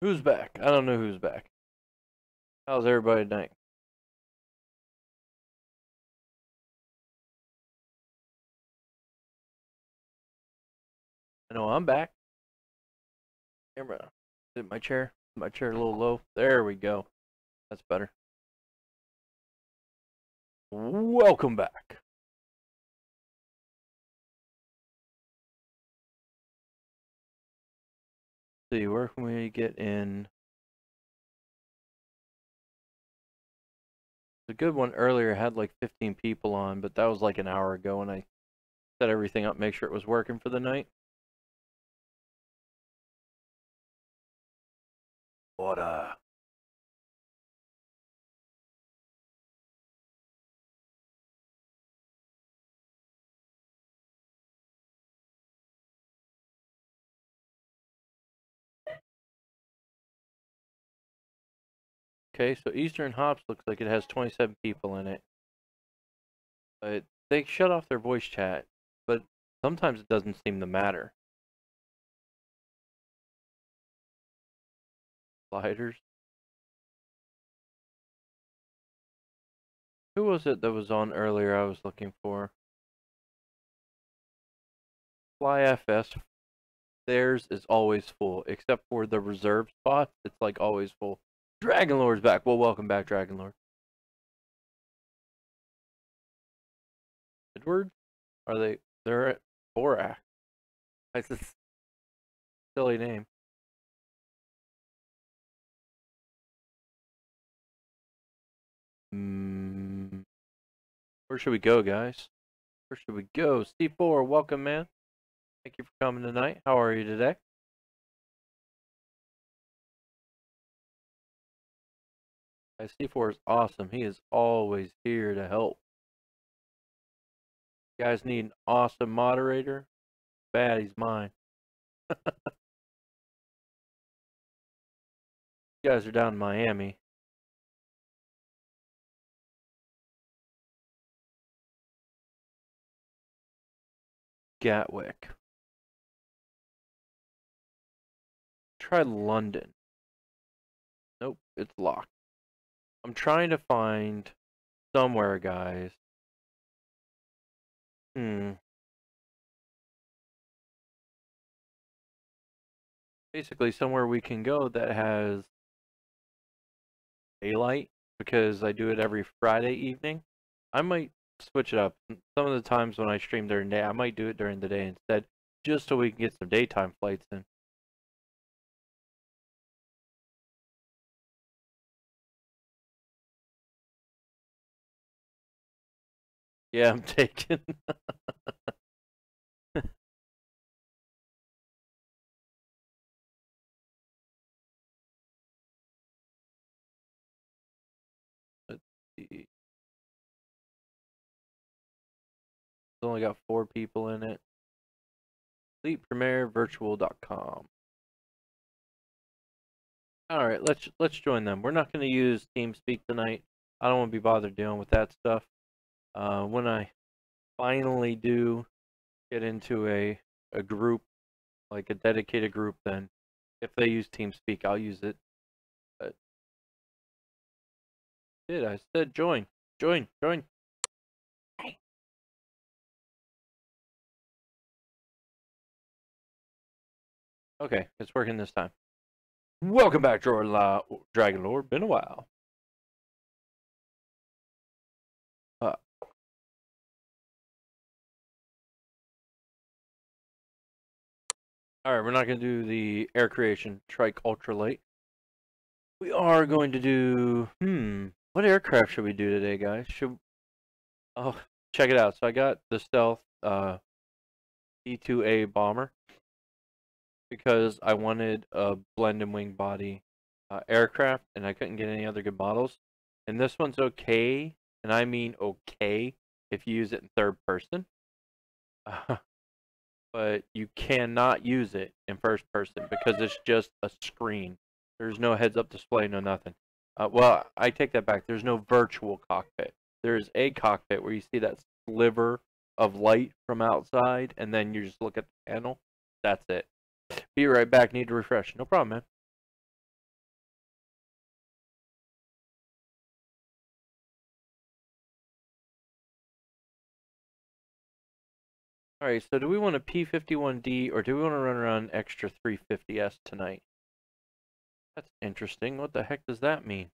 Who's back? I don't know who's back. How's everybody tonight? I know I'm back. Camera. Sit my chair. My chair a little low. There we go. That's better. Welcome back. Let's see, where can we get in? The good one earlier had like 15 people on, but that was like an hour ago and I set everything up, make sure it was working for the night. What Okay, so Eastern Hops looks like it has 27 people in it. But they shut off their voice chat, but sometimes it doesn't seem to matter. Sliders. Who was it that was on earlier I was looking for? Fly FS. Theirs is always full, except for the reserve spots. It's like always full. Dragonlord's back. Well, welcome back, Dragonlord. Edward? They're at Borak. That's a silly name. Where should we go, guys? Where should we go? C4, welcome, man. Thank you for coming tonight. How are you today? C4 is awesome. He is always here to help. You guys need an awesome moderator? Bad, he's mine. You guys are down in Miami. Gatwick. Try London. Nope, it's locked. I'm trying to find somewhere, guys. Basically, somewhere we can go that has daylight, because I do it every Friday evening. I might switch it up. Some of the times when I stream during the day, I might do it during the day instead, just so we can get some daytime flights in. Yeah, I'm taking. Let's see. It's only got 4 people in it. ElitePremiereVirtual.com. All right, let's join them. We're not going to use TeamSpeak tonight. I don't want to be bothered dealing with that stuff. When I finally do get into a group, like a dedicated group, then if they use TeamSpeak, I'll use it. But I said join. Okay, it's working this time. Welcome back, Dragon Lord. Been a while. Alright, we're not going to do the air creation trike ultralight. We are going to do, what aircraft should we do today, guys? Oh, check it out. So I got the stealth E2A bomber because I wanted a blend and wing body aircraft, and I couldn't get any other good models. And this one's okay, and I mean okay, if you use it in third person. But you cannot use it in first person because it's just a screen. There's no heads-up display, no nothing. Well, I take that back. There's no virtual cockpit. There's a cockpit where you see that sliver of light from outside, and then you just look at the panel. That's it. Be right back. Need to refresh. No problem, man. Alright, so do we want a P51D or do we want to run around extra 350S tonight? That's interesting. What the heck does that mean?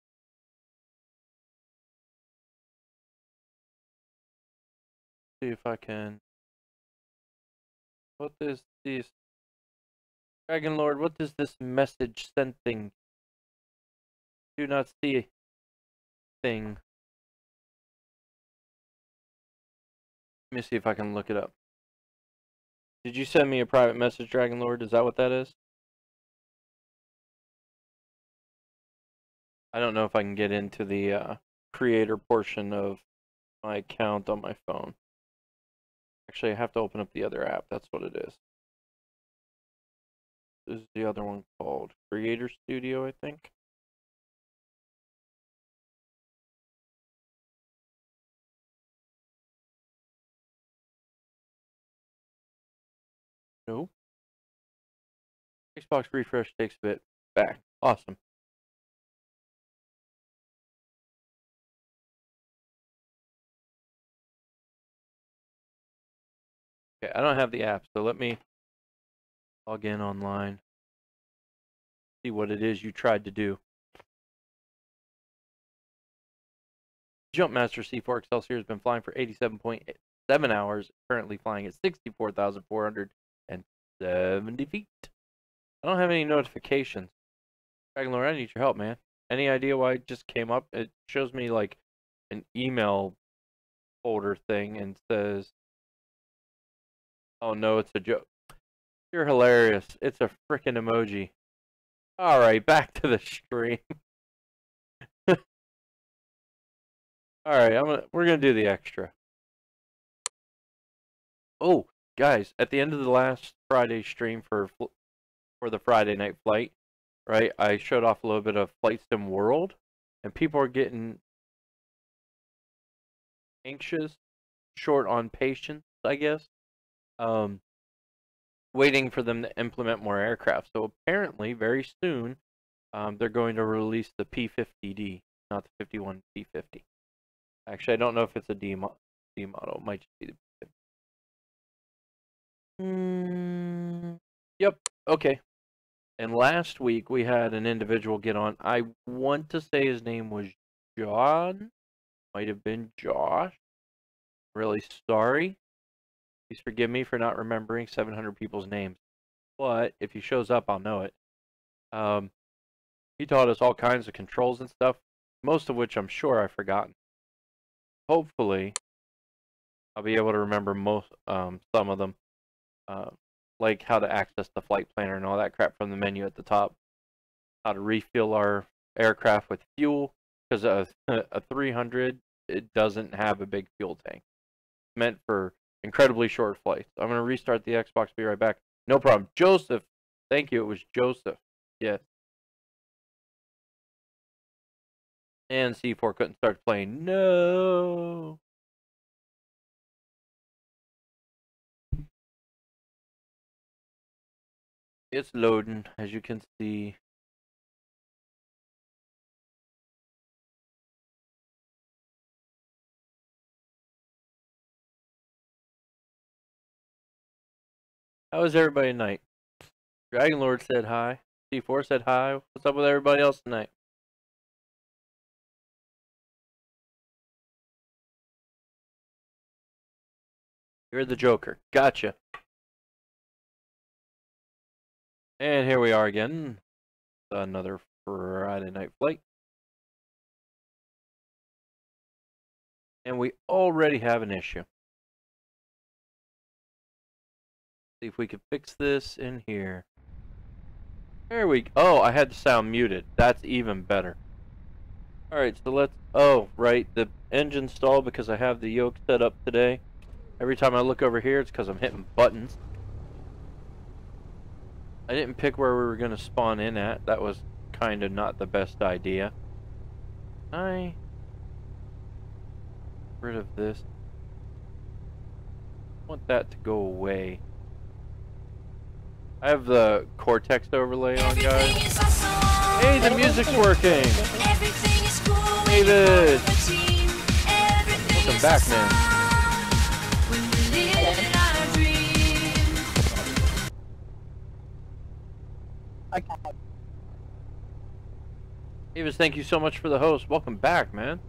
See if I can. What is this? Dragon Lord, what does this message sent thing? Do not see a thing. Let me see if I can look it up. Did you send me a private message, Dragon Lord? Is that what that is? I don't know if I can get into the creator portion of my account on my phone. Actually, I have to open up the other app. That's what it is. This is the other one called Creator Studio, I think. Nope. Xbox refresh takes a bit back. Awesome. Okay, I don't have the app, so let me log in online. See what it is you tried to do. Jumpmaster C4 Excelsior has been flying for 87.7 hours, currently flying at 64,470 feet. I don't have any notifications. Dragon Lord, I need your help, man. Any idea why it just came up? It shows me like an email folder thing and says, oh no, it's a joke. You're hilarious. It's a frickin' emoji. Alright, back to the stream. Alright, we're gonna do the extra. Oh, guys, at the end of the last Friday stream for the Friday night flight, right, I showed off a little bit of Flight Sim World, and people are getting anxious, short on patience, I guess, waiting for them to implement more aircraft. So apparently, very soon, they're going to release the P50D, not the 51 P50. Actually, I don't know if it's a D model. It might just be the P50. Yep. Okay. And last week we had an individual get on. I want to say his name was John. Might have been Josh. Really sorry. Please forgive me for not remembering 700 people's names. But if he shows up, I'll know it. He taught us all kinds of controls and stuff, most of which I'm sure I've forgotten. Hopefully, I'll be able to remember some of them. Like how to access the flight planner and all that crap from the menu at the top. How to refill our aircraft with fuel, because a 300, it doesn't have a big fuel tank. It's meant for incredibly short flights. I'm going to restart the Xbox, be right back. No problem. Joseph, thank you, it was Joseph. Yes. And C4 couldn't start playing. No. It's loading, as you can see. How was everybody tonight? Dragon Lord said hi. C4 said hi. What's up with everybody else tonight? You're the Joker. Gotcha. And here we are again. Another Friday night flight. And we already have an issue. See if we can fix this in here. There we go. Oh, I had the sound muted. That's even better. Alright, so let's... Oh, right. The engine stalled because I have the yoke set up today. Every time I look over here, it's because I'm hitting buttons. I didn't pick where we were going to spawn in at. That was kind of not the best idea. Rid of this. I want that to go away. I have the Cortex overlay on, guys. Awesome. Hey, the music's working! Cool. David! Welcome back, man. Okay. Avis, thank you so much for the host. Welcome back, man.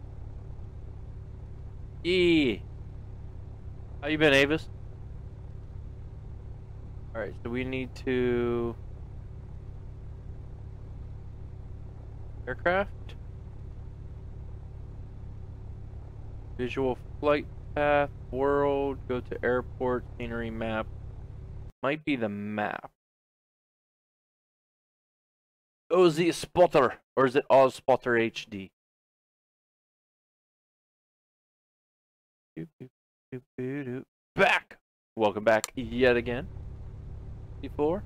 Yee. How you been, Avis? Alright, so we need to... Aircraft? Visual flight path, world, go to airport, scenery map. Might be the map. Oh, is it Spotter? Or is it all Spotter HD? Back! Welcome back yet again. C4.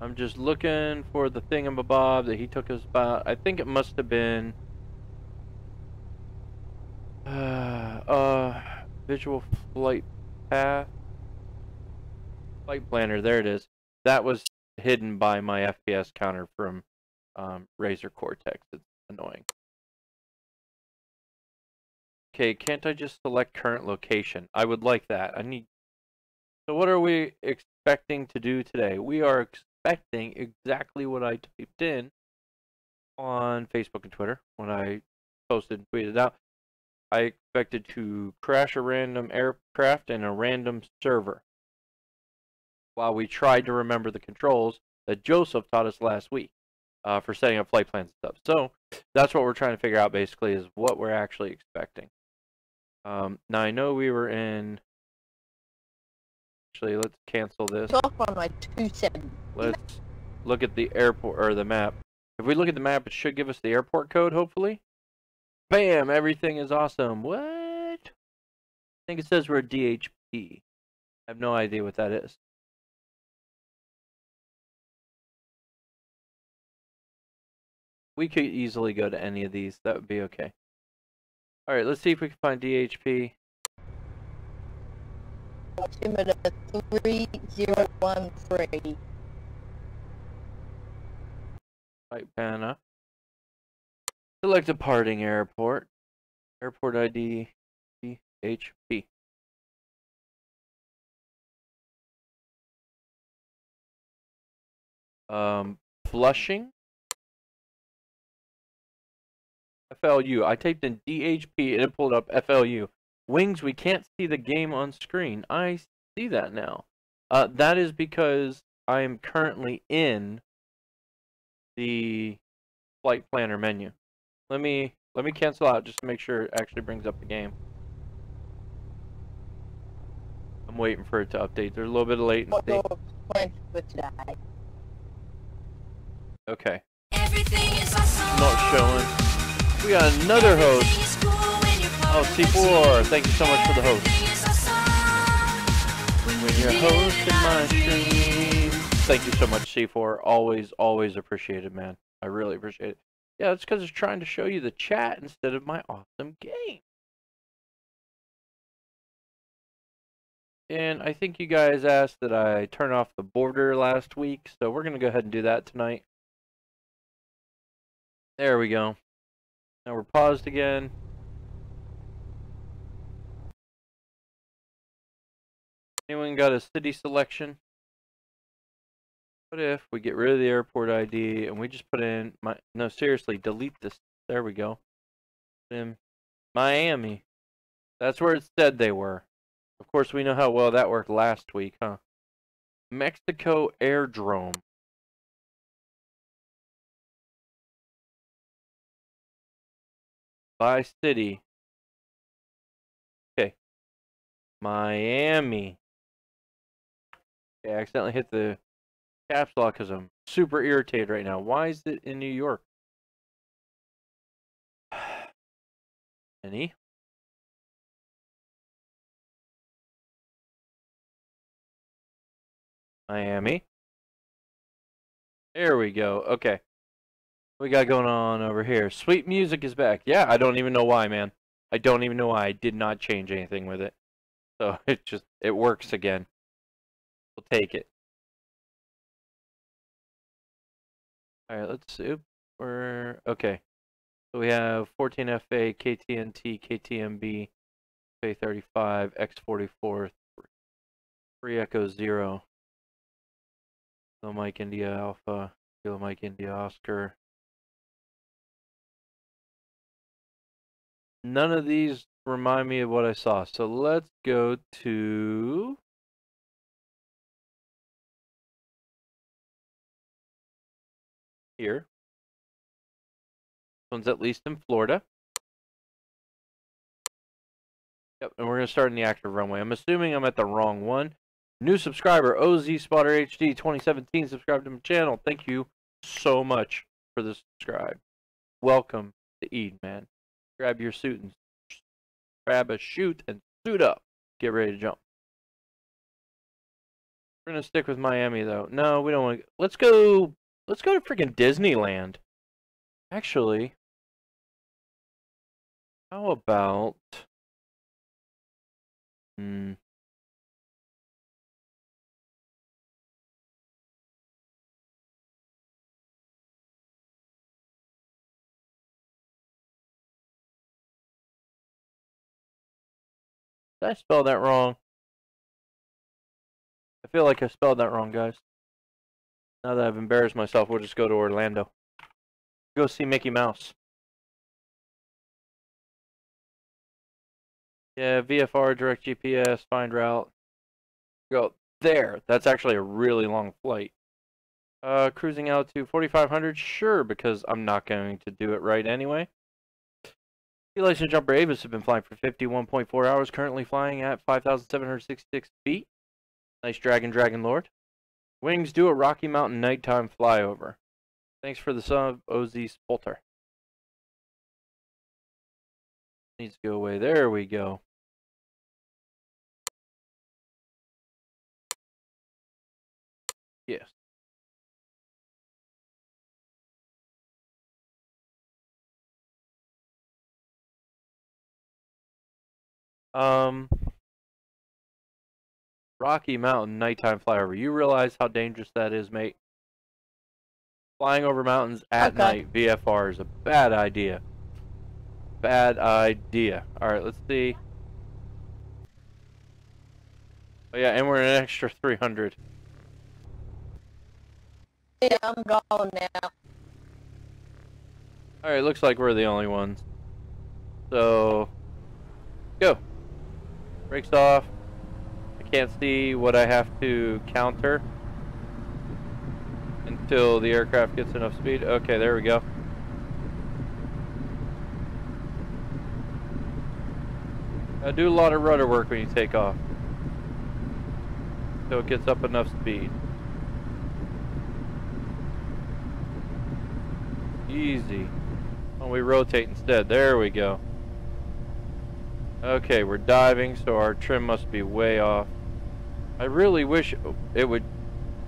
I'm just looking for the thingamabob that he took us about. I think it must have been visual flight path. Flight planner, there it is. That was hidden by my FPS counter from Razer Cortex. It's annoying. Okay, can't I just select current location? I would like that. I need... So what are we expecting to do today? We are expecting exactly what I typed in on Facebook and Twitter when I posted and tweeted out. I expected to crash a random aircraft in a random server while we tried to remember the controls that Joseph taught us last week for setting up flight plans and stuff. So that's what we're trying to figure out basically is what we're actually expecting. Now I know we were in... Actually, let's cancel this. Talk on my 270. Let's look at the airport or the map. If we look at the map, it should give us the airport code, hopefully. Bam! Everything is awesome. What? I think it says we're at DHP. I have no idea what that is. We could easily go to any of these. That would be okay. Alright, let's see if we can find DHP. Altimeter 3013. Right, pan up. Select departing airport. Airport ID DHP. Flushing. FLU. I typed in DHP and it pulled up FLU. Wings, we can't see the game on screen. I see that now. That is because I am currently in the flight planner menu. Let me cancel out just to make sure it actually brings up the game. I'm waiting for it to update. There's a little bit of latency. What your plans for today? Okay. Everything is awesome. Not showing. We got another host. Oh, C4, thank you so much for the host. When you're hosting my stream. Thank you so much, C4. Always, always appreciate it, man. I really appreciate it. Yeah, it's because it's trying to show you the chat instead of my awesome game. And I think you guys asked that I turn off the border last week, so we're going to go ahead and do that tonight. There we go. Now we're paused again. Anyone got a city selection? What if we get rid of the airport ID and we just put in my... No, seriously, delete this. There we go. Put in Miami. That's where it said they were. Of course, we know how well that worked last week, huh? Mexico Airdrome. By city. Okay. Miami. Okay, I accidentally hit the caps lock because I'm super irritated right now. Why is it in New York? Any? Miami. There we go. Okay. What we got going on over here? Sweet music is back. Yeah, I don't even know why, man. I don't even know why. I did not change anything with it. So it works again. We'll take it. Alright, let's see. We're okay. So we have 14FA, KTNT, KTMB, FA35, X44, 3 Echo 0. Kilo Mike India Alpha. Kilo Mike India Oscar. None of these remind me of what I saw. So let's go to here. This one's at least in Florida. Yep, and we're going to start in the active runway. I'm assuming I'm at the wrong one. New subscriber, OZ Spotter HD 2017, subscribe to my channel. Thank you so much for the subscribe. Welcome to Eden, man. Grab your suit and grab a chute and suit up. Get ready to jump. We're going to stick with Miami, though. No, we don't want to. Let's go to freaking Disneyland. Actually, how about... Did I spell that wrong? I feel like I spelled that wrong, guys. Now that I've embarrassed myself, we'll just go to Orlando. Go see Mickey Mouse. Yeah, VFR, direct GPS, find route. Go there. That's actually a really long flight. Cruising altitude 4,500. Sure, because I'm not going to do it right anyway. Sea License Jumper Avis have been flying for 51.4 hours. Currently flying at 5,766 feet. Nice Dragon Lord. Wings do a Rocky Mountain nighttime flyover. Thanks for the sub, OZ Spolter. Needs to go away. There we go. Yes. Rocky Mountain nighttime flyover. You realize how dangerous that is, mate? Flying over mountains at night, VFR, is a bad idea. Bad idea. Alright, let's see. Oh yeah, and we're an extra 300. Yeah, I'm going now. Alright, looks like we're the only ones. So, go. Brakes off. I can't see what I have to counter until the aircraft gets enough speed. Okay, there we go. Do a lot of rudder work when you take off, so it gets up enough speed. Easy. Oh, we rotate instead. There we go. Okay, we're diving, so our trim must be way off. I really wish it would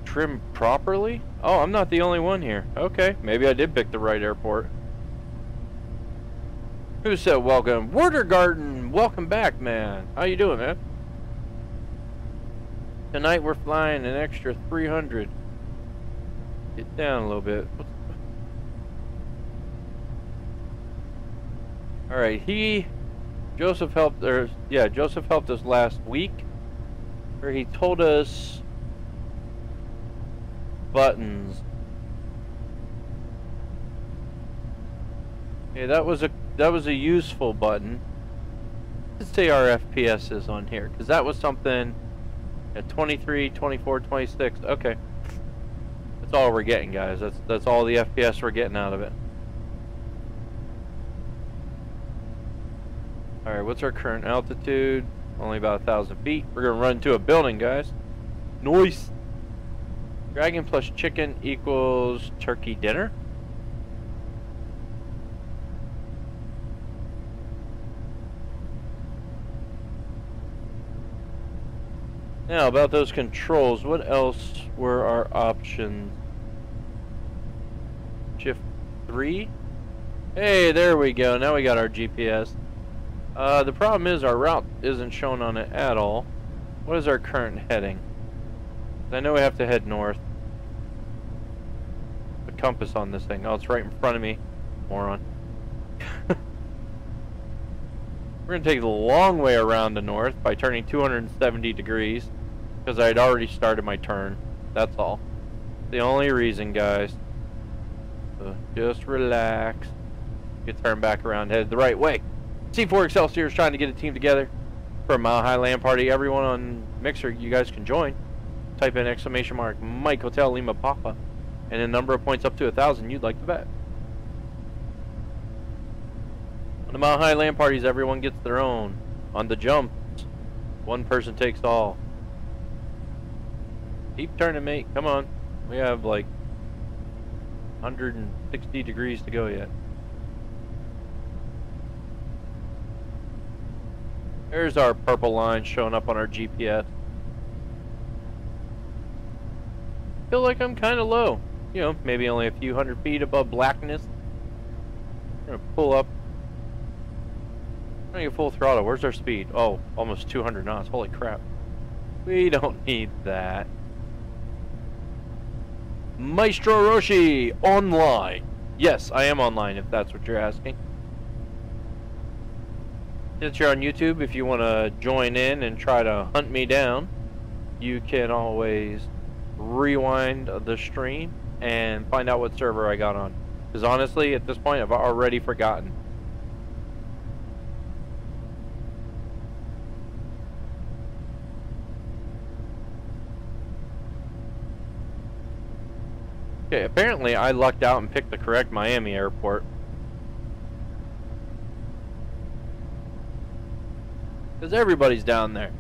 trim properly. Oh, I'm not the only one here. Okay, maybe I did pick the right airport. Who said welcome? Wardergarden, welcome back, man. How you doing, man? Tonight we're flying an extra 300. Get down a little bit. All right, Joseph helped us last week, where he told us buttons. Okay, that was a useful button. Let's say our FPS is on here, because that was something at 23, 24, 26. Okay, that's all we're getting, guys. That's all the FPS we're getting out of it. All right, what's our current altitude? Only about 1,000 feet. We're gonna run into a building, guys. Nice. Dragon plus chicken equals turkey dinner. Now, about those controls, what else were our options? Shift 3? Hey, there we go. Now we got our GPS. The problem is our route isn't shown on it at all. What is our current heading? I know we have to head north. The compass on this thing. Oh, it's right in front of me. Moron. We're going to take the long way around the north by turning 270 degrees. Because I'd already started my turn. That's all. The only reason, guys. So just relax. Get turned back around, headed the right way. C4 Excelsior is trying to get a team together for a Mile High LAN party. Everyone on Mixer, you guys can join. Type in !! Mike Hotel Lima Papa and a number of points up to 1,000 you'd like to bet. On the Mile High LAN parties, everyone gets their own. On the jumps, one person takes all. Keep turning, mate. Come on. We have like 160 degrees to go yet. There's our purple line showing up on our GPS. Feel like I'm kind of low. You know, maybe only a few hundred feet above blackness. I'm gonna pull up. I'm gonna get full throttle. Where's our speed? Oh, almost 200 knots. Holy crap. We don't need that. Maestro Roshi online. Yes, I am online if that's what you're asking. Since you're on YouTube, if you want to join in and try to hunt me down, you can always rewind the stream and find out what server I got on. Because honestly, at this point, I've already forgotten. Okay, apparently I lucked out and picked the correct Miami airport. Because everybody's down there.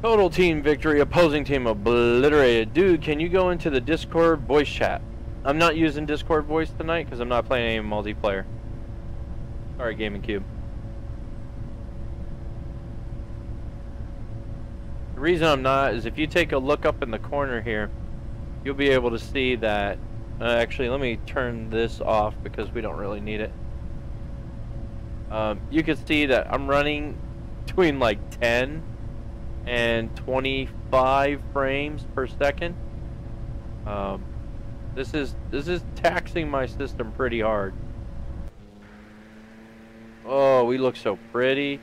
Total team victory, opposing team obliterated. Dude, can you go into the Discord voice chat? I'm not using Discord voice tonight because I'm not playing any multiplayer. Sorry, Gaming Cube. The reason I'm not is if you take a look up in the corner here, you'll be able to see that. Actually, let me turn this off because we don't really need it. You can see that I'm running between like 10 and 25 frames per second. This is taxing my system pretty hard. Oh, we look so pretty.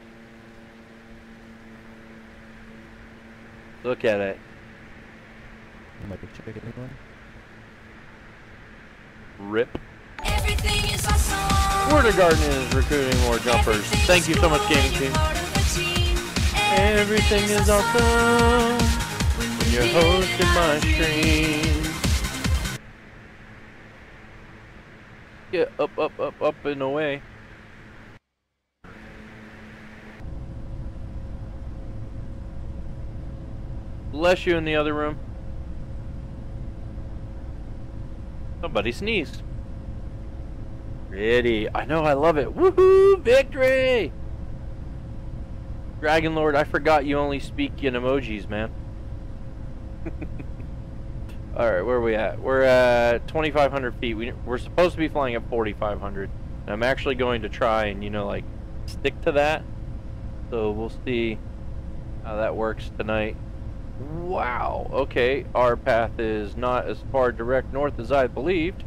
Look at it. Rip. Everything is awesome. Word Garden is recruiting more jumpers. Thank you so much, gaming team. Everything is awesome when you're hosting my stream. Get up, up, up, up and away. Bless you in the other room. Somebody sneezed. Pretty. I know, I love it. Woohoo! Victory! Dragon Lord, I forgot you only speak in emojis, man. Alright, where are we at? We're at 2,500 feet. We're supposed to be flying at 4,500. And I'm actually going to try and, you know, like, stick to that. So we'll see how that works tonight. Wow. Okay, our path is not as far direct north as I believed.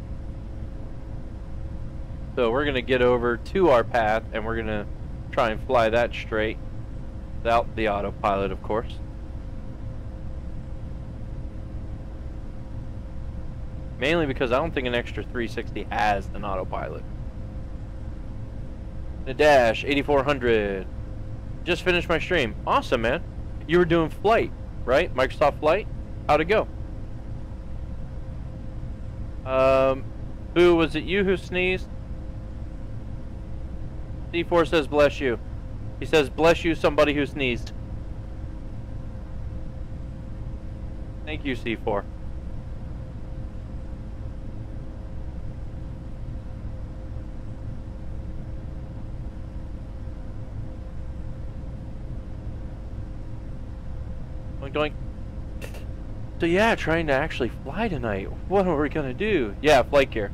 So we're going to get over to our path and we're going to try and fly that straight. Without the autopilot, of course. Mainly because I don't think an extra 360 has an autopilot. The dash, 8400. Just finished my stream. Awesome, man. You were doing flight, right? Microsoft Flight? How'd it go? Boo, was it you who sneezed? C4 says bless you. He says bless you, somebody who sneezed. Thank you, C4. Doink, doink. So yeah, trying to actually fly tonight. What are we gonna do? Yeah, flight gear.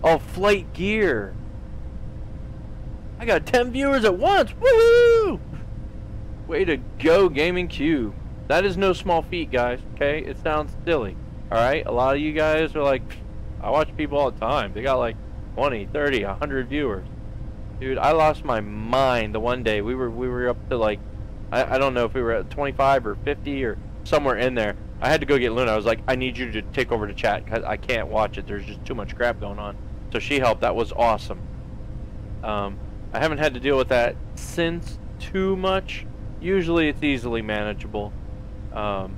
Oh, flight gear. I got 10 viewers at once. Woohoo! Way to go, Gaming Cube. That is no small feat, guys. Okay, it sounds silly. All right, a lot of you guys are like, I watch people all the time. They got like 20, 30, 100 viewers. Dude, I lost my mind the one day. We were up to like I don't know if we were at 25 or 50 or somewhere in there. I had to go get Luna. I was like, I need you to take over to chat because I can't watch it. There's just too much crap going on. So she helped. That was awesome. I haven't had to deal with that since too much. Usually it's easily manageable. But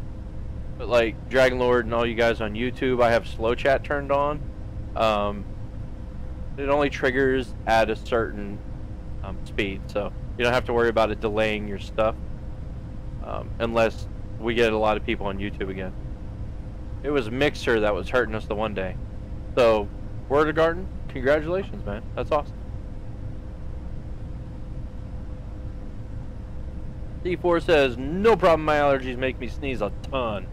like Dragon Lord and all you guys on YouTube, I have slow chat turned on. It only triggers at a certain speed, so you don't have to worry about it delaying your stuff unless we get a lot of people on YouTube again. It was Mixer that was hurting us the one day. So, Word of Garden, congratulations, man. That's awesome. D4 says, no problem, my allergies make me sneeze a ton.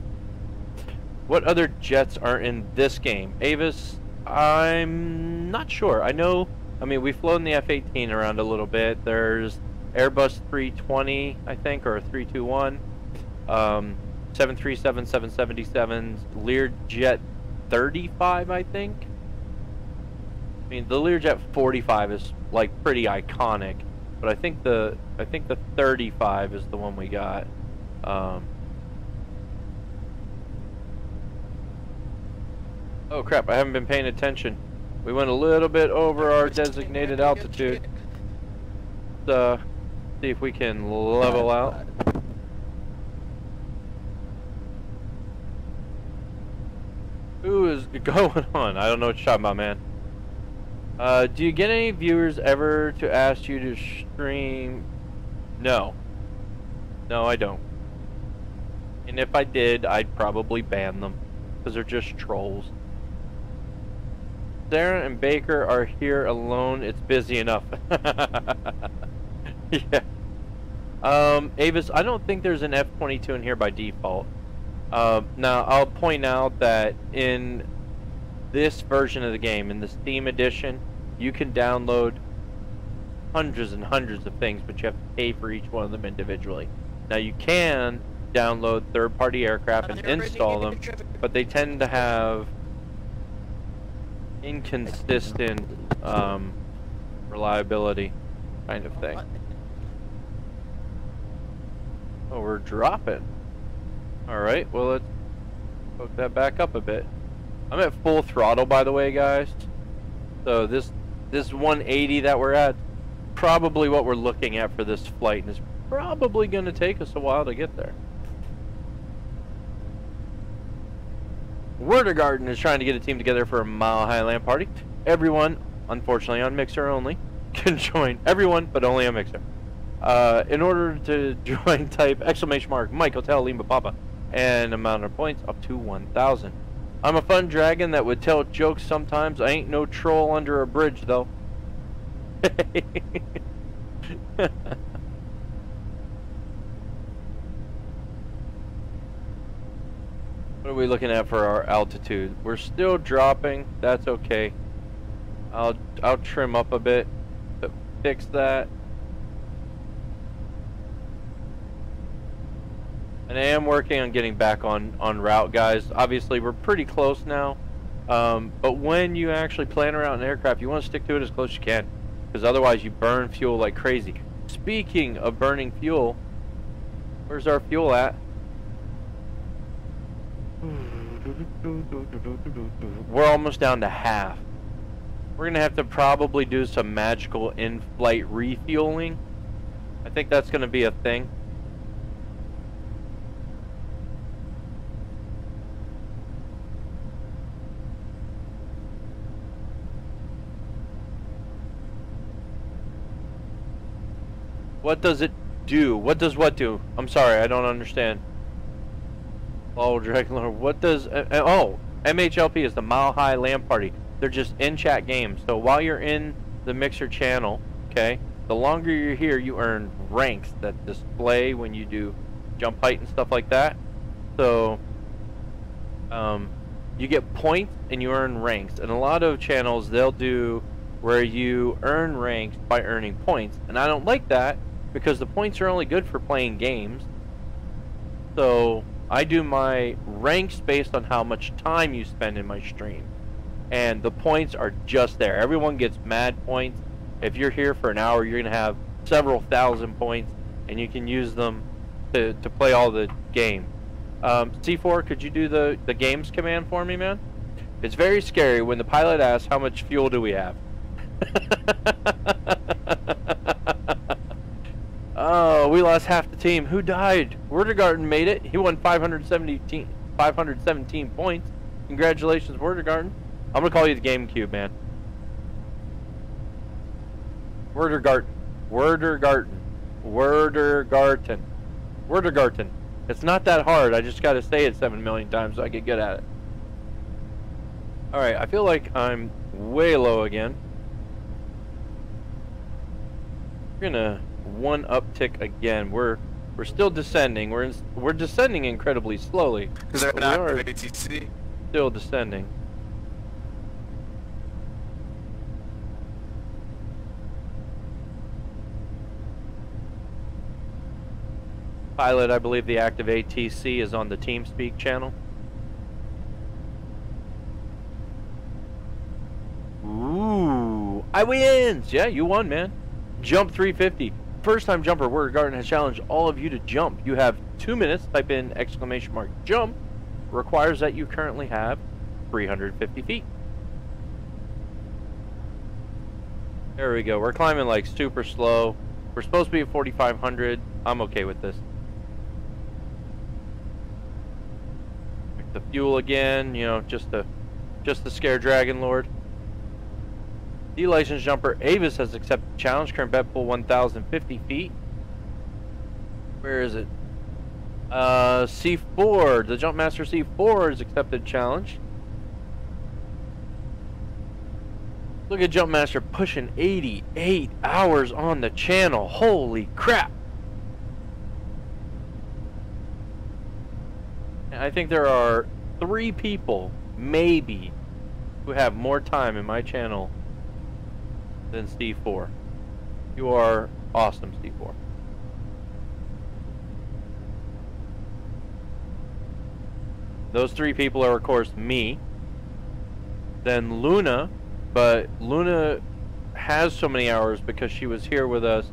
What other jets are in this game? Avis, I'm not sure. I know, I mean, we've flown the F-18 around a little bit. There's Airbus 320, I think, or 321. 737, 777s, Learjet 35, I think. I mean, the Learjet 45 is like pretty iconic, but I think the 35 is the one we got. Oh crap, I haven't been paying attention. We went a little bit over our designated altitude. See if we can level out. Who is going on? I don't know what you're talking about, man. Do you get any viewers ever to ask you to stream? No. No, I don't. And if I did, I'd probably ban them. Because they're just trolls. Sarah and Baker are here alone. It's busy enough. Yeah. Avis, I don't think there's an F-22 in here by default. Now, I'll point out that in this version of the game, in the Steam edition, you can download hundreds and hundreds of things, but you have to pay for each one of them individually. Now, you can download third-party aircraft and install them, but they tend to have inconsistent reliability kind of thing. Oh, we're dropping. Alright, well, let's hook that back up a bit. I'm at full throttle, by the way, guys. So this 180 that we're at, probably what we're looking at for this flight, and it's probably going to take us a while to get there. Word of Garden is trying to get a team together for a Mile High LAN party. Everyone, unfortunately on Mixer only, can join. Everyone, but only on Mixer. In order to join, type !Mike Hotel Lima Papa and amount of points up to 1,000. I'm a fun dragon that would tell jokes sometimes. I ain't no troll under a bridge though. What are we looking at for our altitude? We're still dropping. That's okay. I'll trim up a bit to fix that. And I am working on getting back on route, guys. Obviously, we're pretty close now. But when you actually plan around an aircraft, you want to stick to it as close as you can, because otherwise you burn fuel like crazy. Speaking of burning fuel, where's our fuel at? We're almost down to half. We're gonna have to probably do some magical in-flight refueling. I think that's gonna be a thing. What does it do? What does what do? I'm sorry, I don't understand. Oh, Dragon Lord, what does... oh, MHLP is the Mile High LAN party. They're just in-chat games. So while you're in the Mixer channel, okay, the longer you're here, you earn ranks that display when you do jump height and stuff like that. So, you get points and you earn ranks. And a lot of channels, they'll do where you earn ranks by earning points. And I don't like that, because the points are only good for playing games. So I do my ranks based on how much time you spend in my stream, and the points are just there. Everyone gets mad points. If you're here for an hour, you're gonna have several thousand points. and you can use them to play all the game. C4, could you do the games command for me, man? It's very scary when the pilot asks, how much fuel do we have? Oh, we lost half the team. Who died? Werdergarten made it. He won 517 points. Congratulations, Werdergarten. I'm going to call you the GameCube, man. Werdergarten. It's not that hard. I just got to say it 7 million times so I get good at it. Alright, I feel like I'm way low again. We're gonna one uptick again. We're still descending. We're descending incredibly slowly. Is there an active ATC? Still descending. Pilot, I believe the active ATC is on the TeamSpeak channel. Ooh, I wins! Yeah, you won, man. Jump 350. First time jumper, Werdergarten has challenged all of you to jump. You have 2 minutes. Type in ! Jump. Requires that you currently have 350 feet. There we go. We're climbing like super slow. We're supposed to be at 4,500. I'm okay with this. The fuel again, you know, just to scare Dragon Lord. The licensed jumper Avis has accepted the challenge. Current bet pool 1,050 feet. Where is it? C4. The Jumpmaster C4 has accepted challenge. Look at Jumpmaster pushing 88 hours on the channel. Holy crap. I think there are 3 people, maybe, who have more time in my channel than C4. You are awesome, C4. Those 3 people are, of course, me, then Luna, but Luna has so many hours because she was here with us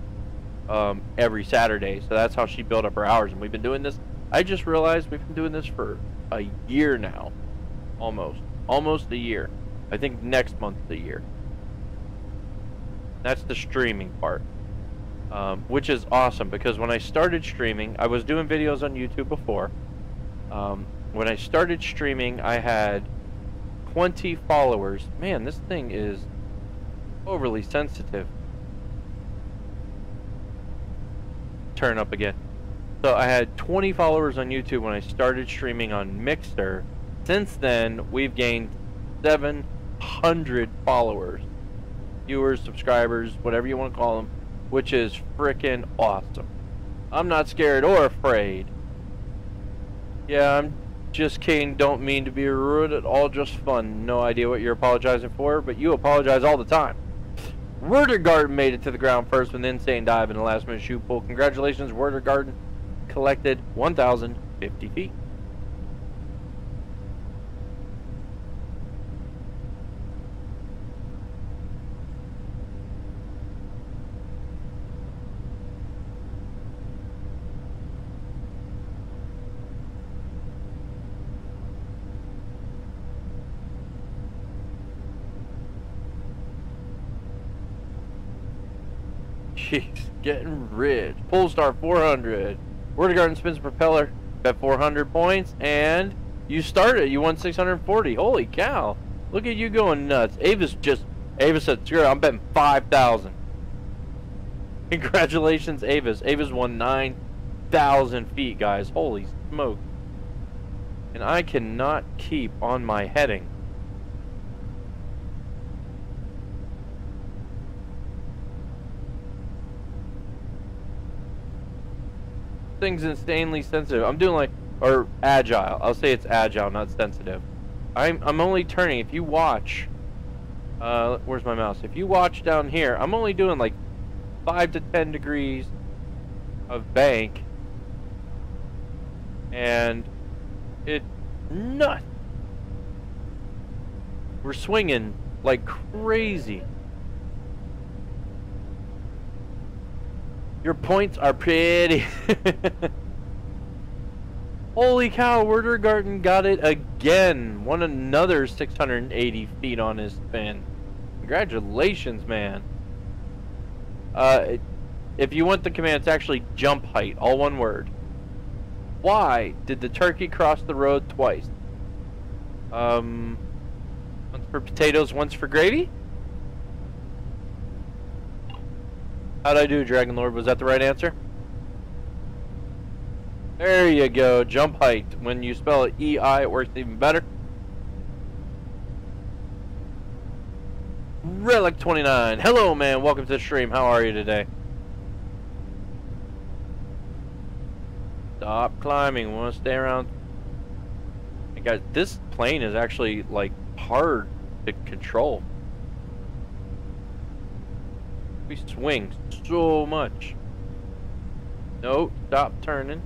every Saturday, so that's how she built up her hours, and we've been doing this. I just realized we've been doing this for a year now. Almost a year. I think next month's a year. That's the streaming part. Which is awesome because when I started streaming, I was doing videos on YouTube before. When I started streaming, I had 20 followers. Man, this thing is overly sensitive. Turn up again. So I had 20 followers on YouTube when I started streaming on Mixer. Since then, we've gained 700 followers. Viewers, subscribers, whatever you want to call them, which is freaking awesome. I'm not scared or afraid. Yeah, I'm just kidding. Don't mean to be rude at all, just fun. No idea what you're apologizing for, but you apologize all the time. Werdergarten made it to the ground first with an insane dive in the last minute shoot pull. Congratulations, Werdergarten. Collected 1,050 feet. Jeez, getting rich. Polestar 400. Werdergarten spins the propeller, bet 400 points, and you started. You won 640. Holy cow! Look at you going nuts. Avis said, "Screw it, I'm betting 5,000." Congratulations, Avis. Avis won 9,000 feet, guys. Holy smoke! And I cannot keep on my heading. Thing's insanely sensitive. I'm doing like, or agile. I'll say it's agile, not sensitive. I'm only turning. If you watch, where's my mouse? If you watch down here, I'm only doing like 5 to 10 degrees of bank, and it's nuts. We're swinging like crazy. Your points are pretty. Holy cow, Werdergarten got it again. Won another 680 feet on his spin. Congratulations, man. If you want the command, it's actually jump height, all one word. Why did the turkey cross the road twice? Once for potatoes, once for gravy? How'd I do, Dragon Lord? Was that the right answer? There you go, jump height. When you spell it E-I, it works even better. Relic 29. Hello, man. Welcome to the stream. How are you today? Stop climbing. We want to stay around. Hey guys, this plane is actually like hard to control. We swing so much. No, stop turning.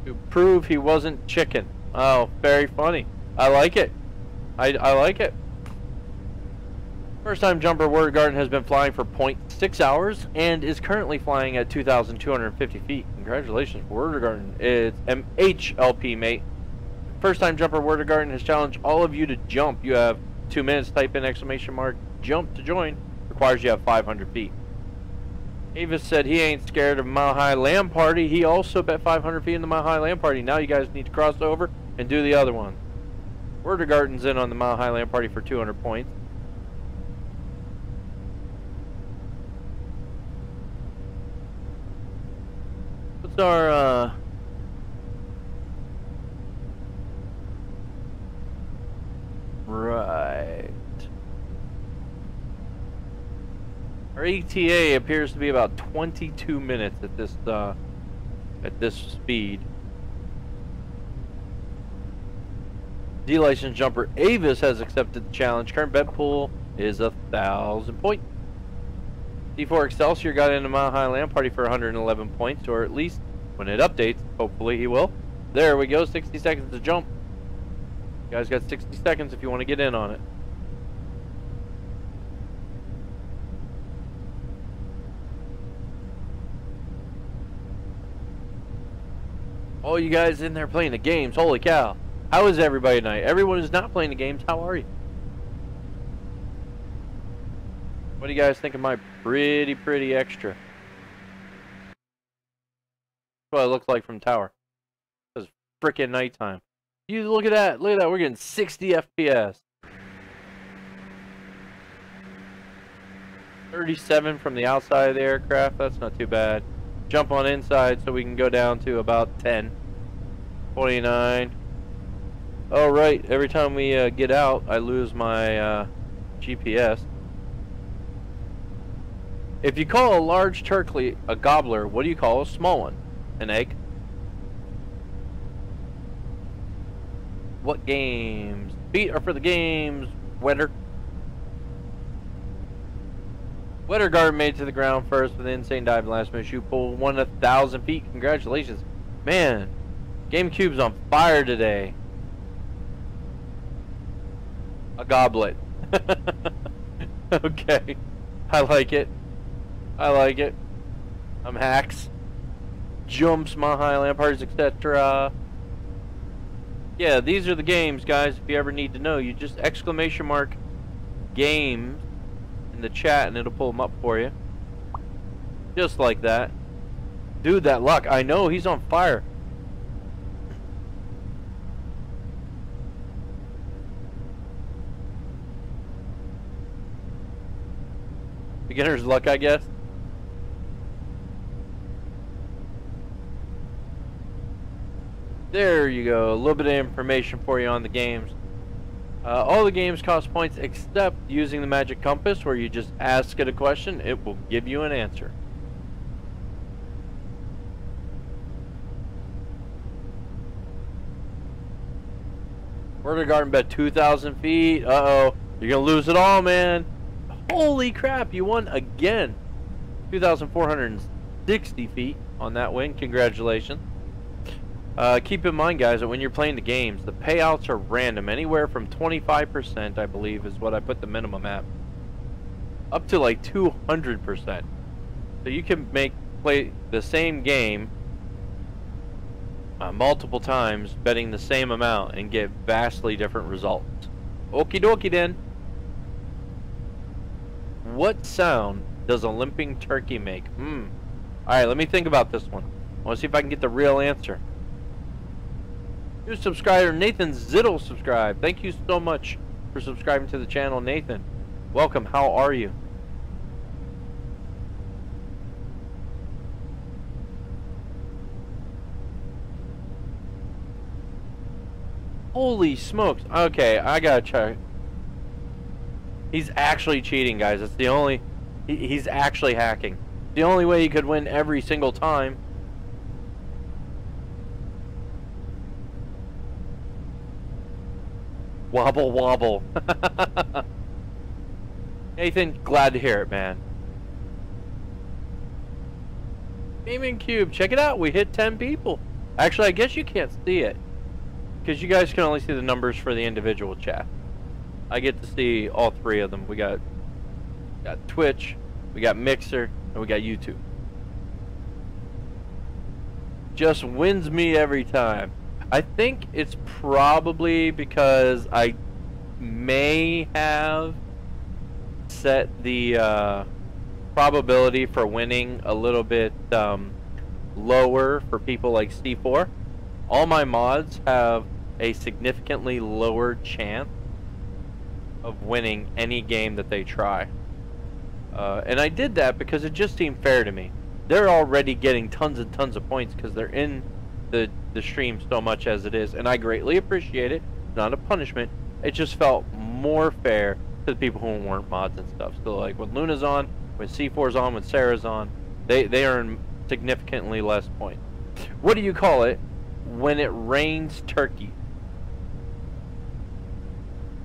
To prove he wasn't chicken. Oh, very funny. I like it. I like it. First time jumper Werdergarten has been flying for 0.6 hours and is currently flying at 2,250 feet. Congratulations, Werdergarten. It's MHLP, mate. First time jumper Werdergarten has challenged all of you to jump. You have 2 minutes. Type in !, jump to join. Requires you have 500 feet. Avis said he ain't scared of Mile High Land Party. He also bet 500 feet in the Mile High Land Party. Now you guys need to cross over and do the other one. Werdergarten's in on the Mile High Land Party for 200 points. What's our right. Our ETA appears to be about 22 minutes at this speed. D-license jumper Avis has accepted the challenge. Current bet pool is 1,000 points. D4 Excelsior got into Mile High Land Party for 111 points, or at least when it updates, hopefully he will. There we go, 60 seconds to jump. You guys got 60 seconds if you want to get in on it. All you guys in there playing the games, holy cow. How is everybody tonight? Everyone who's not playing the games, how are you? What do you guys think of my pretty extra? That's what it looks like from tower. It's frickin' nighttime. You look at that, we're getting 60 FPS. 37 from the outside of the aircraft, that's not too bad. Jump on inside so we can go down to about 10. 29. Oh right, every time we get out, I lose my GPS. If you call a large turkey a gobbler, what do you call a small one? An egg? What games? Feet are for the games, Wetter. Werdergarten made it to the ground first with an insane dive in last minute shoot pull. Won 1,000 feet. Congratulations. Man, GameCube's on fire today. A goblet. Okay. I like it. I like it. I'm hacks. Jumps, Mile High Land Parties, etc. Yeah, these are the games, guys. If you ever need to know, you just ! Games in the chat and it'll pull them up for you. Just like that. Dude, that luck. I know, he's on fire. Beginner's luck, I guess. There you go. A little bit of information for you on the games. All the games cost points except using the magic compass, where you just ask it a question, it will give you an answer. Werdergarten bet 2,000 feet. Uh-oh. You're going to lose it all, man. Holy crap, you won again. 2,460 feet on that win. Congratulations. Keep in mind, guys, that when you're playing the games, the payouts are random. Anywhere from 25%, I believe, is what I put the minimum at. up to like 200%. So you can play the same game multiple times, betting the same amount, and get vastly different results. Okie dokie then. What sound does a limping turkey make? Alright, let me think about this one. I want to see if I can get the real answer. New subscriber Nathan Zittle subscribed. Thank you so much for subscribing to the channel, Nathan. Welcome. How are you? Holy smokes. Okay, I gotta check. He's actually cheating, guys. It's the only... He's actually hacking. The only way he could win every single time. Wobble wobble. Nathan, glad to hear it, man. Gaming Cube, check it out. We hit 10 people. Actually, I guess you can't see it, because you guys can only see the numbers for the individual chat. I get to see all three of them. We got Twitch, we got Mixer, and we got YouTube. Just wins me every time. I think it's probably because I may have set the probability for winning a little bit lower for people like C4. All my mods have a significantly lower chance of winning any game that they try. And I did that because it just seemed fair to me. They're already getting tons and tons of points because they're in the stream so much as it is, and I greatly appreciate it. It's not a punishment. It just felt more fair to the people who weren't mods and stuff. So like when Luna's on, when C4's on, when Sarah's on, they earn significantly less points. What do you call it when it rains turkey?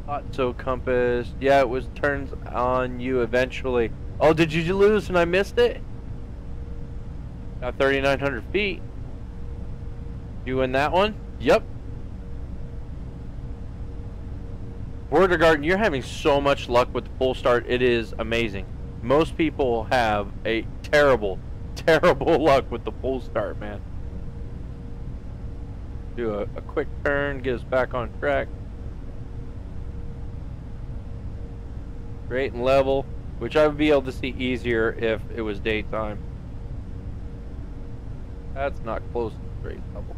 Thought so, Compass. Yeah, it was turns on you eventually. Oh, did you lose and I missed it? Got 3,900 feet. You win that one? Yep. Border Garden, you're having so much luck with the full start. It is amazing. Most people have a terrible, terrible luck with the full start, man. Do a quick turn, get us back on track. Straight and level, which I would be able to see easier if it was daytime. That's not close to straight level.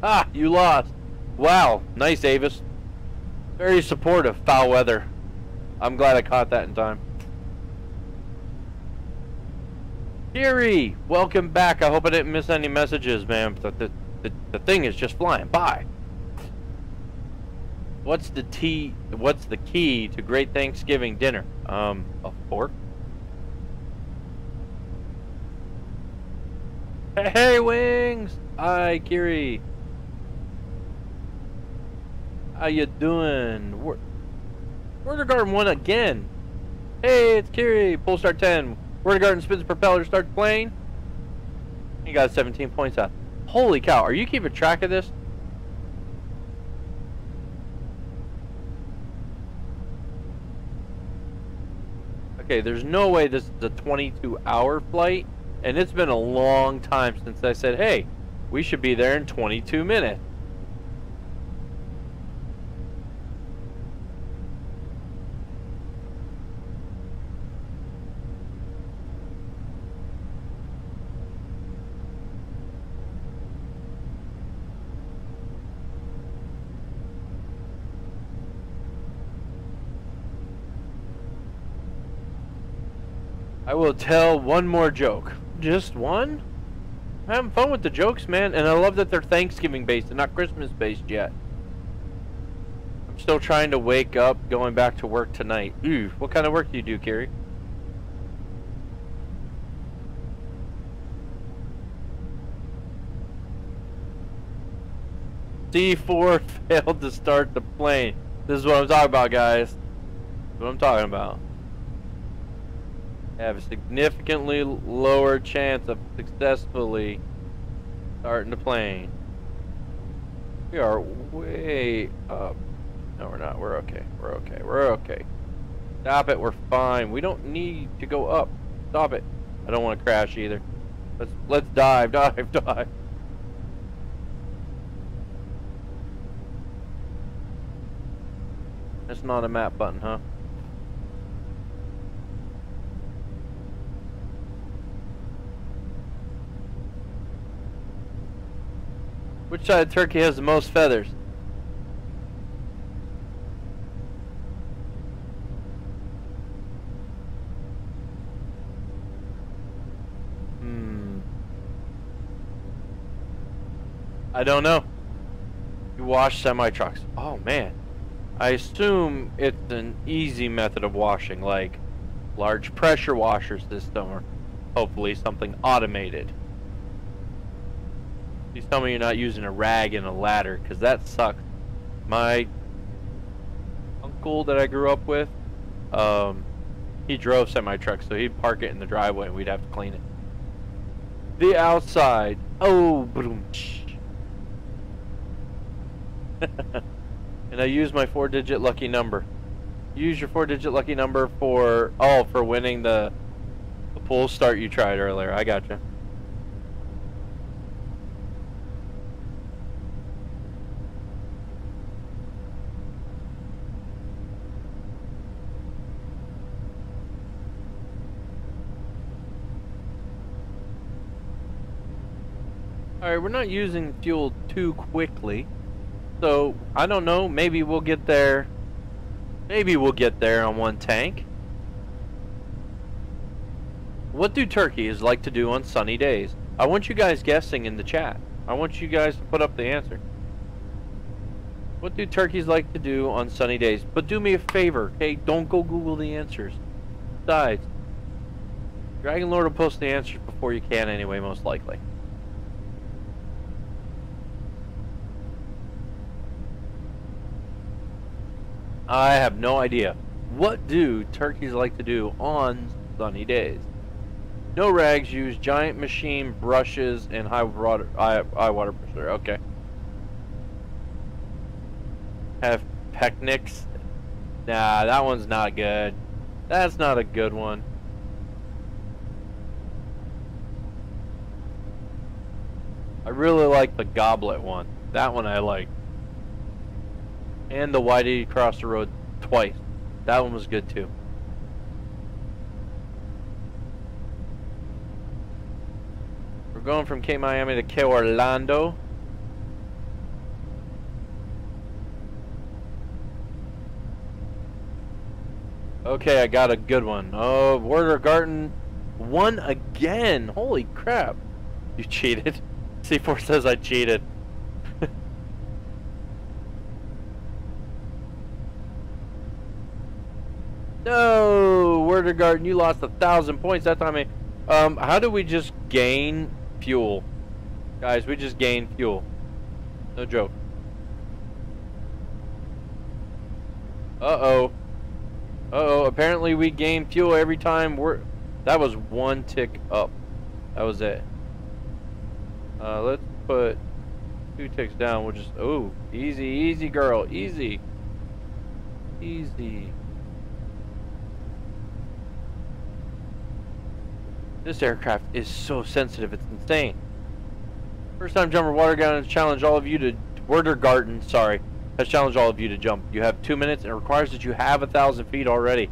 Ah, you lost. Wow, nice, Avis. Very supportive. Foul weather. I'm glad I caught that in time. Kiri, welcome back. I hope I didn't miss any messages, man. The thing is just flying by. What's the key to great Thanksgiving dinner? A fork. Hey, Wings. Hi, Kiri. How you doing? Border Garden won again. Hey, it's Kiri. Pull start 10. Border Garden spins propeller, starts playing. He got 17 points out. Holy cow! Are you keeping track of this? Okay, there's no way this is a 22-hour flight, and it's been a long time since I said, hey, we should be there in 22 minutes. I will tell one more joke. Just one? I'm having fun with the jokes, man, and I love that they're Thanksgiving based and not Christmas based yet. I'm still trying to wake up, going back to work tonight. Ooh, what kind of work do you do, Carrie? C4 failed to start the plane. This is what I'm talking about, guys. This is what I'm talking about. Have a significantly lower chance of successfully starting the plane. We are way up. No, we're not. We're okay. We're okay. We're okay. Stop it. We're fine. We don't need to go up. Stop it. I don't want to crash either. Let's dive, dive, dive. That's not a map button, huh? Which side of Turkey has the most feathers? I don't know. You wash semi-trucks. Oh man. I assume it's an easy method of washing, like large pressure washer system, or hopefully something automated. Please tell me you're not using a rag and a ladder, because that sucks. My uncle that I grew up with, he drove semi-trucks, so he'd park it in the driveway and we'd have to clean it. The outside. Oh, boom. And I use my 4-digit lucky number. Use your 4-digit lucky number for winning the pull start you tried earlier. I gotcha. Alright, we're not using fuel too quickly. So, I don't know, maybe we'll get there. Maybe we'll get there on one tank. What do turkeys like to do on sunny days? I want you guys guessing in the chat. I want you guys to put up the answer. What do turkeys like to do on sunny days? But do me a favor, okay? Don't go Google the answers. Besides, Dragon Lord will post the answers before you can anyway, most likely. I have no idea. What do turkeys like to do on sunny days? No rags, use giant machine brushes and high water pressure. Okay. Have picnics? Nah, that one's not good. That's not a good one. I really like the goblet one. That one I like. And the why did he cross the road twice? That one was good too. We're going from K Miami to K Orlando. Okay, I got a good one. Oh, Warder Garden won again. Holy crap. You cheated. C4 says I cheated. No, Warder Garden, you lost 1,000 points that time. How do we just gain fuel? Guys, we just gained fuel. No joke. Uh-oh. Uh-oh, apparently we gain fuel every time that was one tick up. That was it. Let's put 2 ticks down. We'll just, oh, easy, easy girl, easy. Easy. This aircraft is so sensitive, it's insane. First time jumper Water Garden has challenged all of you to Warder Garden, sorry, has challenged all of you to jump. You have 2 minutes and it requires that you have 1,000 feet already.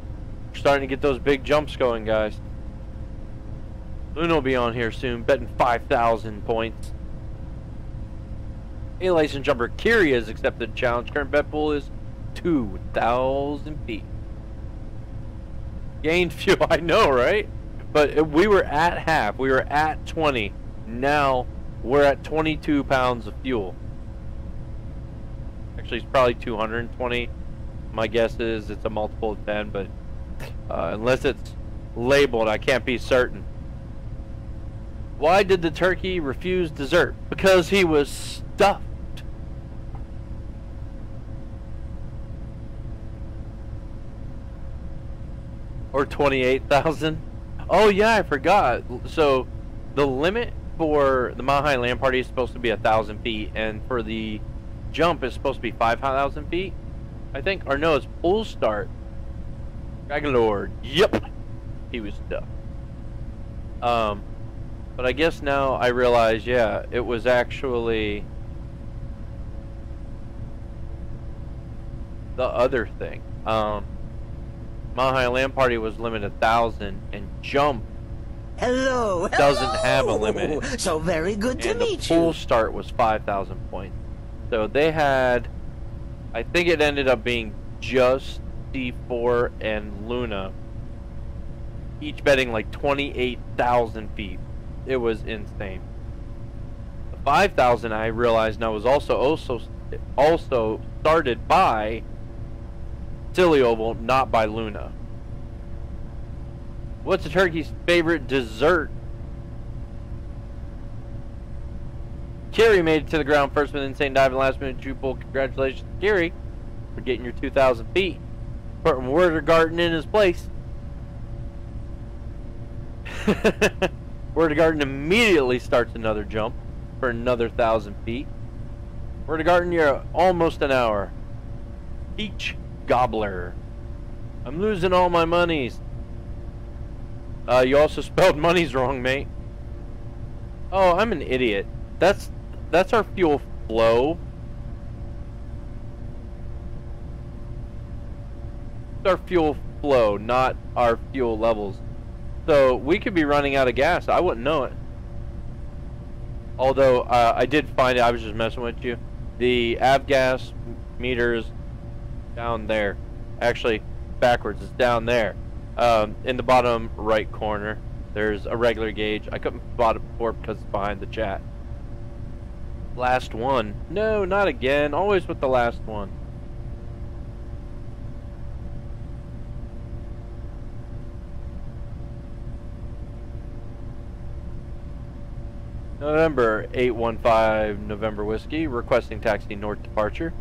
We're starting to get those big jumps going, guys. Luna will be on here soon, betting 5,000 points. A licensed jumper Kiri has accepted the challenge. Current bet pool is 2,000 feet. Gained fuel, I know, right? But we were at half. We were at 20. Now we're at 22 pounds of fuel. Actually, it's probably 220. My guess is it's a multiple of 10, but unless it's labeled, I can't be certain. Why did the turkey refuse dessert? Because he was stuffed. Or 28,000. Oh yeah, I forgot. So the limit for the Mile High Land Party is supposed to be 1,000 feet, and for the jump is supposed to be 5,000 feet. I think, or no, it's pull start. Dragon Lord. Yep. He was stuck. But I guess now I realize, yeah, it was actually the other thing. Mile High Land Party was limited 1,000, and Jump doesn't have a limit. So very good to meet the pool start was 5,000 points. So they had, I think it ended up being just D4 and Luna, each betting like 28,000 feet. It was insane. The 5,000 I realized now was also started by Silly Oval, not by Luna. What's a turkey's favorite dessert? Kiri made it to the ground first with an insane dive and last minute true pull. Congratulations, Kiri, for getting your 2,000 feet. Putting Werder Garten in his place. Werder Garten immediately starts another jump for another 1,000 feet. Werder Garten, you're almost an hour. Peach Gobbler. I'm losing all my monies. You also spelled monies wrong, mate. Oh, I'm an idiot. That's our fuel flow. It's our fuel flow, not our fuel levels. So we could be running out of gas. I wouldn't know it. Although I did find it. I was just messing with you. The avgas meters down there. Actually, backwards. It's down there. In the bottom right corner, there's a regular gauge. I couldn't spot it before because it's behind the chat. Last one. No, not again. Always with the last one. November 815 November Whiskey, requesting taxi north departure.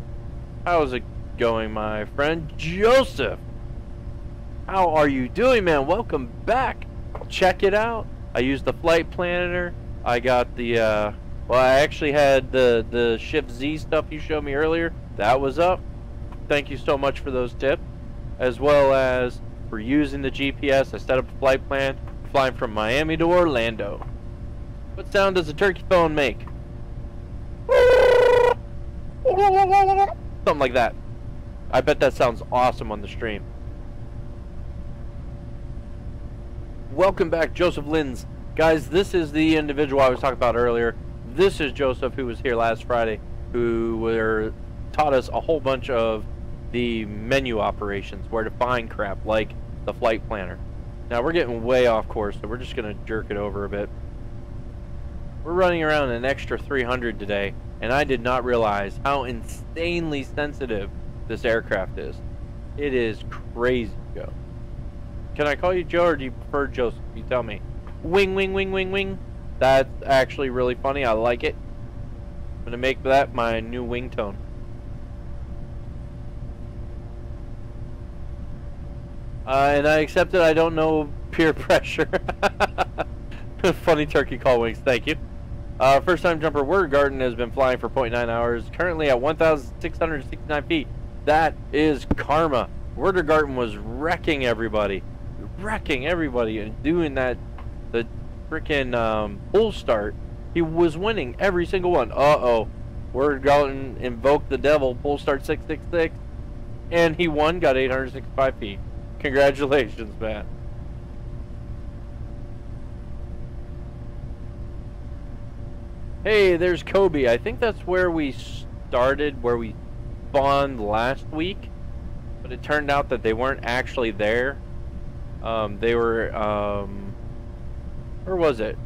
How's it going, my friend? Joseph! How are you doing, man? Welcome back. Check it out. I used the flight planner. I got the, well, I actually had the Shift Z stuff you showed me earlier. That was up. Thank you so much for those tips. As well as for using the GPS. I set up a flight plan, flying from Miami to Orlando. What sound does a turkey phone make? Something like that. I bet that sounds awesome on the stream. Welcome back, Joseph Lins. Guys, this is the individual I was talking about earlier. This is Joseph, who was here last Friday, who taught us a whole bunch of the menu operations, where to find crap, like the flight planner. Now, we're getting way off course, so we're just going to jerk it over a bit. We're running around an extra 300 today, and I did not realize how insanely sensitive this aircraft is. It is crazy, Joe. Can I call you Joe, or do you prefer Joseph? You tell me. Wing, wing, wing, wing, wing. That's actually really funny. I like it. I'm going to make that my new wing tone. And I accept it. I don't know peer pressure. Funny turkey call, Wings. Thank you. First time jumper Werder Garten has been flying for 0.9 hours. Currently at 1,669 feet. That is karma. Werder Garten was wrecking everybody. And doing that, the freaking pull start. He was winning every single one. Uh-oh. Werder Garten invoked the devil. Pull start 666. And he won. Got 865 feet. Congratulations, man. Hey, there's Kobe. I think that's where we started, where we spawned last week. But it turned out that they weren't actually there. They were, where was it?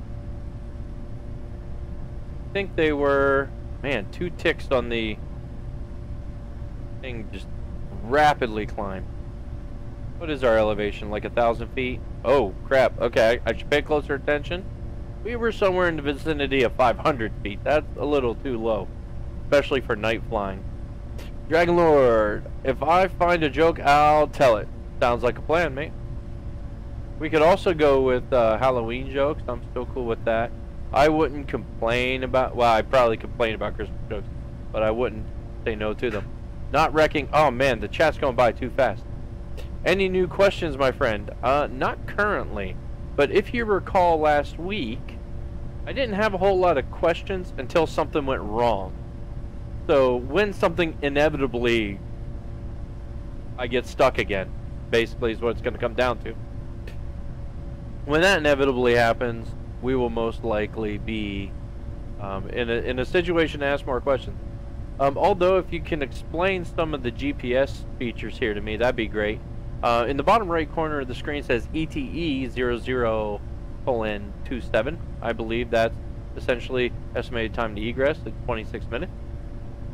I think they were, man, 2 ticks on the thing, just rapidly climbed. What is our elevation, like 1,000 feet? Oh, crap. Okay, I should pay closer attention. We were somewhere in the vicinity of 500 feet. That's a little too low, especially for night flying. Dragon Lord, if I find a joke, I'll tell it. Sounds like a plan, mate. We could also go with Halloween jokes. I'm still cool with that. I wouldn't complain about, well, I'd probably complain about Christmas jokes, but I wouldn't say no to them. Not wrecking. Oh man, the chat's going by too fast. Any new questions, my friend? Not currently. But if you recall last week, I didn't have a whole lot of questions until something went wrong. So when something inevitably, I get stuck again, basically is what it's going to come down to. When that inevitably happens, we will most likely be in a situation to ask more questions. Although if you can explain some of the GPS features here to me, that'd be great. In the bottom right corner of the screen says ETE 00:27. I believe that's essentially estimated time to egress at 26 minutes.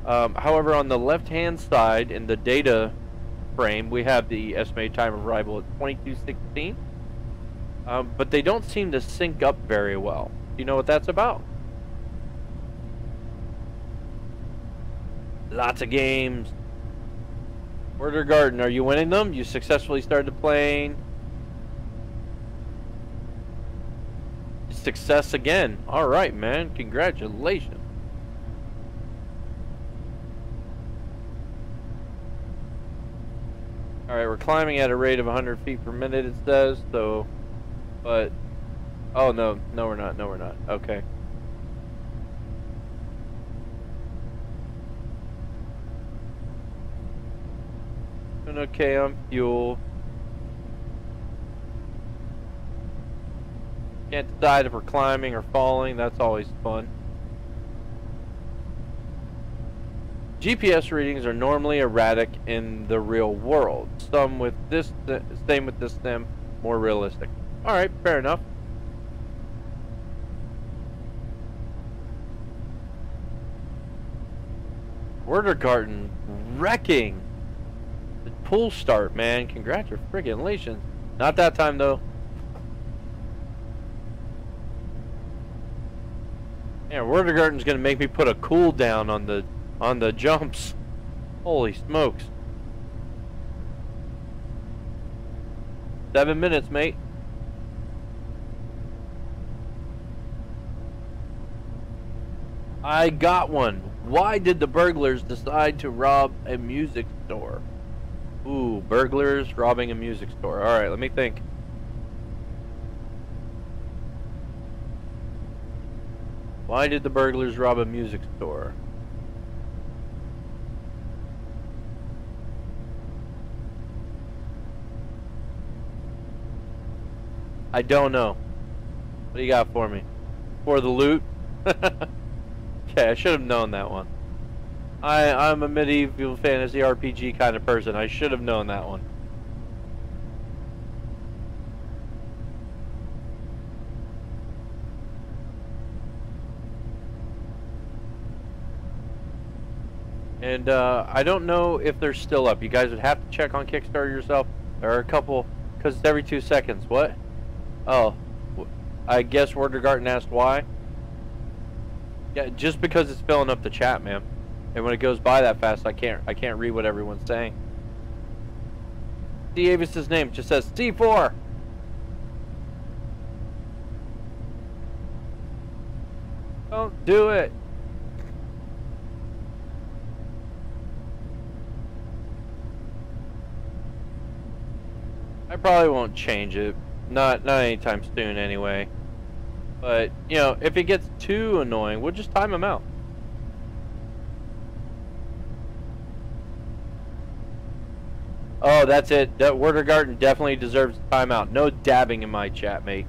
However, on the left-hand side in the data frame, we have the estimated time of arrival at 22:16. But they don't seem to sync up very well. Do you know what that's about? Lots of games. Order Garden, are you winning them? You successfully started playing. Success again. Alright, man. Congratulations. Alright, we're climbing at a rate of 100 feet per minute, it says, so... But... Oh, no. No, we're not. No, we're not. Okay. Okay, on fuel. Can't decide if we're climbing or falling. That's always fun. GPS readings are normally erratic in the real world. Same with this sim, more realistic. Alright, fair enough. Garden wrecking. The pool start, man. Congratulations. Not that time though. Yeah, Garden's gonna make me put a cooldown on the jumps. Holy smokes. 7 minutes, mate. I got one. Why did the burglars decide to rob a music store? Ooh, burglars robbing a music store. Alright, let me think. Why did the burglars rob a music store? I don't know. What do you got for me? For the loot? Okay, I should have known that one. I'm a medieval fantasy RPG kind of person. I should have known that one. And I don't know if they're still up. You guys would have to check on Kickstarter yourself. There are a couple, because it's every 2 seconds. What? Oh, I guess Garden asked why. Yeah, just because it's filling up the chat, man. And when it goes by that fast, I can't read what everyone's saying. See Avis's name just says C4. Don't do it. I probably won't change it. Not anytime soon anyway. But, you know, if it gets too annoying, we'll just time them out. Oh, that's it. That Garden definitely deserves a timeout. No dabbing in my chat, mate.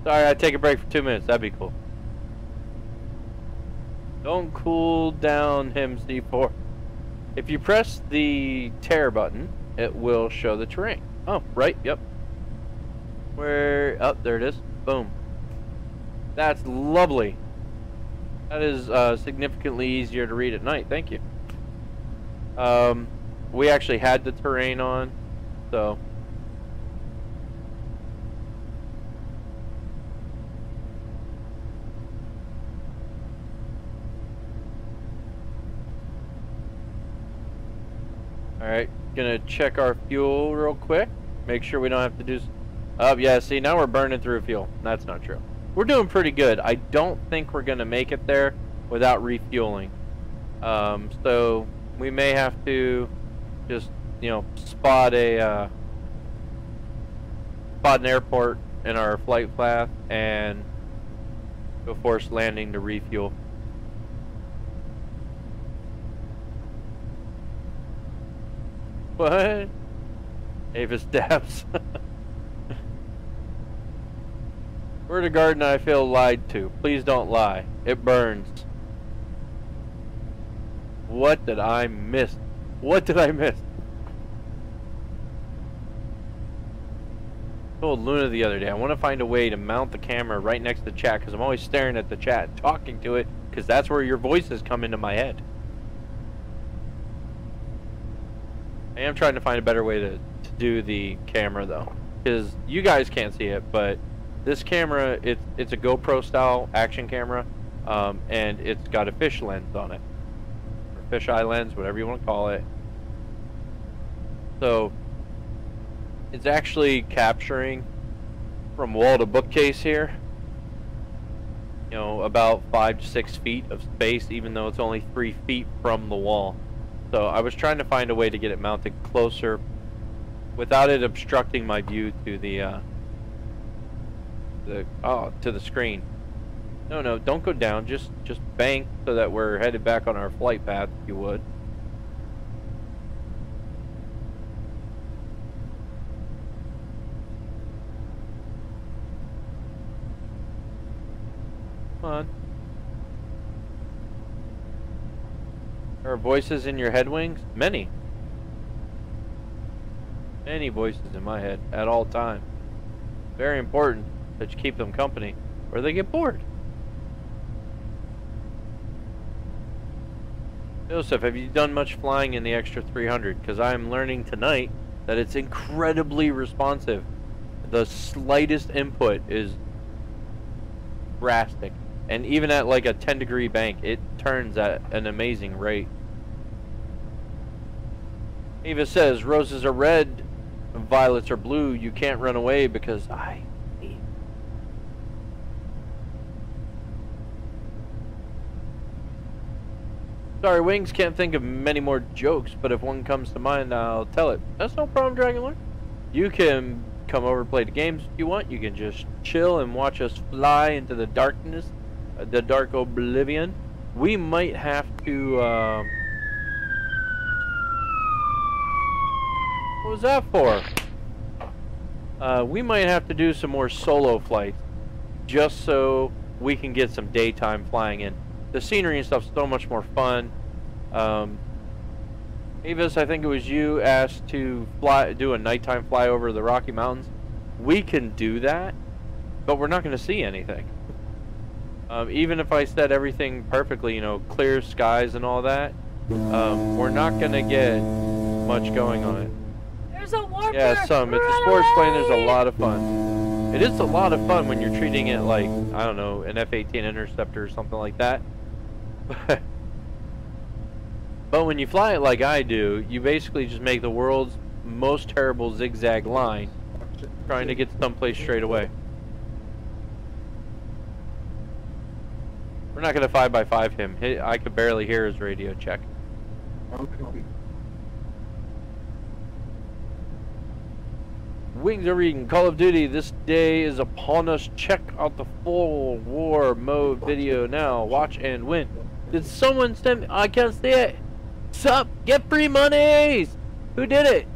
Sorry, I'd take a break for 2 minutes. That'd be cool. Don't cool down him, C4. If you press the tear button, it will show the terrain. Oh, right, yep. Where, oh, there it is. Boom. That's lovely. That is significantly easier to read at night. Thank you. We actually had the terrain on, so. Alright, gonna check our fuel real quick. Make sure we don't have to do... Oh, yeah, see, now we're burning through fuel. That's not true. We're doing pretty good. I don't think we're gonna make it there without refueling. So we may have to just, spot an airport in our flight path and go force landing to refuel. What? Avis dabs. Word of garden, I feel lied to. Please don't lie. It burns. What did I miss? What did I miss? I told Luna the other day, I want to find a way to mount the camera right next to the chat, because I'm always staring at the chat and talking to it, because that's where your voices come into my head. I am trying to find a better way to do the camera though, because you guys can't see it, but this camera, it's a GoPro style action camera, and it's got a fish lens on it, or fisheye lens, whatever you want to call it. So it's actually capturing from wall to bookcase here, about 5 to 6 feet of space, even though it's only 3 feet from the wall. So I was trying to find a way to get it mounted closer without it obstructing my view to the screen. No, don't go down. Just bank so that we're headed back on our flight path, if you would. Come on. There are voices in your head, Wings? Many. Many voices in my head at all times. Very important that you keep them company or they get bored. Joseph, have you done much flying in the extra 300? Because I am learning tonight that it's incredibly responsive. The slightest input is drastic. And even at like a 10-degree bank, it turns at an amazing rate. Eva says, roses are red, violets are blue. You can't run away because I need. Sorry, Wings, can't think of many more jokes, but if one comes to mind, I'll tell it. That's no problem, Dragonlord. You can come over and play the games if you want. You can just chill and watch us fly into the darkness. The dark oblivion. We might have to what was that for? We might have to do some more solo flights just so we can get some daytime flying in. The scenery and stuff's so much more fun. Avis, I think it was you, asked to do a nighttime fly over the Rocky Mountains. We can do that, but we're not going to see anything. Even if I set everything perfectly, clear skies and all that, we're not going to get much going on it. There's a warper. Yeah, some. It's a sports plane. There's a lot of fun. It is a lot of fun when you're treating it like, I don't know, an F-18 Interceptor or something like that. But when you fly it like I do, you basically just make the world's most terrible zigzag line trying to get someplace straight away. We're not going to 5x5 him. I could barely hear his radio check. WingsOverEden, Call of Duty, this day is upon us. Check out the full war mode video now. Watch and win. Did someone send me? I can't see it. Sup? Get free monies! Who did it?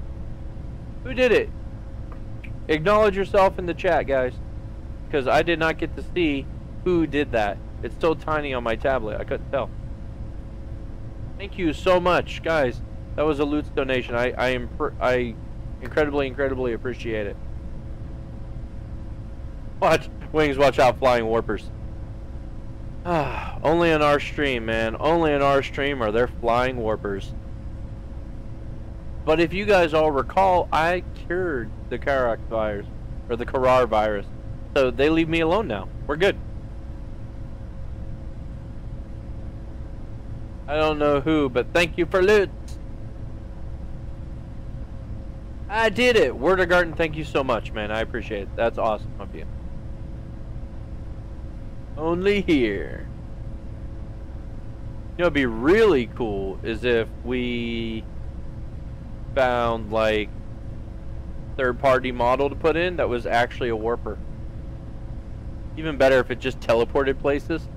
Who did it? Acknowledge yourself in the chat, guys. Because I did not get to see who did that. It's so tiny on my tablet, I couldn't tell. Thank you so much, guys. That was a loot donation. I incredibly appreciate it. Watch, Wings, watch out, flying warpers. Only on our stream, man. Only on our stream are there flying warpers. But if you guys all recall, I cured the Karak virus, or the Karar virus. So they leave me alone now. We're good. I don't know who, but thank you for loot. I did it. Word of Garden, thank you so much, man. I appreciate it. That's awesome of you. Only here. You know, it'd be really cool is if we found like third-party model to put in that was actually a warper. Even better if it just teleported places.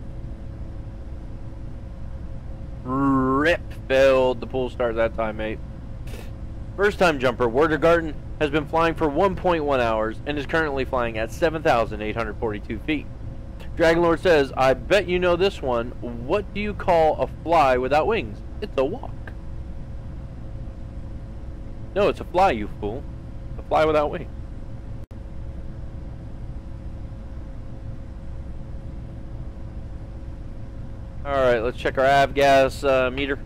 Rip, failed the pull start that time, mate. First time jumper, Warder has been flying for 1.1 hours and is currently flying at 7,842 feet. Dragonlord says, I bet you know this one. What do you call a fly without wings? It's a walk. No, it's a fly, you fool. A fly without wings. Alright, let's check our avgas meter.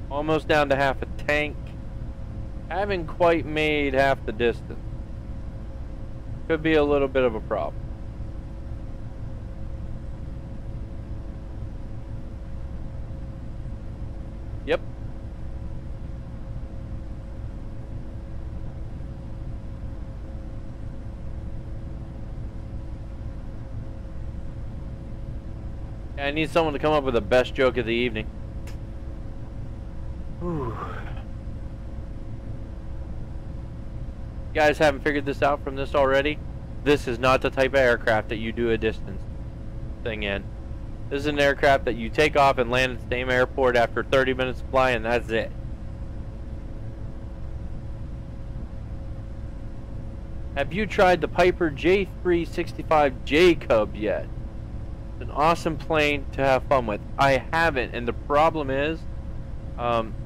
Almost down to half a tank. Haven't quite made half the distance. Could be a little bit of a problem. Yep. I need someone to come up with the best joke of the evening. Whew. You guys haven't figured this out from this already? This is not the type of aircraft that you do a distance thing in. This is an aircraft that you take off and land at the same airport after 30 minutes of flying, and that's it. Have you tried the Piper J365J Cub yet? It's an awesome plane to have fun with. I haven't, and the problem is,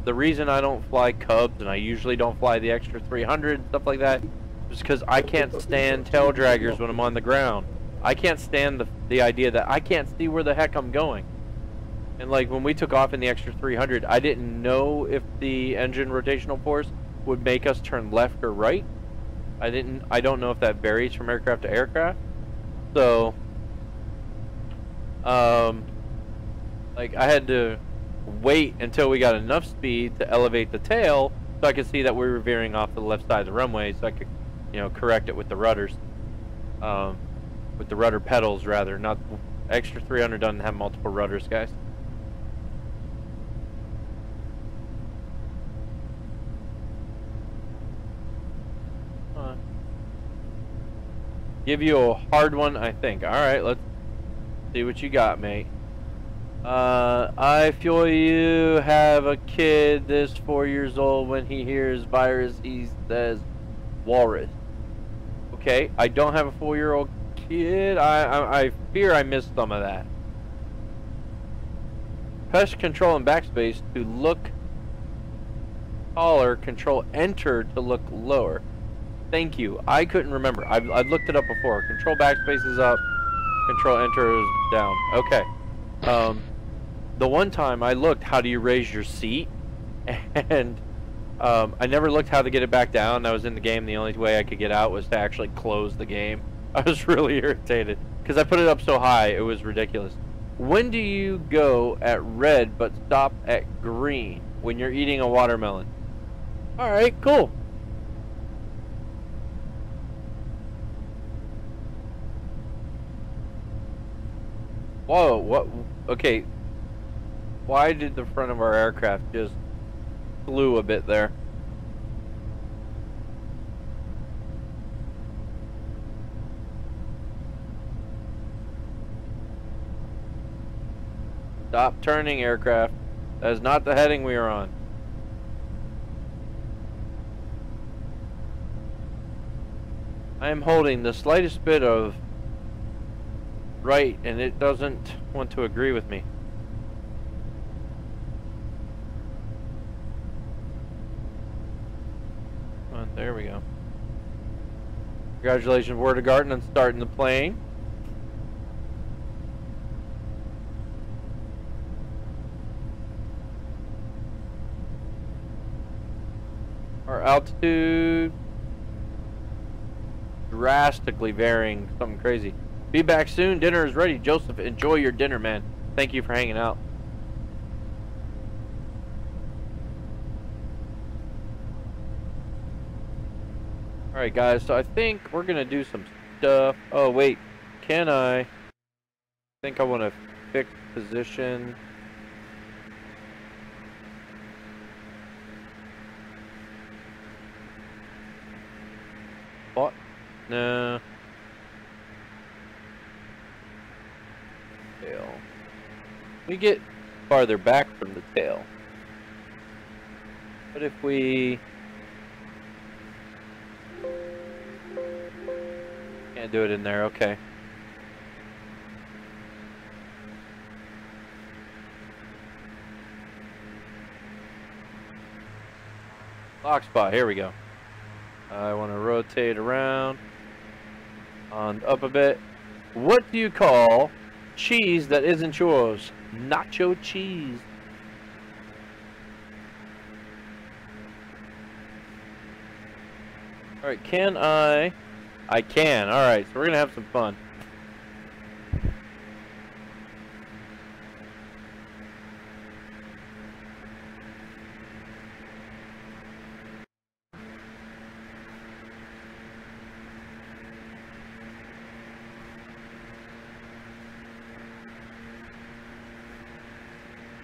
the reason I don't fly Cubs, and I usually don't fly the extra 300, stuff like that, is because I can't stand tail draggers when I'm on the ground. I can't stand the idea that I can't see where the heck I'm going. And like when we took off in the extra 300, I didn't know if the engine rotational force would make us turn left or right. I don't know if that varies from aircraft to aircraft. So, like I had to wait until we got enough speed to elevate the tail so I could see that we were veering off the left side of the runway, so I could, you know, correct it with the rudders. With the rudder pedals, rather. Not extra 300 doesn't have multiple rudders, guys. Give you a hard one, I think. Alright, let's see what you got, mate. I feel you have a kid this 4 years old. When he hears virus, he says walrus. Okay, I don't have a 4-year-old kid. I fear I missed some of that. Press control and backspace to look taller. Control enter to look lower. Thank you. I couldn't remember. I've looked it up before. Control backspace is up. Control enter is down. Okay. The one time I looked, how do you raise your seat? And I never looked how to get it back down. I was in the game. The only way I could get out was to actually close the game. I was really irritated because I put it up so high. It was ridiculous. When do you go at red but stop at green? When you're eating a watermelon. Alright, cool. Whoa, what? Okay. Why did the front of our aircraft just flew a bit there? Stop turning, aircraft. That is not the heading we are on. I am holding the slightest bit of right, and it doesn't want to agree with me. Oh, there we go. Congratulations, Warder on starting the plane. Our altitude drastically varying, something crazy. Be back soon. Dinner is ready. Joseph, enjoy your dinner, man. Thank you for hanging out. Alright, guys, so I think we're going to do some stuff. Oh, wait. Can I think I want to fix position. What? No. Tail. We get farther back from the tail. But if we can't do it in there, okay. Lock spot, here we go. I want to rotate around on up a bit. What do you call cheese that isn't yours? Nacho cheese. Alright, can I can. Alright, so we're going to have some fun.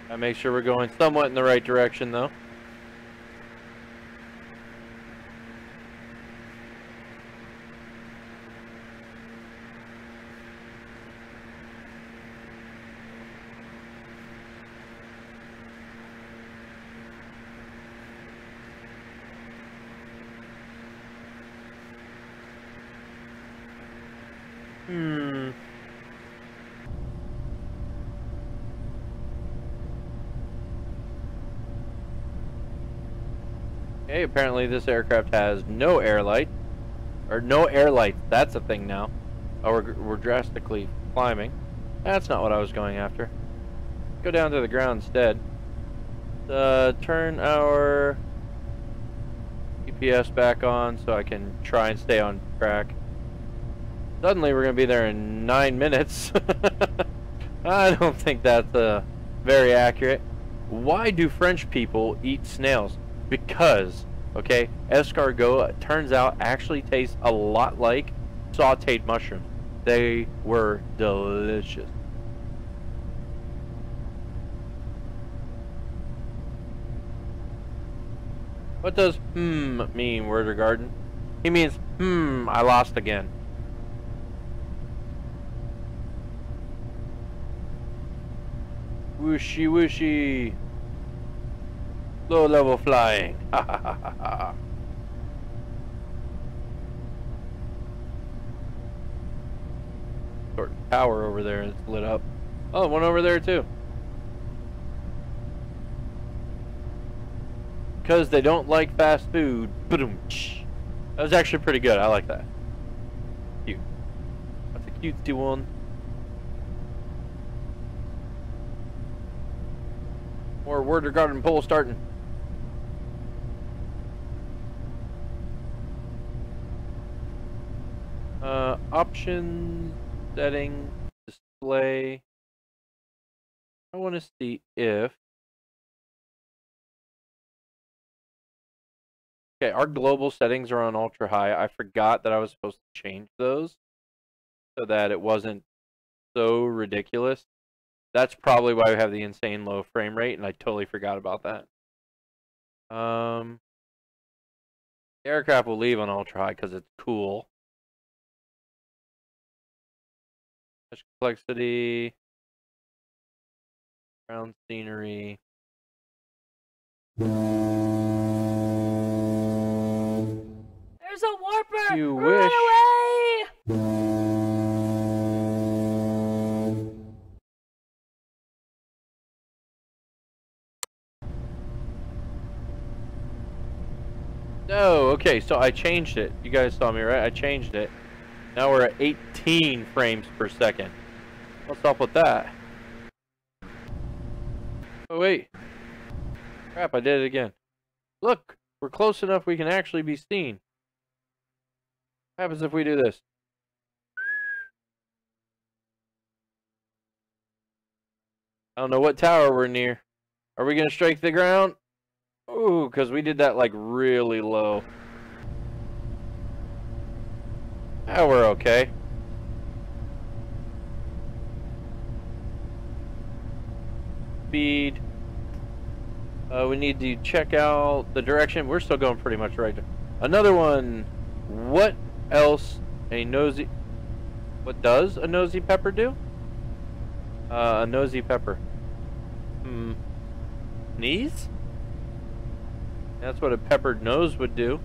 I make sure we're going somewhat in the right direction, though. Okay, apparently this aircraft has no air light. Or no air lights. That's a thing now. Oh, we're drastically climbing. That's not what I was going after. Go down to the ground instead. Turn our GPS back on so I can try and stay on track. Suddenly we're going to be there in 9 minutes. I don't think that's very accurate. Why do French people eat snails? Because, okay, escargot, turns out, actually tastes a lot like sauteed mushrooms. They were delicious. What does mean, Werder Garden? He means, I lost again. Whooshy whooshy. Low level flying. Ha ha ha ha ha. Sort of tower over there and it's lit up. Oh, one over there too. Because they don't like fast food. That was actually pretty good. I like that. Cute. That's a cutesy one. More Werder Garden pole starting. Options, settings, display. I want to see if. Okay, our global settings are on ultra high. I forgot that I was supposed to change those so that it wasn't so ridiculous. That's probably why we have the insane low frame rate, and I totally forgot about that. The aircraft will leave on ultra high because it's cool. Complexity, ground scenery. There's a warper! You Run wish. away! No, okay, so I changed it. You guys saw me, right? I changed it. Now we're at 18 frames per second. What's up with that? Oh, wait. Crap, I did it again. Look, we're close enough we can actually be seen. What happens if we do this? I don't know what tower we're near. Are we going to strike the ground? Ooh, because we did that like really low. Ah, we're okay. speed. We need to check out the direction. We're still going pretty much right. Another one. What else a nosy... What does a nosy pepper do? A nosy pepper. Sneeze? That's what a peppered nose would do.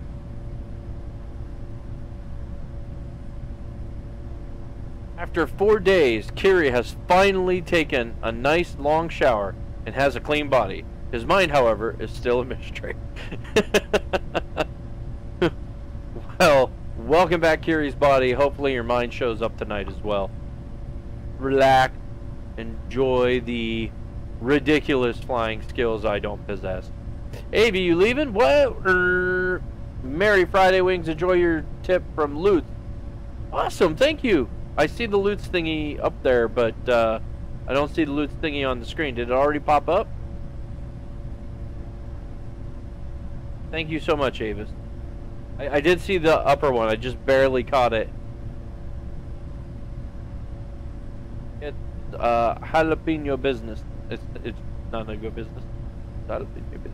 After 4 days, Kiri has finally taken a nice long shower and has a clean body. His mind, however, is still a mystery. Well, welcome back, Kiri's body. Hopefully your mind shows up tonight as well. Relax. Enjoy the ridiculous flying skills I don't possess. Avi, you leaving? What? Merry Friday, Wings. Enjoy your tip from Loot. Awesome, thank you. I see the Loot thingy up there, but I don't see the Loot thingy on the screen. Did it already pop up? Thank you so much, Avis. I did see the upper one. I just barely caught it. It's jalapeno business. It's not a good business. It's jalapeno business.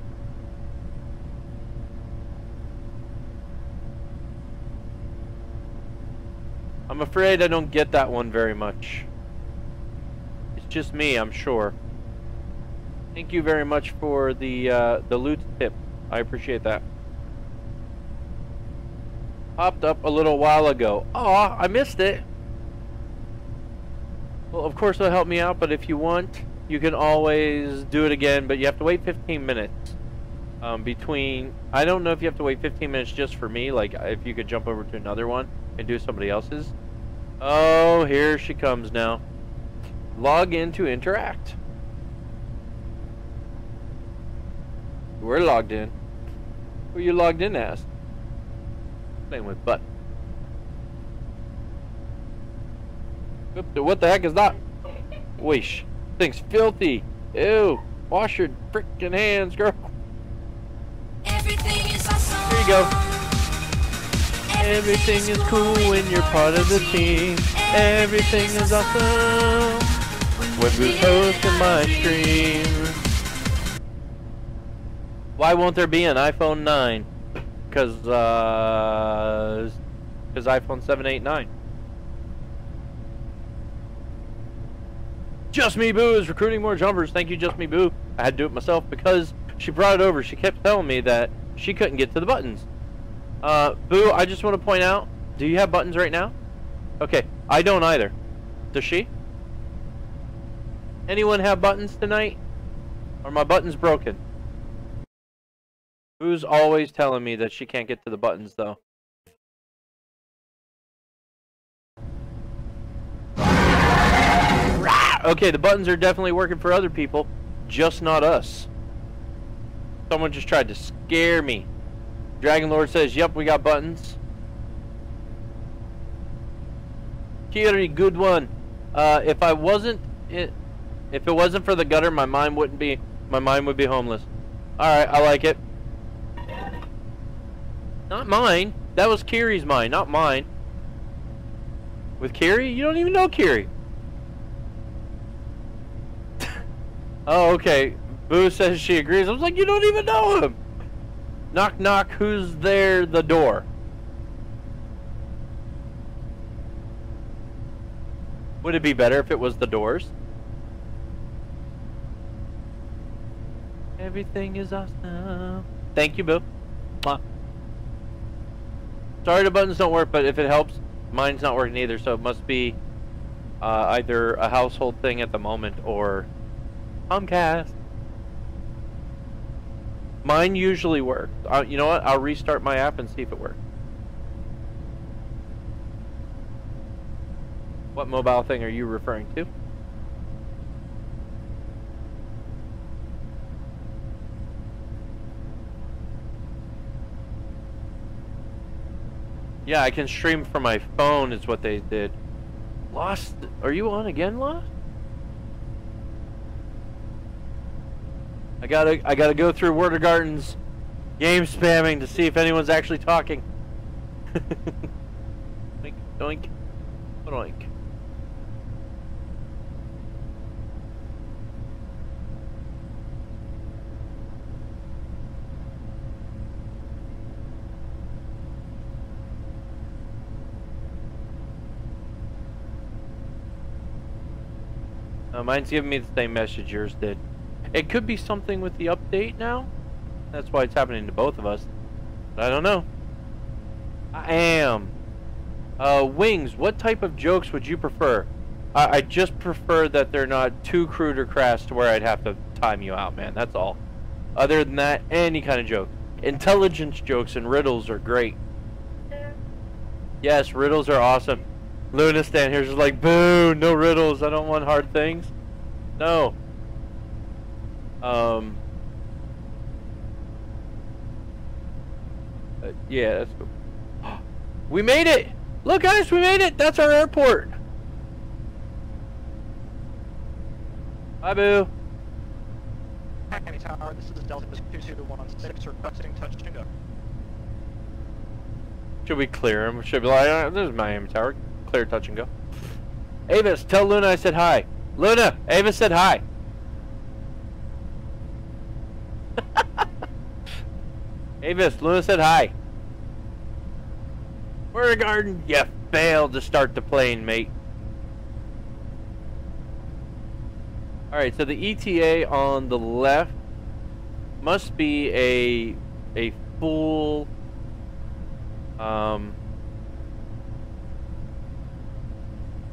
I'm afraid I don't get that one very much. It's just me, I'm sure. Thank you very much for the loot tip. I appreciate that. Popped up a little while ago. Aw, I missed it. Well, of course it'll help me out, but if you want, you can always do it again, but you have to wait 15 minutes. Between... I don't know if you have to wait 15 minutes just for me, like if you could jump over to another one and do somebody else's. Oh, here she comes now. Log in to interact. We're logged in. Who are you logged in as? Playing with butt. What the heck is that? Weesh. Thing's filthy. Ew. Wash your freaking hands, girl. Everything is awesome. Here you go. Everything is cool when you're part of the team. Everything is awesome when we post in my stream. Why won't there be an iPhone 9? Because iPhone 7, 8, 9. Just Me Boo is recruiting more jumpers. Thank you, Just Me Boo. I had to do it myself because she brought it over. She kept telling me that she couldn't get to the buttons. Boo, I just want to point out, do you have buttons right now? Okay, I don't either. Does she? Anyone have buttons tonight? Are my buttons broken? Boo's always telling me that she can't get to the buttons, though. Okay, the buttons are definitely working for other people, just not us. Someone just tried to scare me. Dragon Lord says, yep, we got buttons. Kiri, good one. If it wasn't for the gutter, my mind would be homeless. Alright, I like it. Not mine. That was Kiri's mine, not mine. With Kiri? You don't even know Kiri. Oh, okay. Boo says she agrees. I was like, you don't even know him. Knock, knock. Who's there? The door. Would it be better if it was the doors? Everything is awesome. Thank you, Boo. Mwah. Sorry the buttons don't work, but if it helps, mine's not working either, so it must be either a household thing at the moment or Comcast. Mine usually works. You know what? I'll restart my app and see if it works. What mobile thing are you referring to? Yeah, I can stream from my phone is what they did. Lost? Are you on again, Lost? I gotta go through Word Garden's game spamming to see if anyone's actually talking. Oink, oink, oink. Mine's giving me the same message yours did. It could be something with the update now. That's why it's happening to both of us. But I don't know. I am. Wings, what type of jokes would you prefer? I just prefer that they're not too crude or crass to where I'd have to time you out, man. That's all. Other than that, any kind of joke. Intelligence jokes and riddles are great. Yes, riddles are awesome. Luna stand here's just like, boo, no riddles. I don't want hard things. No. Yeah, that's cool. We made it! Look, guys, we made it! That's our airport! Bye, boo. Miami Tower, this is Delta 2216 requesting touch and go. Should we clear him? Should be like, this is Miami Tower. Clear, touch and go. Avis, tell Luna I said hi. Luna, Avis said hi. Avis, Luna said hi. We're in the garden. You failed to start the plane, mate. Alright, so the ETA on the left must be a full a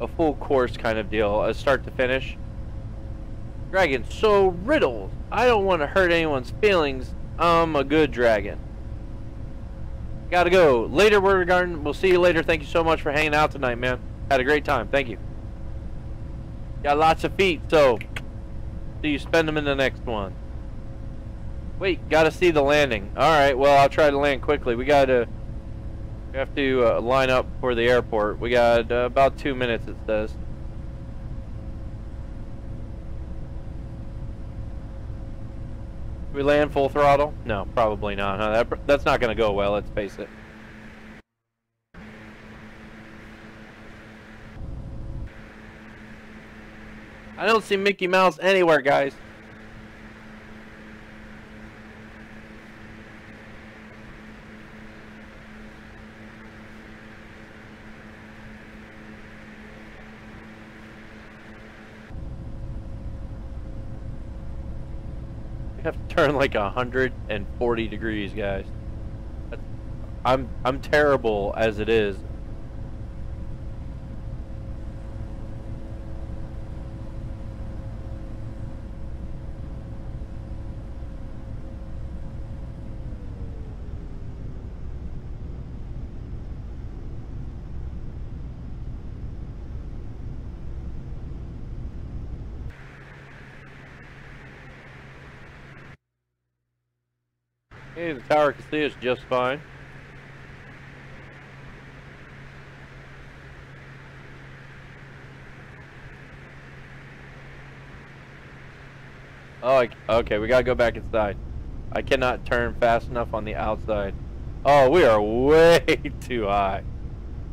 full course kind of deal, a start to finish. Dragon, so riddles. I don't want to hurt anyone's feelings. I'm a good dragon. Gotta go. Later, Word Garden. We'll see you later. Thank you so much for hanging out tonight, man. Had a great time. Thank you. Got lots of feet, so do you spend them in the next one? Wait, gotta see the landing. Alright, well, I'll try to land quickly. We have to line up for the airport. We got about 2 minutes, it says. We land full throttle? No, probably not, huh? That's not gonna go well, let's face it. I don't see Mickey Mouse anywhere, guys. We have to turn like 140 degrees, guys. I'm terrible as it is. Okay, the tower can see us just fine. Oh, okay, we gotta go back inside. I cannot turn fast enough on the outside. Oh, we are way too high.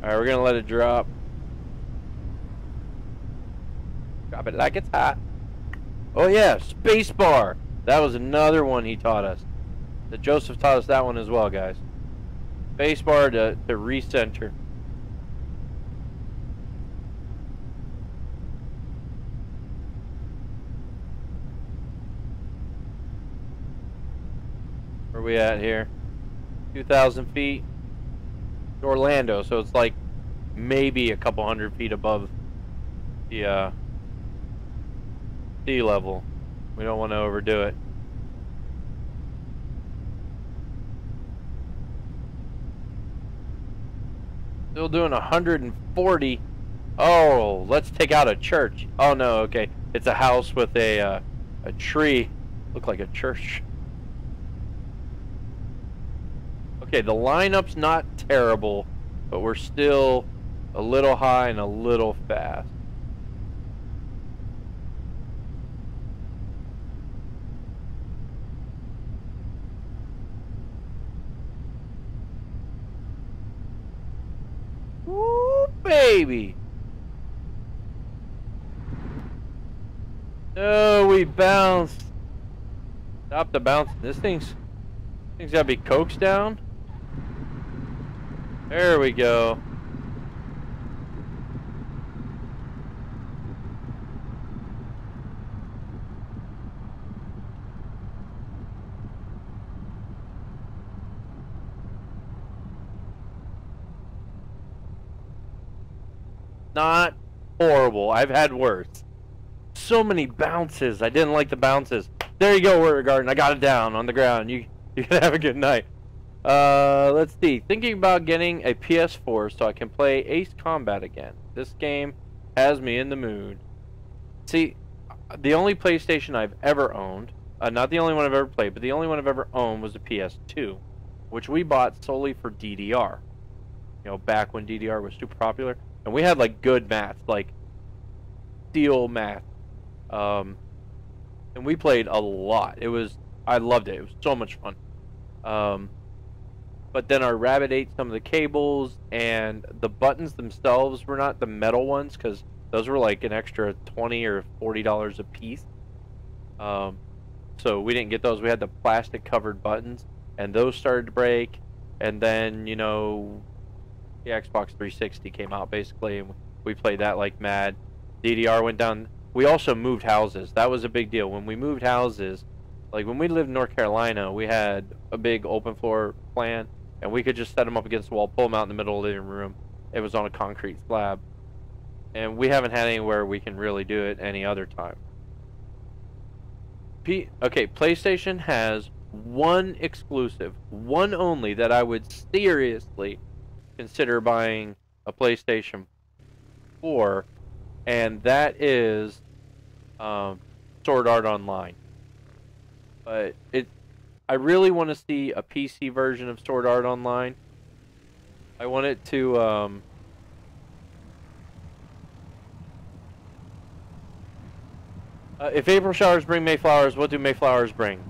Alright, we're gonna let it drop. Drop it like it's hot. Oh yeah, space bar. That was another one he taught us. That Joseph taught us that one as well, guys. Space bar to recenter. Where are we at here? 2,000 feet. It's Orlando, so it's like maybe a couple hundred feet above the sea level. We don't want to overdo it. Still doing 140. Oh, let's take out a church. Oh no, okay. It's a house with a tree. Look like a church. Okay, the lineup's not terrible, but we're still a little high and a little fast. Woo, baby. No, we bounced. Stop the bounce. This thing's gotta be coaxed down. There we go. Not horrible. I've had worse. So many bounces. I didn't like the bounces. There you go, Warrior Garden. I got it down on the ground. You can have a good night. Let's see. Thinking about getting a PS4 so I can play Ace Combat again. This game has me in the mood. See, the only PlayStation I've ever owned, not the only one I've ever played, but the only one I've ever owned was a PS2, which we bought solely for DDR. You know, back when DDR was super popular. And we had, like, good mats, like, steel mats. And we played a lot. I loved it. It was so much fun. But then our rabbit ate some of the cables, and the buttons themselves were not the metal ones, because those were like an extra $20 or $40 a piece. So we didn't get those. We had the plastic covered buttons, and those started to break. And then, you know, the Xbox 360 came out basically, and we played that like mad. DDR went down. We also moved houses. That was a big deal. When we moved houses, like when we lived in North Carolina, we had a big open floor plan, and we could just set them up against the wall, pull them out in the middle of the living room. It was on a concrete slab. And we haven't had anywhere we can really do it any other time. Okay, PlayStation has one exclusive, one only, that I would seriously consider buying a PlayStation 4, and that is Sword Art Online. But I really want to see a PC version of Sword Art Online. I want it to if April showers bring Mayflowers, what do Mayflowers bring?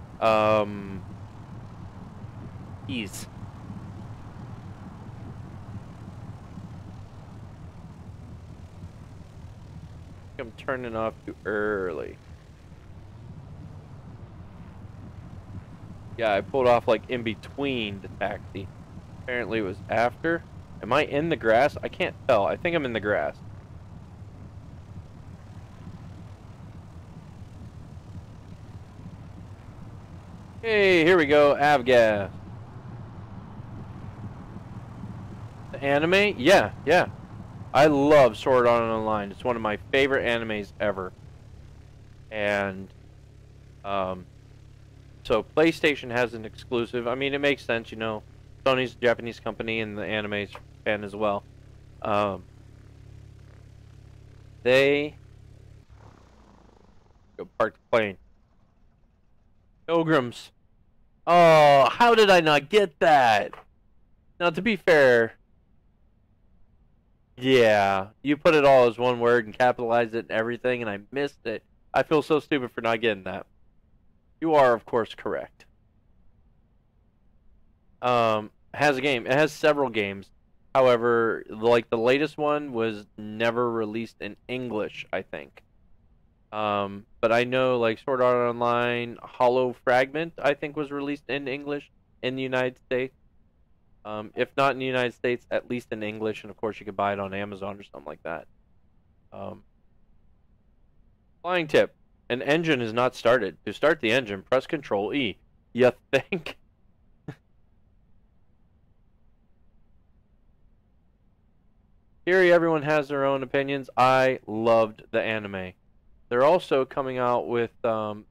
Ease. I'm turning off too early. Yeah, I pulled off like in between the taxi. Apparently it was after. Am I in the grass? I can't tell. I think I'm in the grass. Hey, here we go. Avgas. The anime? Yeah. I love Sword Art Online. It's one of my favorite animes ever. And, so PlayStation has an exclusive. I mean, it makes sense, you know. Sony's a Japanese company, and the anime's fan as well. They go park the plane. Pilgrims. Oh, how did I not get that? Now, to be fair, yeah, you put it all as one word and capitalized it and everything, and I missed it. I feel so stupid for not getting that. You are, of course, correct. Has a game. It has several games. However, like the latest one was never released in English, I think. But I know like Sword Art Online Hollow Fragment, I think, was released in English in the United States. If not in the United States, at least in English, and of course you could buy it on Amazon or something like that. Flying tip. An engine is not started. To start the engine, press Control E. You think? Theory, everyone has their own opinions. I loved the anime. They're also coming out with the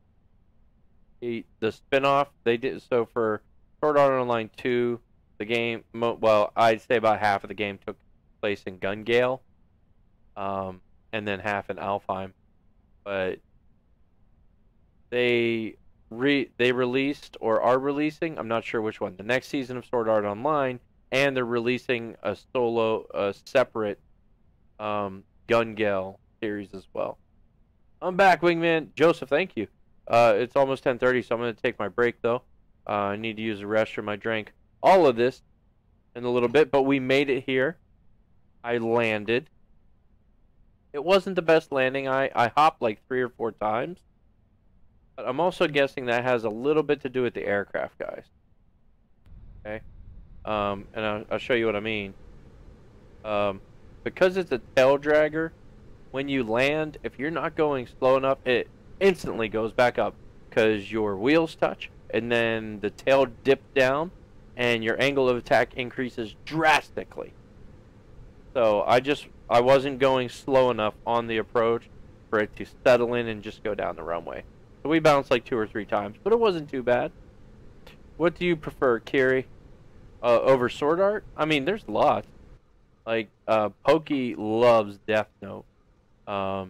spin-off. They did so for Sword Art Online 2. The game, well, I'd say about half of the game took place in Gungale, and then half in Alfheim. But they released or are releasing, I'm not sure which one, the next season of Sword Art Online, and they're releasing a separate Gungale series as well. I'm back, Wingman. Joseph, thank you. It's almost 10:30, so I'm going to take my break, though. I need to use the restroom. I drank all of this in a little bit, but we made it here. I landed. It wasn't the best landing. I hopped like 3 or 4 times. But I'm also guessing that has a little bit to do with the aircraft, guys. Okay? And I'll show you what I mean. Because it's a tail dragger, when you land, if you're not going slow enough, it instantly goes back up because your wheels touch, and then the tail dips down, and your angle of attack increases drastically. So I wasn't going slow enough on the approach for it to settle in and just go down the runway. So we bounced like 2 or 3 times, but it wasn't too bad. What do you prefer, Kiri? Over Sword Art? I mean, there's lots. Like, Pokey loves Death Note. I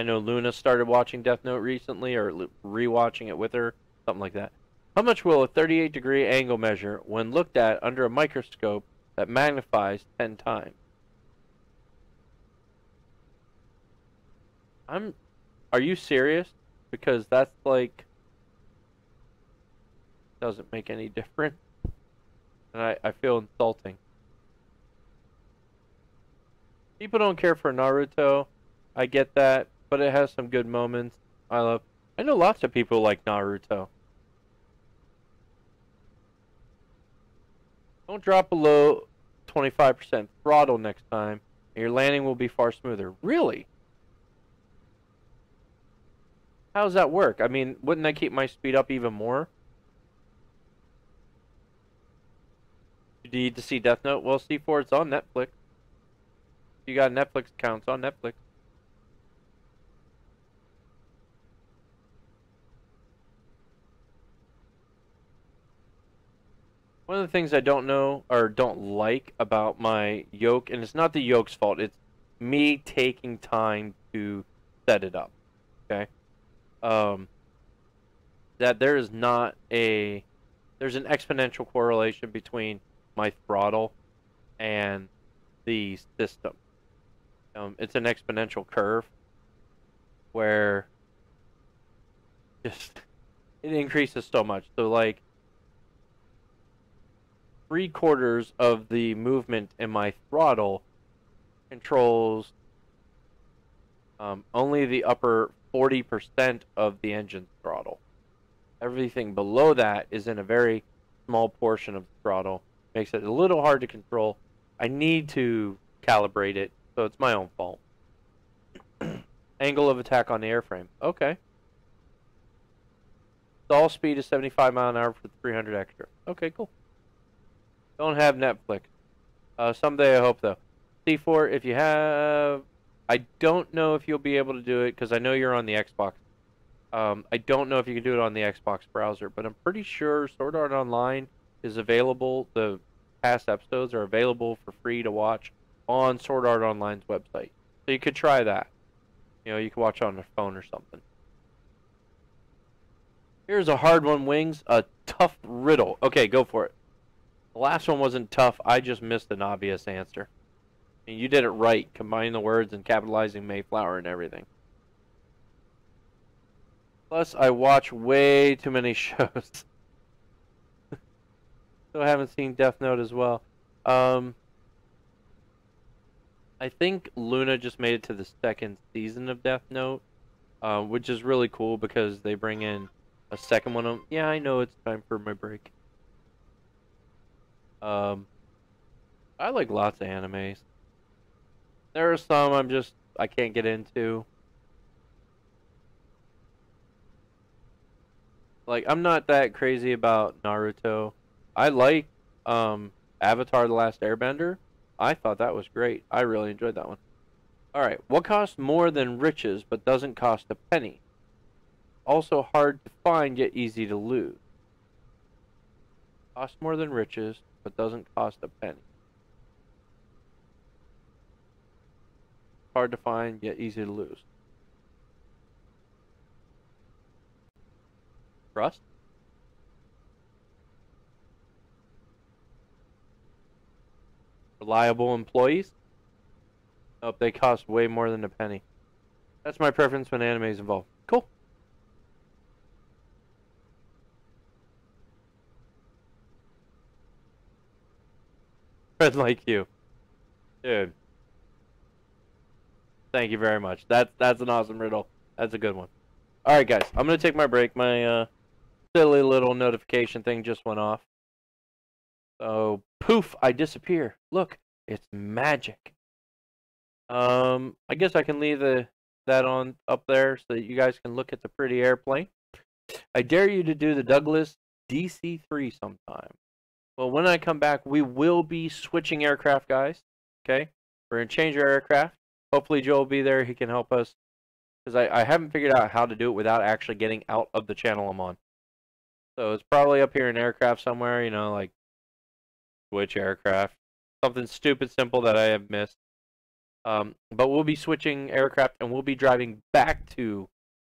know Luna started watching Death Note recently, or rewatching it with her, something like that. How much will a 38-degree angle measure when looked at under a microscope that magnifies 10 times? Are you serious? Because that's like, doesn't make any difference. And I feel insulting. People don't care for Naruto. I get that, but it has some good moments. I know lots of people like Naruto. Don't drop below 25% throttle next time, and your landing will be far smoother. Really? How does that work? I mean, wouldn't that keep my speed up even more? Do you need to see Death Note? Well, C4, it's on Netflix. You got Netflix accounts on Netflix. One of the things I don't know or don't like about my yoke, and it's not the yoke's fault, it's me taking time to set it up. Okay? That there's an exponential correlation between my throttle and the system. It's an exponential curve where just it increases so much. So like 3/4 of the movement in my throttle controls only the upper 40% of the engine's throttle. Everything below that is in a very small portion of the throttle. Makes it a little hard to control. I need to calibrate it, so it's my own fault. Angle of attack on the airframe. Okay. Stall speed is 75 miles an hour for 300 extra. Okay, cool. Don't have Netflix. Someday I hope, though. C4, if you have... I don't know if you'll be able to do it, because I know you're on the Xbox. I don't know if you can do it on the Xbox browser, but I'm pretty sure Sword Art Online is available. The past episodes are available for free to watch on Sword Art Online's website. So you could try that. You know, you could watch it on your phone or something. Here's a hard one, Wings. A tough riddle. Okay, go for it. The last one wasn't tough. I just missed an obvious answer. I mean, you did it right, combining the words and capitalizing Mayflower and everything. Plus, I watch way too many shows. So I haven't seen Death Note as well. I think Luna just made it to the 2nd season of Death Note, which is really cool because they bring in a second one. Yeah, I know it's time for my break. I like lots of animes. There are some I can't get into. Like, I'm not that crazy about Naruto. I like Avatar: The Last Airbender. I thought that was great. I really enjoyed that one. Alright, what costs more than riches but doesn't cost a penny? Also hard to find yet easy to lose. Costs more than riches but doesn't cost a penny. Hard to find yet easy to lose. Trust? Reliable employees? Nope, they cost way more than a penny. That's my preference when anime is involved. Cool. Friend like you. Dude. Thank you very much. That's an awesome riddle. That's a good one. Alright guys, I'm gonna take my break. My silly little notification thing just went off. So poof, I disappear. Look, it's magic. I guess I can leave that on up there so that you guys can look at the pretty airplane. I dare you to do the Douglas DC-3 sometime. Well, when I come back, we will be switching aircraft, guys. Okay, we're gonna change our aircraft. Hopefully Joe will be there. He can help us because I haven't figured out how to do it without actually getting out of the channel I'm on. So it's probably up here in aircraft somewhere. You know, like switch aircraft, something stupid simple that I have missed. But we'll be switching aircraft and we'll be driving back to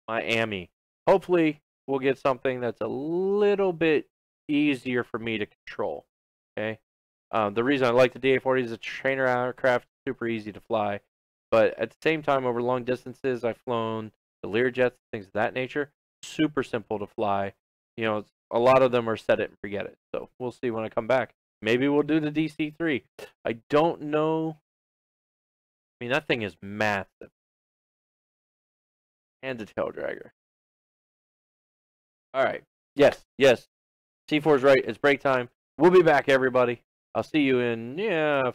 Miami. Hopefully, we'll get something that's a little bit easier for me to control. Okay. The reason I like the DA-40 is it's a trainer aircraft, super easy to fly. But at the same time, over long distances, I've flown the Learjets, things of that nature. Super simple to fly. You know, a lot of them are set it and forget it. So we'll see when I come back. Maybe we'll do the DC-3. I don't know. I mean, that thing is massive. And a tail dragger. Alright. Yes, yes. C4's right. It's break time. We'll be back, everybody. I'll see you in, yeah,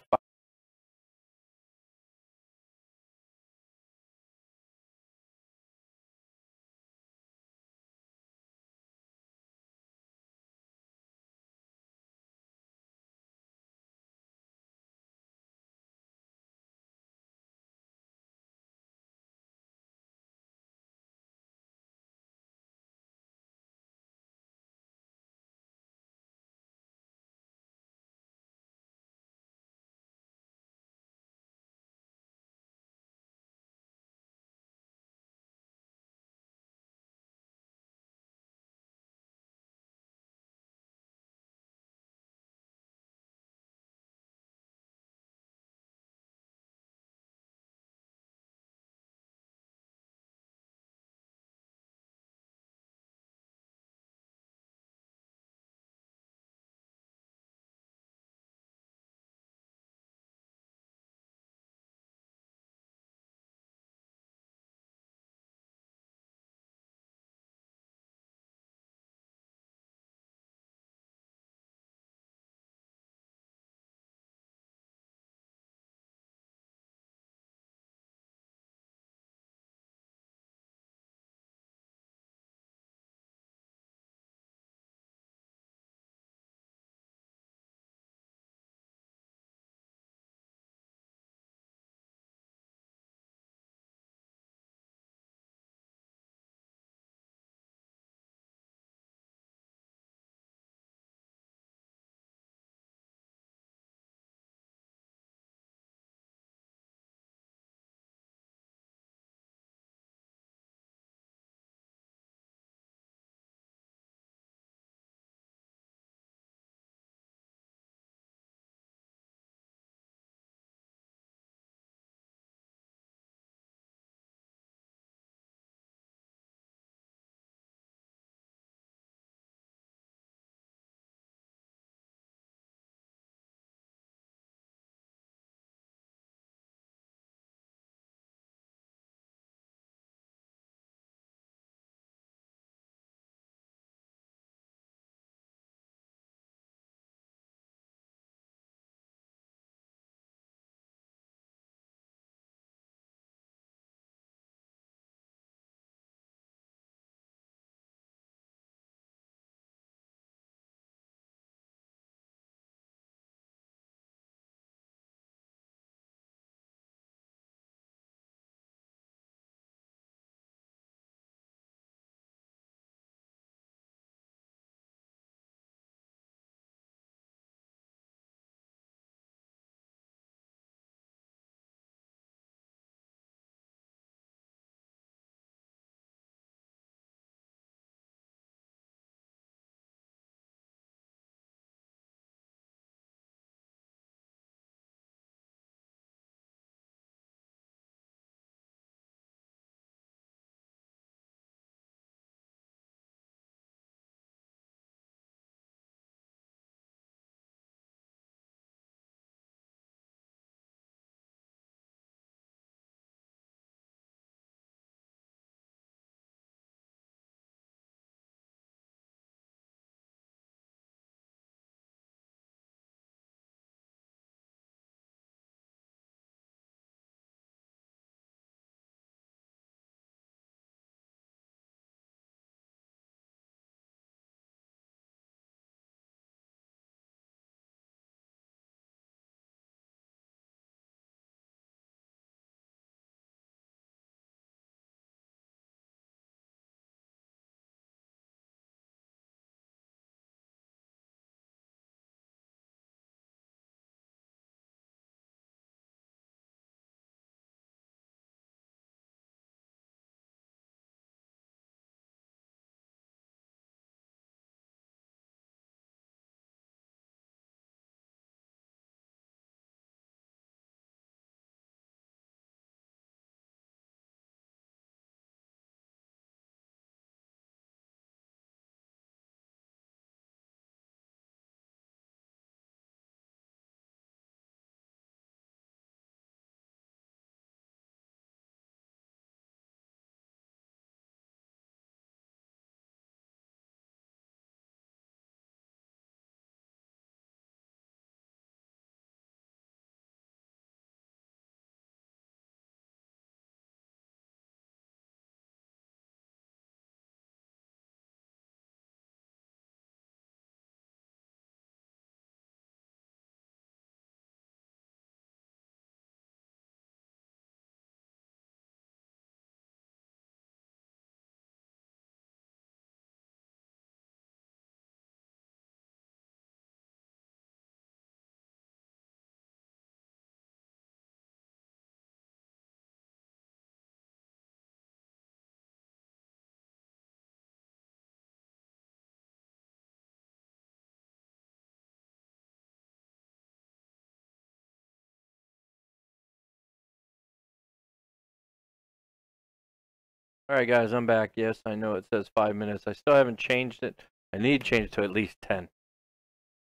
Alright guys, I'm back. Yes, I know it says 5 minutes. I still haven't changed it. I need to change it to at least 10.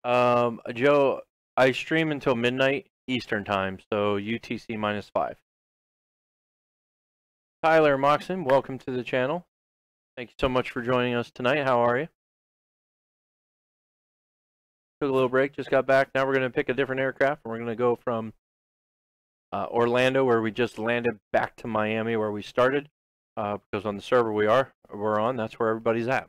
Joe, I stream until midnight Eastern time, so UTC -5. Tyler Moxon, welcome to the channel. Thank you so much for joining us tonight. How are you? Took a little break, just got back. Now we're going to pick a different aircraft, and we're going to go from Orlando, where we just landed, back to Miami, where we started. Because on the server we're on, that's where everybody's at.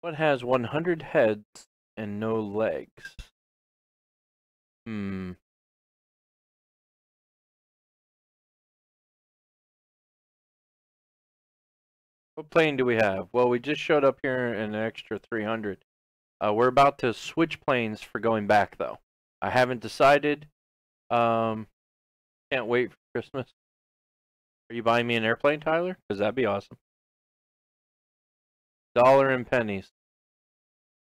What has 100 heads and no legs? What plane do we have? Well, we just showed up here in an extra 300. We're about to switch planes for going back, though. I haven't decided. Can't wait for Christmas. Are you buying me an airplane, Tyler? Because that'd be awesome. Dollar and pennies.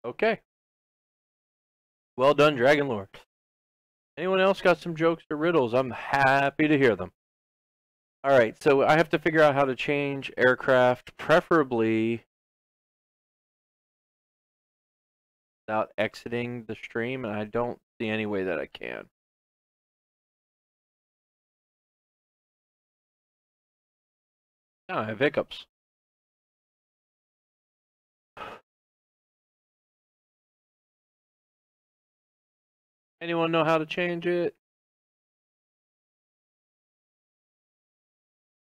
Okay. Well done, Dragon Lord. Anyone else got some jokes or riddles? I'm happy to hear them. Alright, so I have to figure out how to change aircraft, preferably without exiting the stream, and I don't see any way that I can. No, I have hiccups. Anyone know how to change it?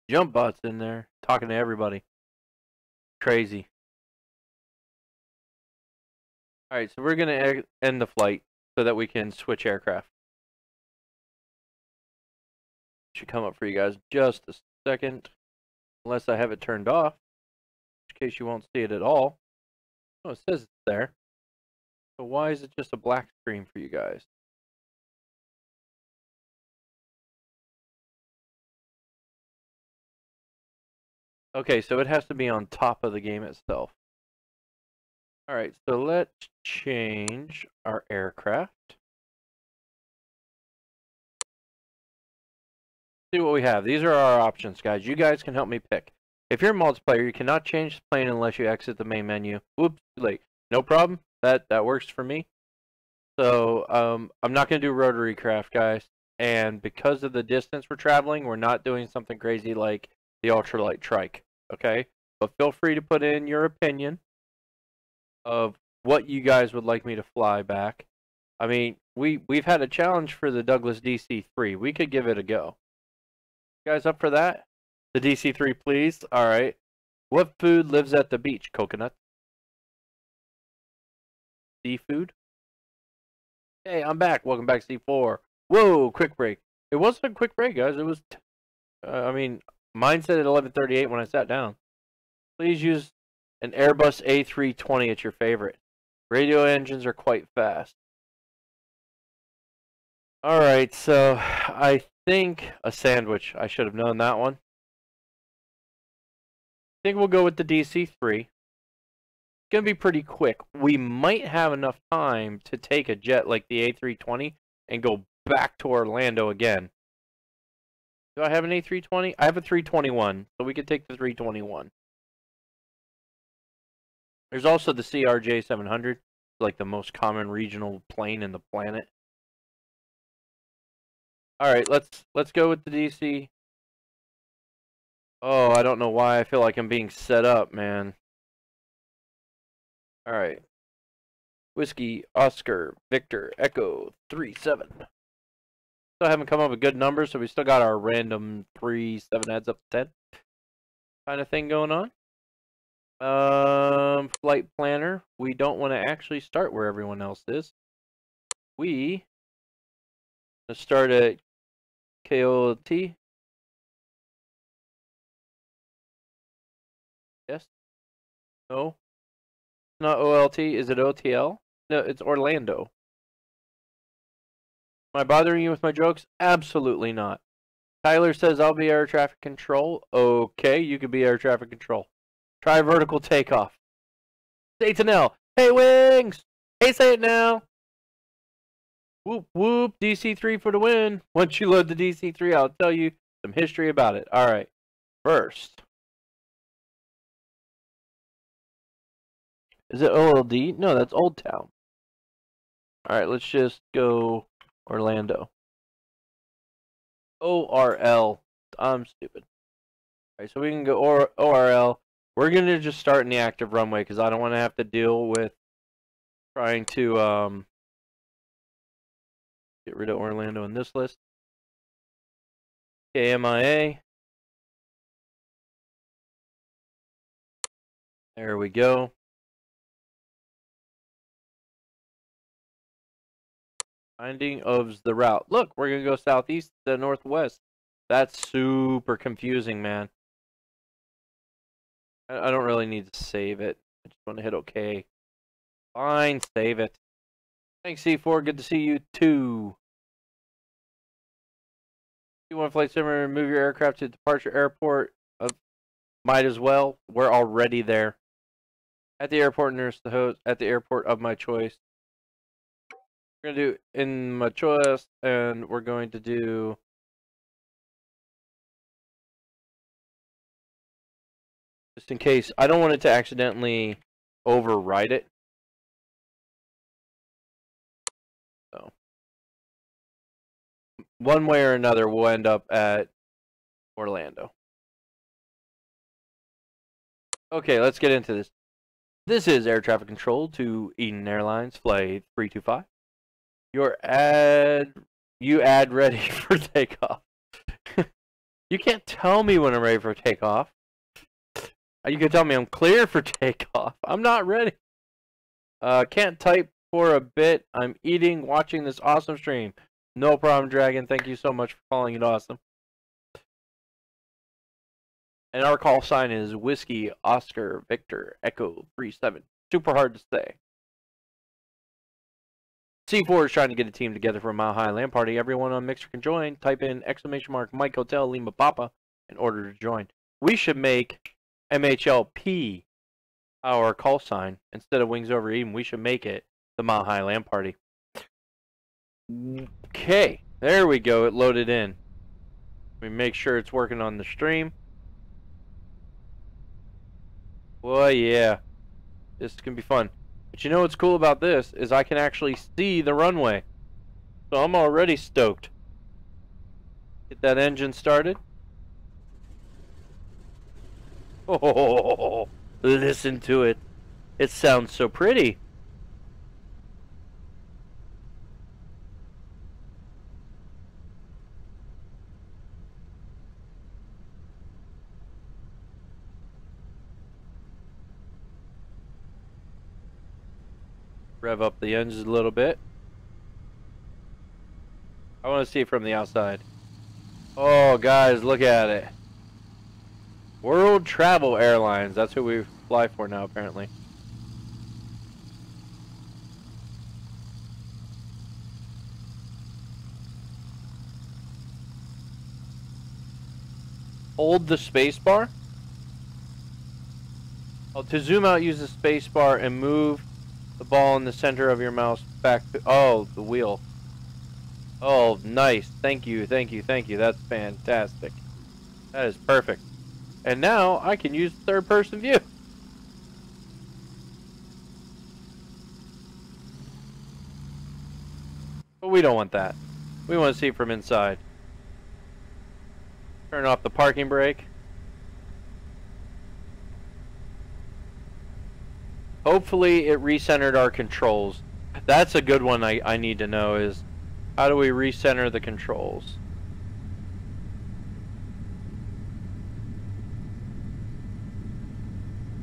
Jump bot's in there, talking to everybody. Crazy. Alright, so we're going to end the flight so that we can switch aircraft. Should come up for you guys just a second. Unless I have it turned off. In case you won't see it at all. Oh, it says it's there. So why is it just a black screen for you guys? Okay, so it has to be on top of the game itself. Alright, so let's change our aircraft. See what we have. These are our options, guys. You guys can help me pick. If you're multiplayer, you cannot change the plane unless you exit the main menu. Whoops, too late. No problem. That works for me. So, I'm not going to do rotary craft, guys. And because of the distance we're traveling, we're not doing something crazy like the ultralight trike. Okay? But feel free to put in your opinion of what you guys would like me to fly back. I mean, we've had a challenge for the Douglas DC-3. We could give it a go. You guys up for that? The DC-3, please. All right. What food lives at the beach? Coconut. Seafood. Hey, I'm back. Welcome back, C4. Whoa, quick break. It wasn't a quick break, guys. It was. I mean, mine said at 11:38 when I sat down. Please use an Airbus A320 at your favorite. Radio engines are quite fast. All right, so I think a sandwich. I should have known that one. I think we'll go with the DC-3. It's going to be pretty quick. We might have enough time to take a jet like the A320 and go back to Orlando again. Do I have an A320? I have a 321, so we could take the 321. There's also the CRJ-700, like the most common regional plane in the planet. All right, let's go with the DC. Oh, I don't know why I feel like I'm being set up, man. All right. Whiskey, Oscar, Victor, Echo, 37. Still haven't come up with good numbers, so we still got our random 3, 7 adds up to 10 kind of thing going on. Flight planner. We don't want to actually start where everyone else is. We start at KOT. Yes. No. It's not OLT. Is it OTL? No, it's Orlando. Am I bothering you with my jokes? Absolutely not. Tyler says I'll be air traffic control. Okay, you can be air traffic control. Try vertical takeoff. Satanel, Hey, Wings! Hey, say it now! Whoop, whoop, DC3 for the win. Once you load the DC3, I'll tell you some history about it. Alright, first. Is it OLD? No, that's Old Town. Alright, let's just go Orlando. ORL. I'm stupid. Alright, so we can go ORL. We're going to just start in the active runway because I don't want to have to deal with trying to get rid of Orlando in this list. KMIA. There we go. Finding of the route. Look, we're going to go southeast to northwest. That's super confusing, man. I don't really need to save it. I just want to hit OK. Fine, save it. Thanks, C4. Good to see you, too. You want to flight simulator, move your aircraft to departure airport? Might as well. We're already there. At the airport, nurse the host. At the airport of my choice. We're going to do in my choice, and we're going to do... Just in case, I don't want it to accidentally overwrite it. So, one way or another, we'll end up at Orlando. Okay, let's get into this. This is air traffic control to Eden Airlines, flight 325. You ad ready for takeoff. You can't tell me when I'm ready for takeoff. You can tell me I'm clear for takeoff. I'm not ready. Can't type for a bit. I'm eating, watching this awesome stream. No problem, Dragon. Thank you so much for calling it awesome. And our call sign is Whiskey Oscar Victor Echo 37. Super hard to say. C4 is trying to get a team together for a Mile High LAN party. Everyone on Mixer can join. Type in ! Mike Hotel Lima Papa in order to join. We should make MHLP our call sign instead of WingsOverEden. We should make it the Mile High LAN party. Okay, there we go. It loaded in. Let me make sure it's working on the stream. Well, yeah, this is gonna be fun. But you know what's cool about this is I can actually see the runway, so I'm already stoked. Get that engine started. Oh, listen to it. It sounds so pretty. Rev up the engine a little bit. I want to see it from the outside. Oh, guys, look at it. World Travel Airlines. That's who we fly for now, apparently. Hold the space bar. Oh, to zoom out, use the space bar and move the ball in the center of your mouse back to... Oh, the wheel. Oh, nice. Thank you, thank you, thank you. That's fantastic. That is perfect. And now I can use third-person view. But we don't want that. We want to see it from inside. Turn off the parking brake. Hopefully it recentered our controls. That's a good one I need to know is how do we recenter the controls?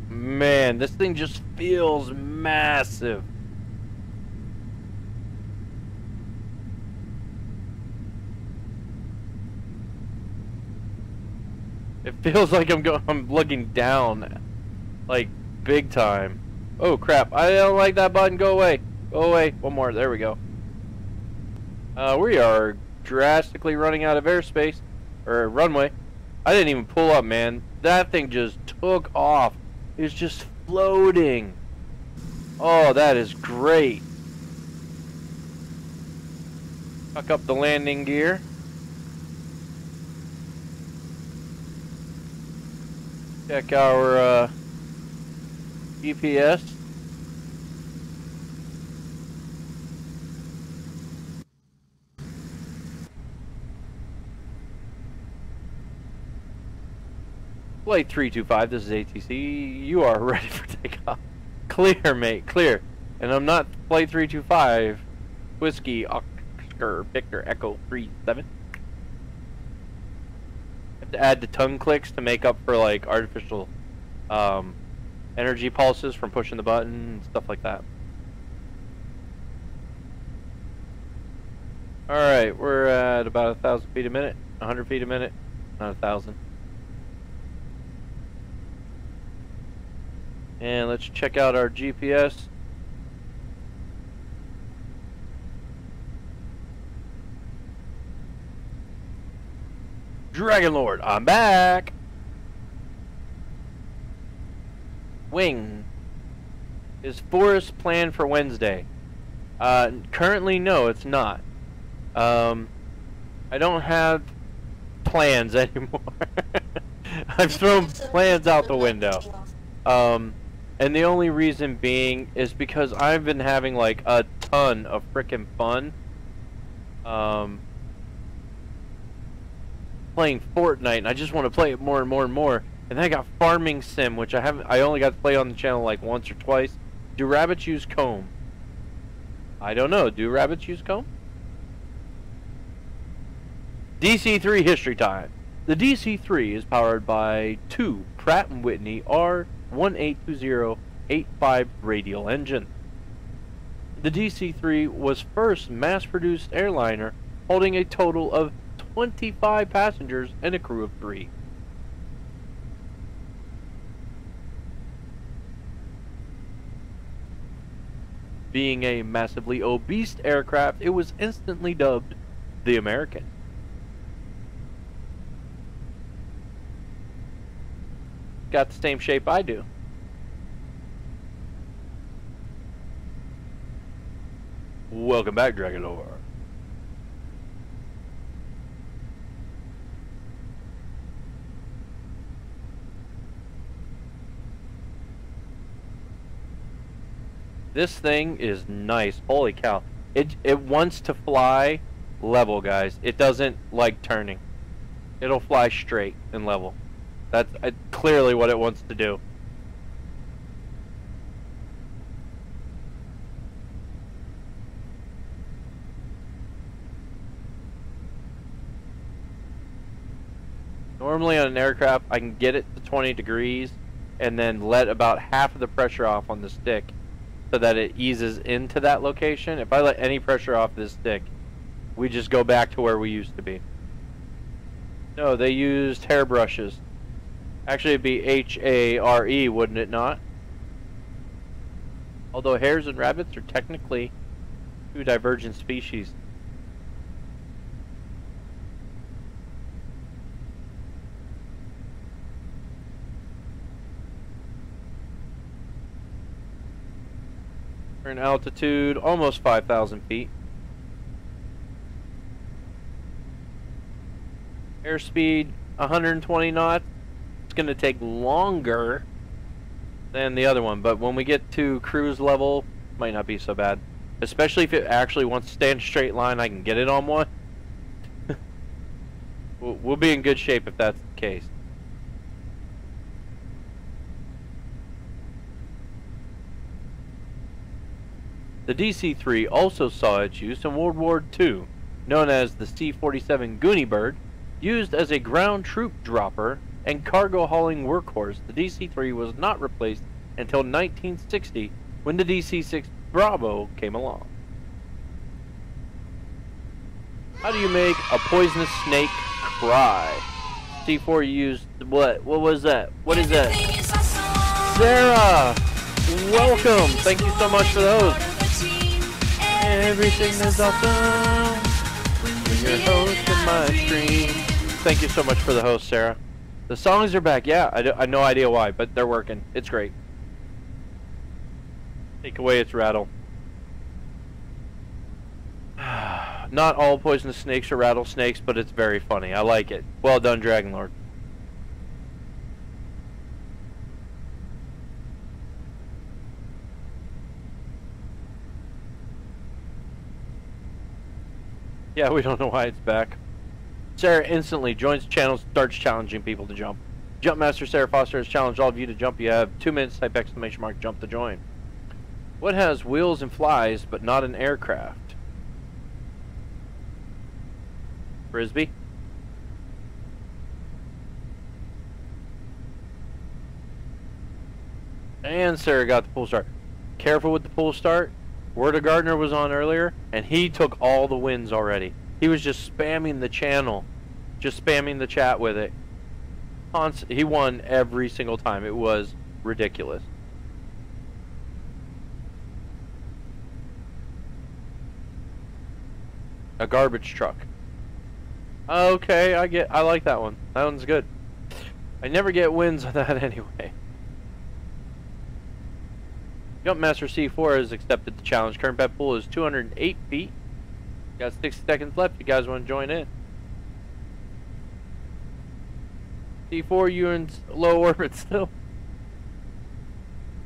Man, this thing just feels massive. It feels like I'm looking down, like big time. Oh crap, I don't like that button, go away. Go away, one more, there we go. We are drastically running out of airspace, or runway. I didn't even pull up, man. That thing just took off. It's just floating. Oh, that is great. Fuck up the landing gear. Check our GPS. Flight 325, this is ATC. You are ready for takeoff. Clear, mate, clear. And I'm not Flight 325. Whiskey, Oscar, Victor, Echo 37. Have to add the tongue clicks to make up for like artificial energy pulses from pushing the button and stuff like that. Alright, we're at about 1,000 feet a minute, 100 feet a minute, not 1,000. And let's check out our GPS. Dragon Lord, I'm back! Wing. Is forest planned for Wednesday? Currently, no, it's not. I don't have plans anymore. I've thrown plans out the window. And the only reason being is because I've been having like a ton of frickin' fun playing Fortnite, and I just want to play it more and more and more. And then I got Farming Sim, which I only got to play on the channel like once or twice. Do rabbits use comb? I don't know. Do rabbits use comb? DC-3 history time. The DC-3 is powered by two Pratt & Whitney R1820-85 radial engine. The DC-3 was first mass-produced airliner holding a total of 25 passengers and a crew of 3. Being a massively obese aircraft, it was instantly dubbed the American. Got the same shape I do. Welcome back, Dragon Lord. This thing is nice. Holy cow. It wants to fly level, guys. It doesn't like turning. It'll fly straight and level. That's clearly what it wants to do. Normally on an aircraft, I can get it to 20 degrees and then let about half of the pressure off on the stick so that it eases into that location. If I let any pressure off this stick, we just go back to where we used to be. No, they used hairbrushes. Actually, it'd be H-A-R-E, wouldn't it not? Although hares and rabbits are technically two divergent species. We're in altitude almost 5,000 feet. Airspeed 120 knots. It's going to take longer than the other one, but when we get to cruise level, might not be so bad. Especially if it actually wants to stay in a straight line, I can get it on one. We'll be in good shape if that's the case. The DC-3 also saw its use in World War II, known as the C-47 Goonie Bird, used as a ground troop dropper and cargo hauling workhorse. The DC-3 was not replaced until 1960 when the DC-6 Bravo came along. How do you make a poisonous snake cry? C4 used what? What was that? What is that? Sarah! Welcome! Thank you so much for those. Everything is awesome when you're hosting my stream. Thank you so much for the host, Sarah. The songs are back. Yeah, I have no idea why, but they're working. It's great. Take away its rattle. Not all poisonous snakes are rattlesnakes, but it's very funny. I like it. Well done, Dragon Lord. Yeah, we don't know why it's back. Sarah instantly joins the channel, starts challenging people to jump. Jumpmaster Sarah Foster has challenged all of you to jump. You have 2 minutes, type exclamation mark jump to join. What has wheels and flies, but not an aircraft? Frisbee? And Sarah got the pull start. Careful with the pull start. Word of Gardner was on earlier, and he took all the wins already. He was just spamming the channel. Just spamming the chat with it. He won every single time. It was ridiculous. A garbage truck. Okay, I like that one. That one's good. I never get wins on that anyway. Jumpmaster C4 has accepted the challenge. Current bet pool is 208 feet. Got 60 seconds left. You guys want to join in? C4, you in low orbit still.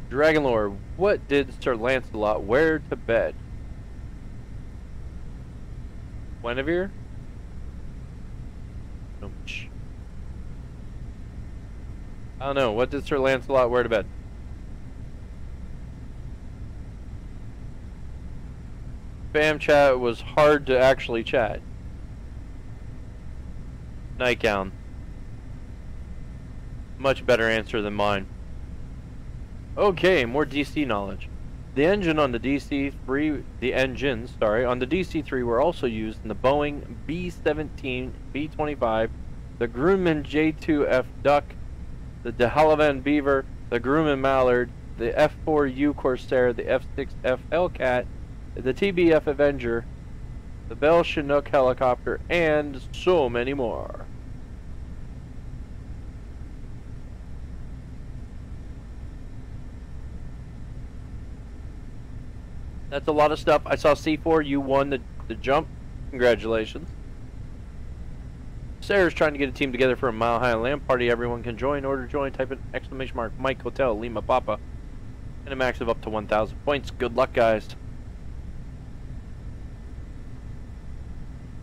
Dragonlord, what did Sir Lancelot wear to bed? Guinevere? I don't know. What did Sir Lancelot wear to bed? Spam chat was hard to actually chat. Nightgown. Much better answer than mine. Okay, more DC knowledge. The engines on the DC-3 were also used in the Boeing B-17, B-25, the Grumman J-2F Duck, the de Havilland Beaver, the Grumman Mallard, the F-4U Corsair, the F-6F Hellcat, the TBF Avenger, the Bell Chinook helicopter, and so many more. That's a lot of stuff. I saw C4, you won the jump. Congratulations. Sarah's trying to get a team together for a Mile High Land party. Everyone can join. Order join. Type in exclamation mark Mike Hotel Lima Papa. And a max of up to 1,000 points. Good luck, guys.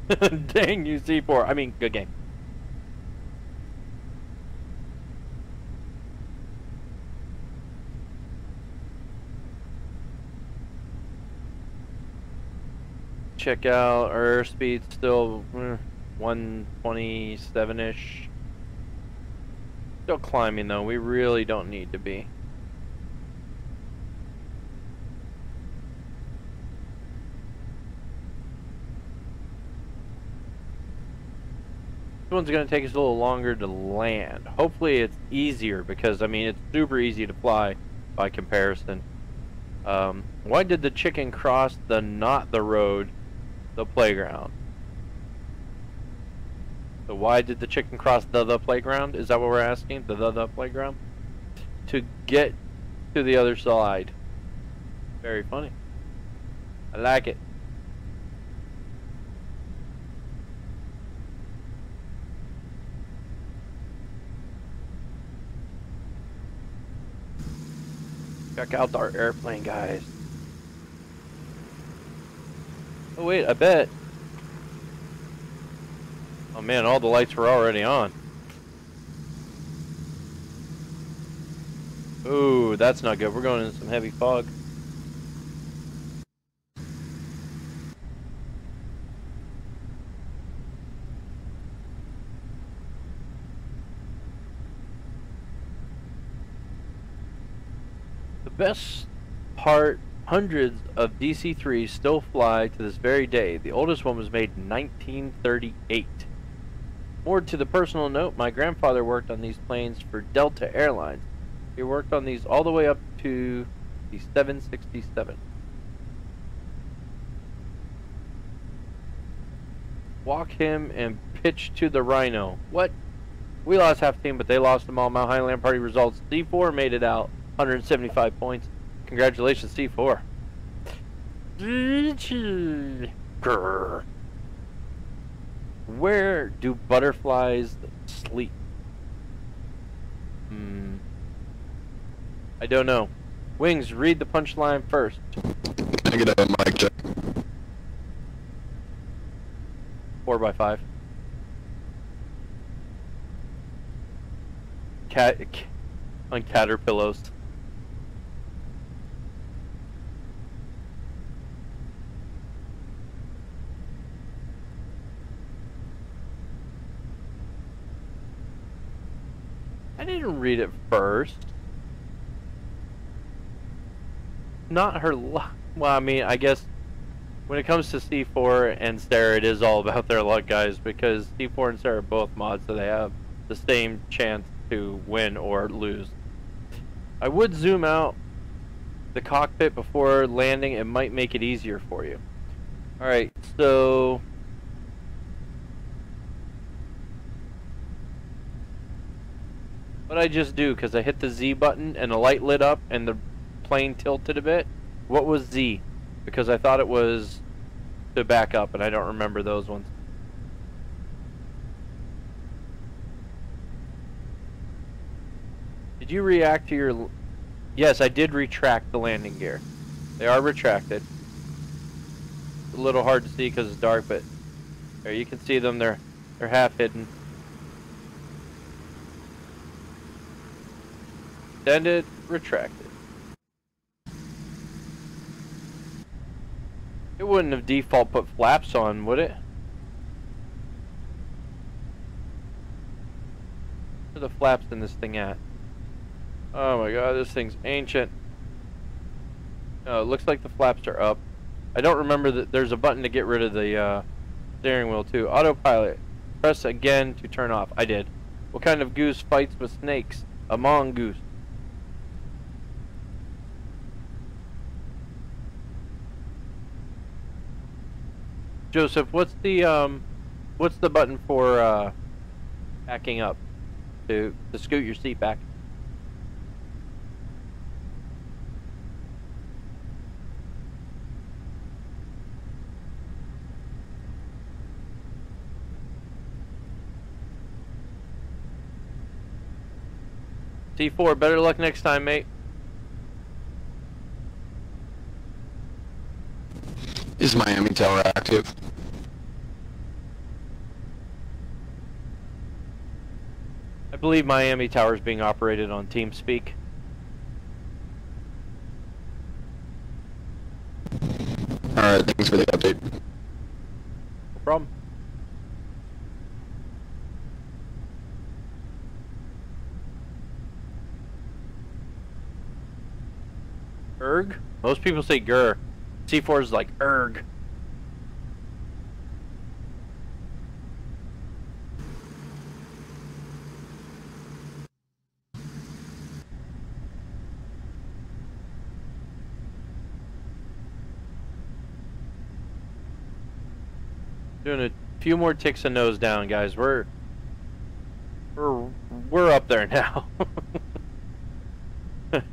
Dang you, C4. I mean, good game. Check out our speed still 127-ish. Still climbing though. We really don't need to be. This one's going to take us a little longer to land. Hopefully it's easier because, I mean, it's super easy to fly by comparison. Why did the chicken cross not the road, the playground? So why did the chicken cross the playground? Is that what we're asking? The playground? To get to the other side. Very funny. I like it. Check out our airplane, guys. Oh wait, I bet. Oh man, all the lights were already on. Ooh, that's not good. We're going into some heavy fog. The best part, hundreds of DC-3s still fly to this very day. The oldest one was made in 1938. More to the personal note, my grandfather worked on these planes for Delta Airlines. He worked on these all the way up to the 767. Walk him and pitch to the Rhino. What? We lost half team, but they lost them all. Mount Highland Party results. D4 made it out. 175 points. congratulations, C4. Grr. Where do butterflies sleep? I don't know. Wings, read the punchline first. Can I get a mic check? 4x5. Cat on caterpillars. I didn't read it first. Not her luck. Well, I mean, I guess when it comes to C4 and Sarah, it is all about their luck, guys, because C4 and Sarah are both mods, so they have the same chance to win or lose. I would zoom out the cockpit before landing. It might make it easier for you. Alright, so what I just do, because I hit the Z button and the light lit up and the plane tilted a bit. What was Z? Because I thought it was to back up, and I don't remember those ones. Did you react to your... Yes, I did retract the landing gear. They are retracted. It's a little hard to see because it's dark, but there you can see them. They're half hidden. Extended, retracted. It wouldn't have default put flaps on, would it? Where are the flaps in this thing at? Oh my god, this thing's ancient. Oh, it looks like the flaps are up. I don't remember that there's a button to get rid of the steering wheel too. Autopilot. Press again to turn off. I did. What kind of goose fights with snakes? A mongoose. Joseph, what's the button for backing up to scoot your seat back? T4, better luck next time, mate. Is Miami Tower active? I believe Miami Tower is being operated on TeamSpeak. Alright, thanks for the update. No problem. Erg? Most people say Gur. C4 is like erg. Doing a few more ticks and nose down, guys. We're up there now. This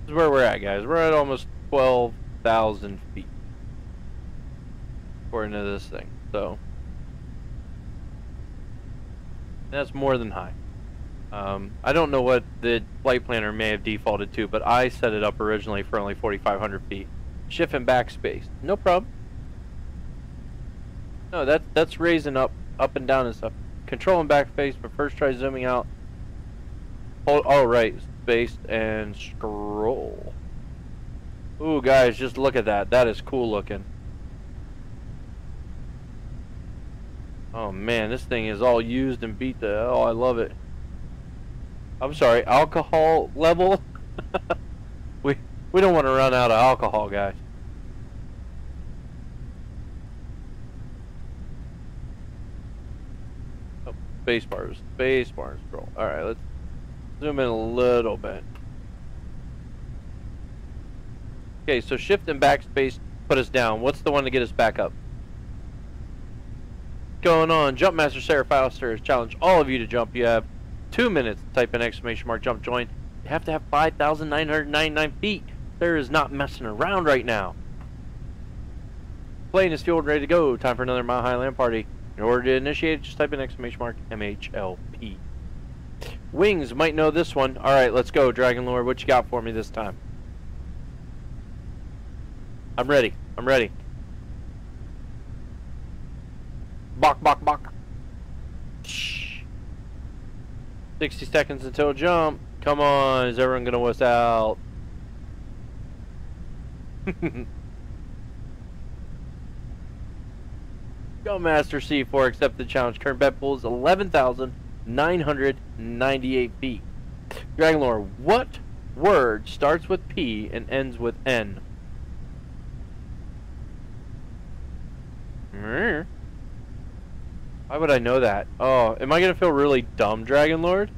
is where we're at, guys. We're at almost 12,000 feet according to this thing. So that's more than high. I don't know what the flight planner may have defaulted to, but I set it up originally for only 4,500 feet. Shift and backspace, no problem. No, that's raising up and down and stuff. Control and backspace, but first try zooming out. Hold, all right, space and scroll. Ooh, guys, just look at that. That is cool looking. Oh man, this thing is all used and beat the. Oh, I love it. I'm sorry, alcohol level. We don't want to run out of alcohol, guys. Oh, spacebar, and scroll. All right, let's zoom in a little bit. Okay, so shift and backspace put us down. What's the one to get us back up? Going on, Jumpmaster Sarah Foster has challenged all of you to jump. You have 2 minutes to type in !jump join. You have to have 5,999 feet. There is not messing around right now. Plane is fueled and ready to go. Time for another Mile High Land party. In order to initiate, just type in !MHLP. Wings might know this one. Alright, let's go, Dragon Lord. What you got for me this time? I'm ready. I'm ready. Bok, bok, bok. Shh. 60 seconds until jump. Come on, is everyone gonna wuss out? Go Master C4, accept the challenge. Current bet pool is 11,998 feet. Dragon Lord, what word starts with P and ends with N? Why would I know that? Oh, am I gonna feel really dumb, Dragon Lord?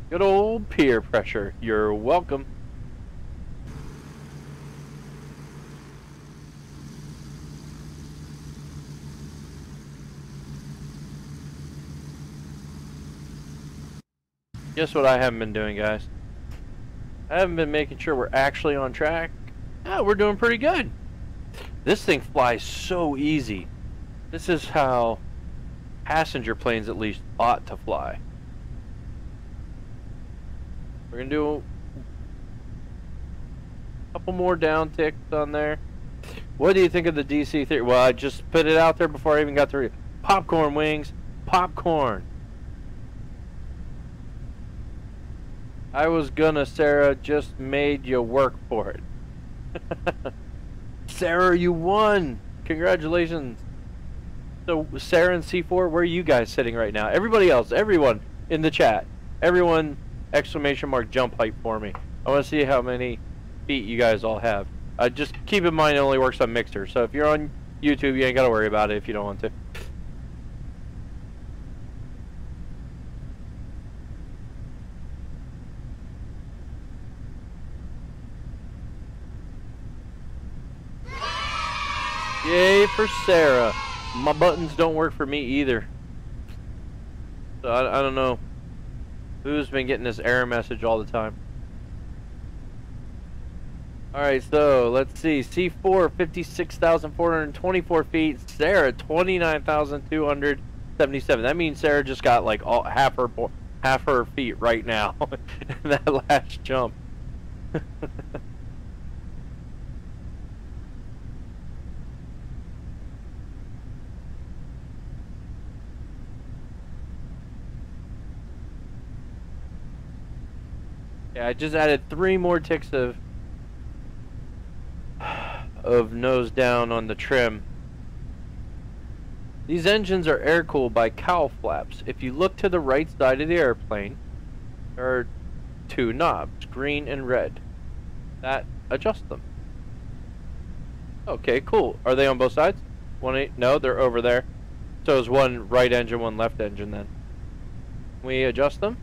Good old peer pressure. You're welcome. Guess what I haven't been doing, guys? I haven't been making sure we're actually on track. Oh, we're doing pretty good. This thing flies so easy. This is how passenger planes at least ought to fly. We're gonna do a couple more down ticks on there. What do you think of the DC-3? Well, I just put it out there before I even got through. Popcorn, Wings. Popcorn. I was gonna, Sarah, just made you work for it. Sarah, you won! Congratulations. So, Sarah and C4, where are you guys sitting right now? Everybody else, everyone in the chat. Everyone, ! Jump height for me. I want to see how many feet you guys all have. Just keep in mind it only works on Mixer. So if you're on YouTube, you ain't got to worry about it if you don't want to. Yay for Sarah. My buttons don't work for me either. So I don't know who's been getting this error message all the time. Alright, so let's see. C4, 56,424 feet. Sarah, 29,277. That means Sarah just got like half her feet right now in that last jump. Yeah, I just added 3 more ticks of nose down on the trim. These engines are air-cooled by cowl flaps. If you look to the right side of the airplane, there are 2 knobs, green and red, that adjust them. Okay, cool. Are they on both sides? No, they're over there. So is one right engine, one left engine then. Can we adjust them?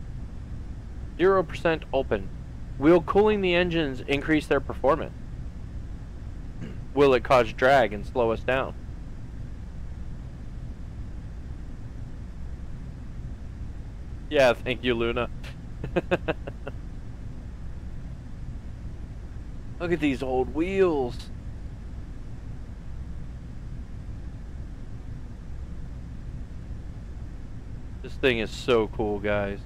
0% open. Will cooling the engines increase their performance? Will it cause drag and slow us down? Yeah, thank you, Luna. Look at these old wheels. This thing is so cool, guys.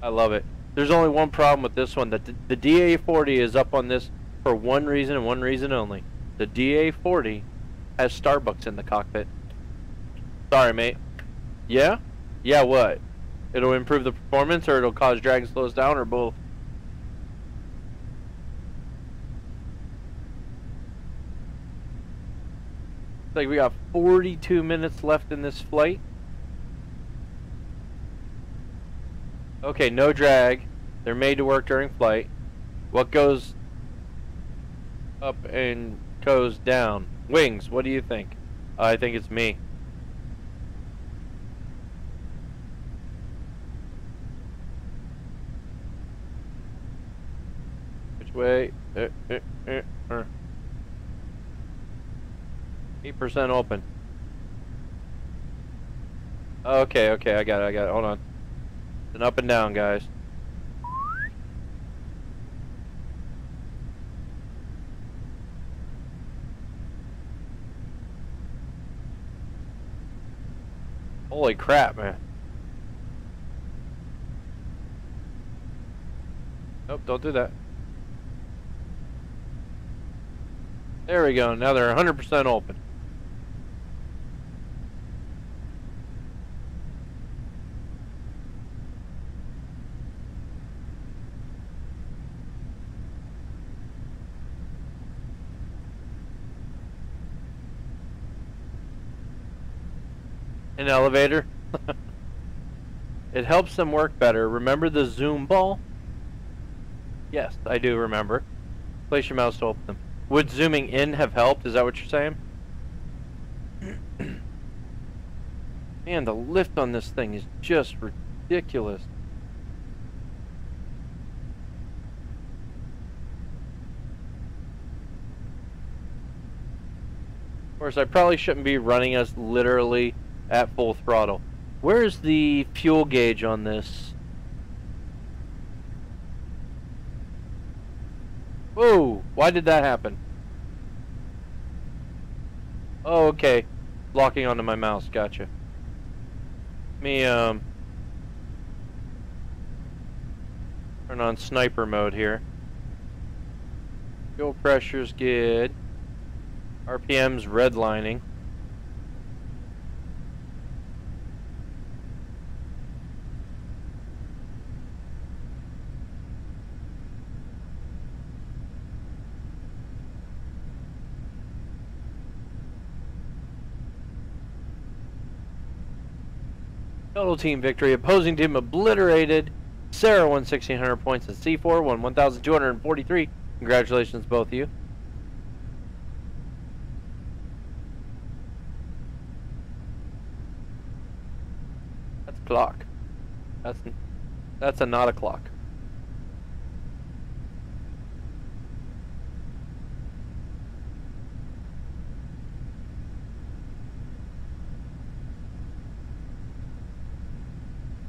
I love it. There's only one problem with this one, that the DA40 is up on this for one reason and one reason only. The DA40 has Starbucks in the cockpit. Sorry, mate. Yeah? Yeah, what? It'll improve the performance, or it'll cause drag and slow us down, or both? Looks like we got 42 minutes left in this flight. Okay, no drag. They're made to work during flight. What goes up and goes down? Wings, what do you think? I think it's me. Which way? 8% open. Okay, I got it. Hold on. And up and down, guys. Holy crap, man. Nope, don't do that. There we go. Now they're 100% open. An elevator. It helps them work better. Remember the zoom ball? Yes, I do remember. Place your mouse to open them. Would zooming in have helped? Is that what you're saying? Man, the lift on this thing is just ridiculous. Of course, I probably shouldn't be running us literally at full throttle. Where's the fuel gauge on this? Whoa! Why did that happen? Oh, okay. Locking onto my mouse. Gotcha. Let me turn on sniper mode here. Fuel pressure's good. RPM's redlining. Total team victory. Opposing team obliterated. Sarah won 1,600 points and C4 won 1,243. Congratulations, both of you. That's a clock. That's a not a clock.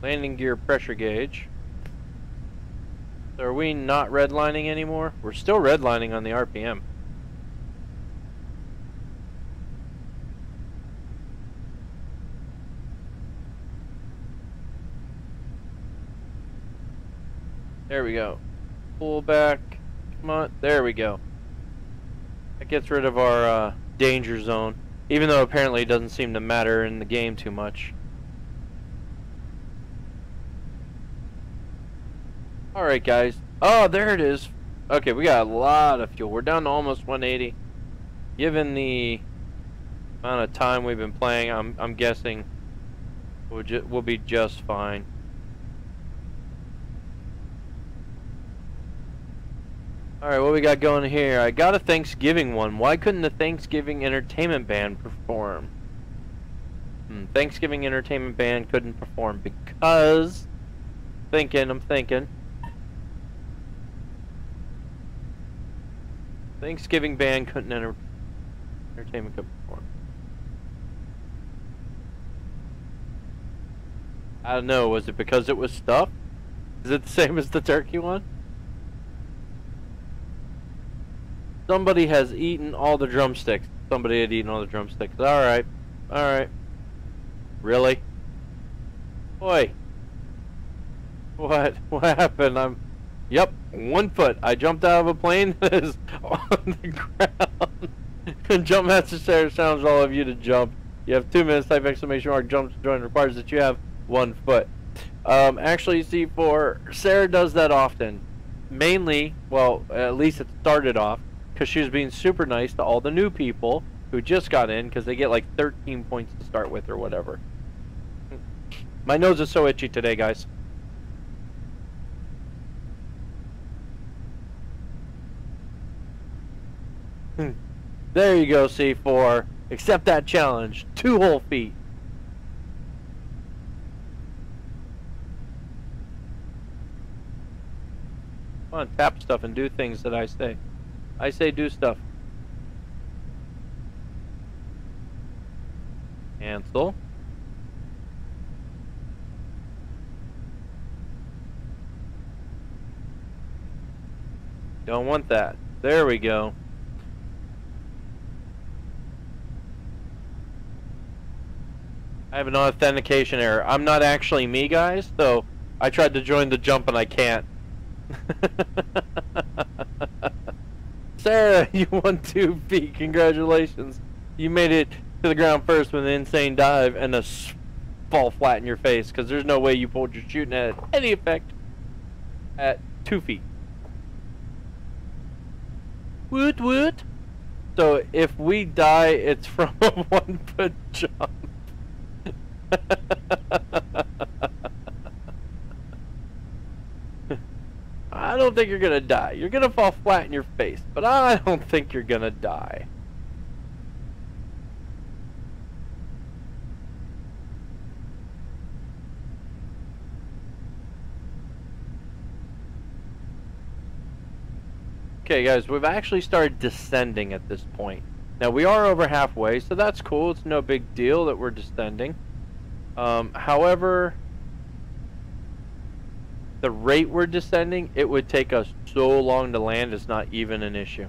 Landing gear pressure gauge. So are we not redlining anymore? We're still redlining on the RPM. There we go. Pull back. Come on. There we go. That gets rid of our danger zone. Even though apparently it doesn't seem to matter in the game too much. Alright guys, oh there it is. Okay, we got a lot of fuel. We're down to almost 180. Given the amount of time we've been playing, I'm guessing we'll be just fine. Alright, what we got going here? I got a Thanksgiving one. Why couldn't the Thanksgiving Entertainment Band perform? Thanksgiving Entertainment Band couldn't perform because... I'm thinking. Thanksgiving band couldn't entertainment could perform. I don't know, was it because it was stuffed? Is it the same as the turkey one? Somebody has eaten all the drumsticks. Somebody had eaten all the drumsticks. Alright. Alright. Really? Boy. What? What happened? Yep, 1 foot. I jumped out of a plane that is on the ground. And Jump Master Sarah challenged all of you to jump. You have 2 minutes. Type exclamation mark jump to join. Requires that you have 1 foot. Actually, C4, Sarah does that often. Mainly, well, at least it started off, because she was being super nice to all the new people who just got in, because they get like 13 points to start with or whatever. My nose is so itchy today, guys. There you go, C4. Accept that challenge. 2 whole feet. Come on, tap stuff and do things that I say. I say do stuff. Cancel. Don't want that. There we go. I have an authentication error. I'm not actually me, guys, so I tried to join the jump and I can't. Sarah, you won 2 feet. Congratulations. You made it to the ground first with an insane dive and a fall flat in your face, because there's no way you pulled your shooting at any effect at 2 feet. Woot woot. So if we die, it's from a 1-foot jump. I don't think you're gonna die. You're gonna fall flat in your face, but I don't think you're gonna die. Okay guys, we've actually started descending at this point. Now we are over halfway, so that's cool. It's no big deal that we're descending. However, the rate we're descending, it would take us so long to land, it's not even an issue.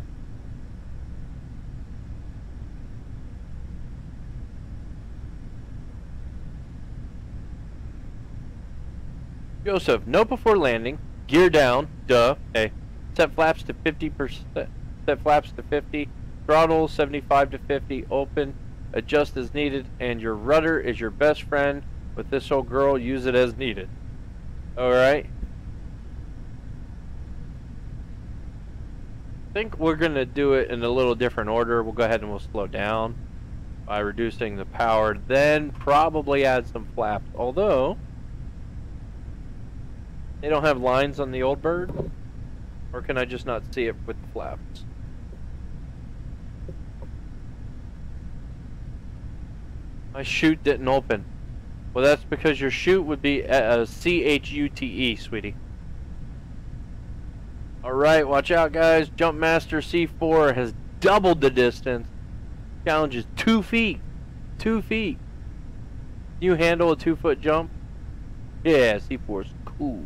Joseph, note before landing, gear down, duh, hey. Set flaps to 50%, set flaps to 50, throttle 75 to 50, open, adjust as needed, and your rudder is your best friend. With this old girl, use it as needed. Alright? I think we're going to do it in a little different order. We'll go ahead and we'll slow down by reducing the power, then probably add some flaps. Although, they don't have lines on the old bird. Or can I just not see it with the flaps? My chute didn't open. Well, that's because your chute would be C-H-U-T-E, sweetie. Alright, watch out guys. Jump Master C4 has doubled the distance. Challenge is 2 feet. 2 feet. Can you handle a 2-foot jump? Yeah, C4 is cool.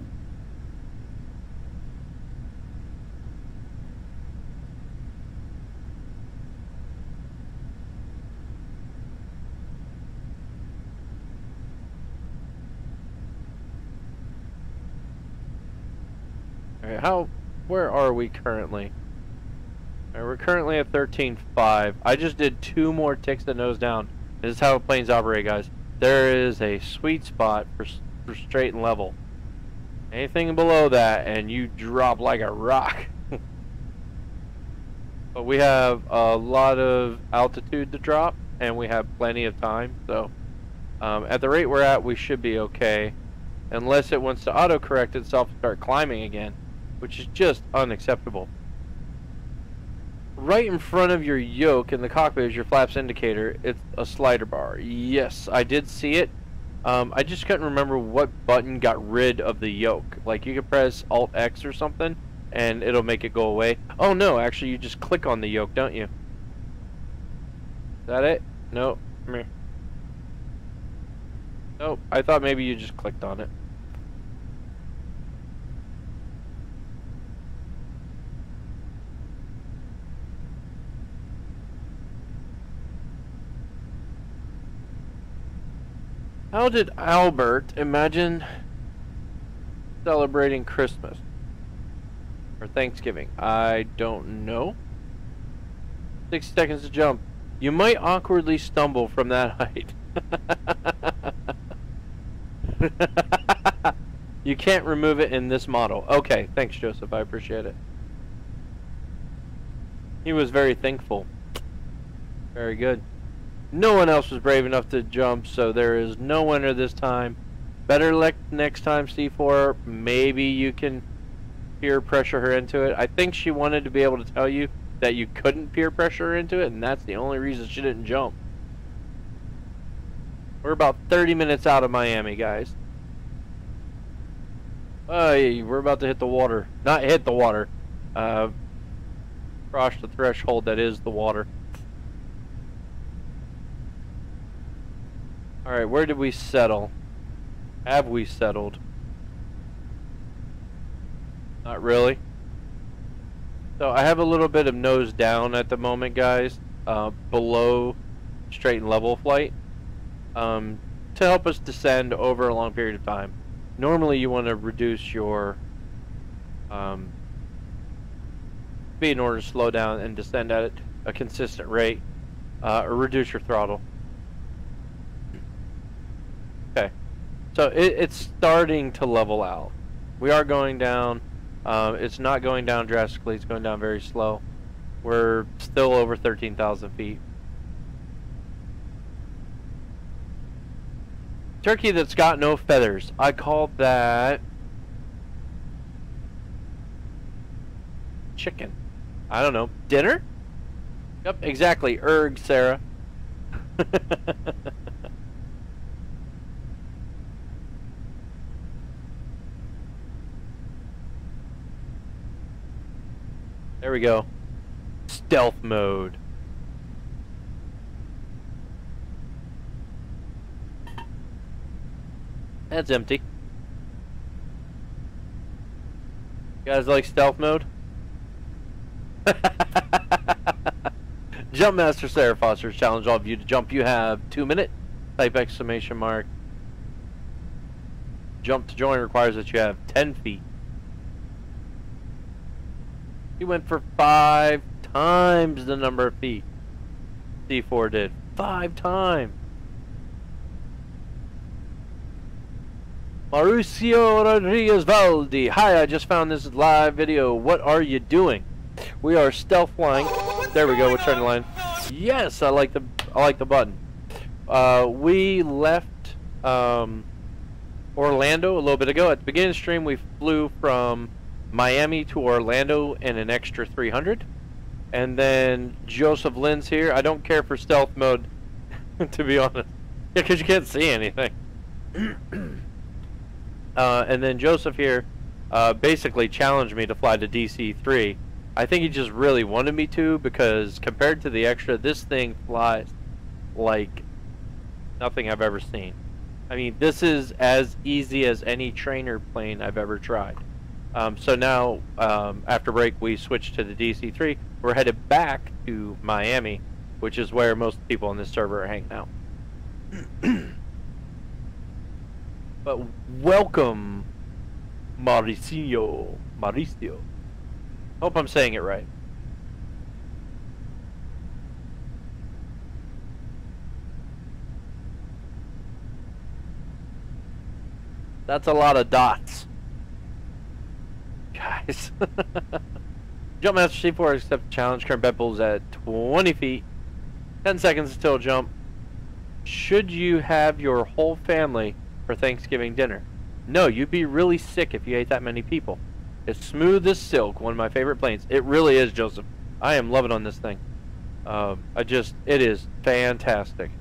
Where are we currently? We're currently at 13.5. I just did 2 more ticks that nose down. This is how planes operate, guys. There is a sweet spot for straight and level. Anything below that, and you drop like a rock. But we have a lot of altitude to drop, and we have plenty of time. So, at the rate we're at, we should be okay. Unless it wants to autocorrect itself and start climbing again, which is just unacceptable. Right in front of your yoke in the cockpit is your flaps indicator. It's a slider bar. Yes, I did see it. I just couldn't remember what button got rid of the yoke. Like you could press Alt X or something and it'll make it go away. Oh no, actually you just click on the yoke, don't you? Is that it? No. Come here. Nope, I thought maybe you just clicked on it. How did Albert imagine celebrating Christmas or Thanksgiving? I don't know. 60 seconds to jump. You might awkwardly stumble from that height. You can't remove it in this model. Okay, thanks Joseph, I appreciate it. He was very thankful. Very good. No one else was brave enough to jump, so there is no winner this time. Better luck next time, C4. Maybe you can peer pressure her into it. I think she wanted to be able to tell you that you couldn't peer pressure her into it, and that's the only reason she didn't jump. We're about 30 minutes out of Miami, guys. Hey, we're about to hit the water. Not hit the water. Cross the threshold that is the water. Alright, where did we settle? Have we settled? Not really. So I have a little bit of nose down at the moment, guys. Below straight and level flight. To to help us descend over a long period of time. Normally you want to reduce your speed in order to slow down and descend at a consistent rate, or reduce your throttle. Okay, so it's starting to level out. We are going down. It's not going down drastically, it's going down very slow. We're still over 13,000 feet. Turkey that's got no feathers. I call that chicken. I don't know. Dinner? Yep, exactly. Erg, Sarah. There we go. Stealth mode. That's empty. You guys like stealth mode? Jumpmaster Sarah Foster's challenge all of you to jump. You have 2 minutes. Type exclamation mark. Jump to join requires that you have 10 feet. He went for 5 times the number of feet. C4 did. 5 times. Mauricio Rodriguez Valdi. Hi, I just found this live video. What are you doing? We are stealth flying. There we go. We're turning the line. Yes, I like the button. We left Orlando a little bit ago. At the beginning of the stream, we flew from Miami to Orlando in an extra 300. And then Joseph Lynn's here. I don't care for stealth mode, to be honest. Yeah, because you can't see anything. And then Joseph here basically challenged me to fly to DC-3. I think he just really wanted me to, because compared to the extra, this thing flies like nothing I've ever seen. I mean, this is as easy as any trainer plane I've ever tried. So now, after break, we switched to the DC-3. We're headed back to Miami, which is where most people on this server are hanging out. But welcome, Mauricio. Hope I'm saying it right. That's a lot of dots. Guys. Jumpmaster C4 accept challenge. Current bet pool is at 20 feet. 10 seconds until jump. Should you have your whole family for Thanksgiving dinner? No, you'd be really sick if you ate that many people. It's smooth as silk, one of my favorite planes. It really is, Joseph. I am loving on this thing. It is fantastic.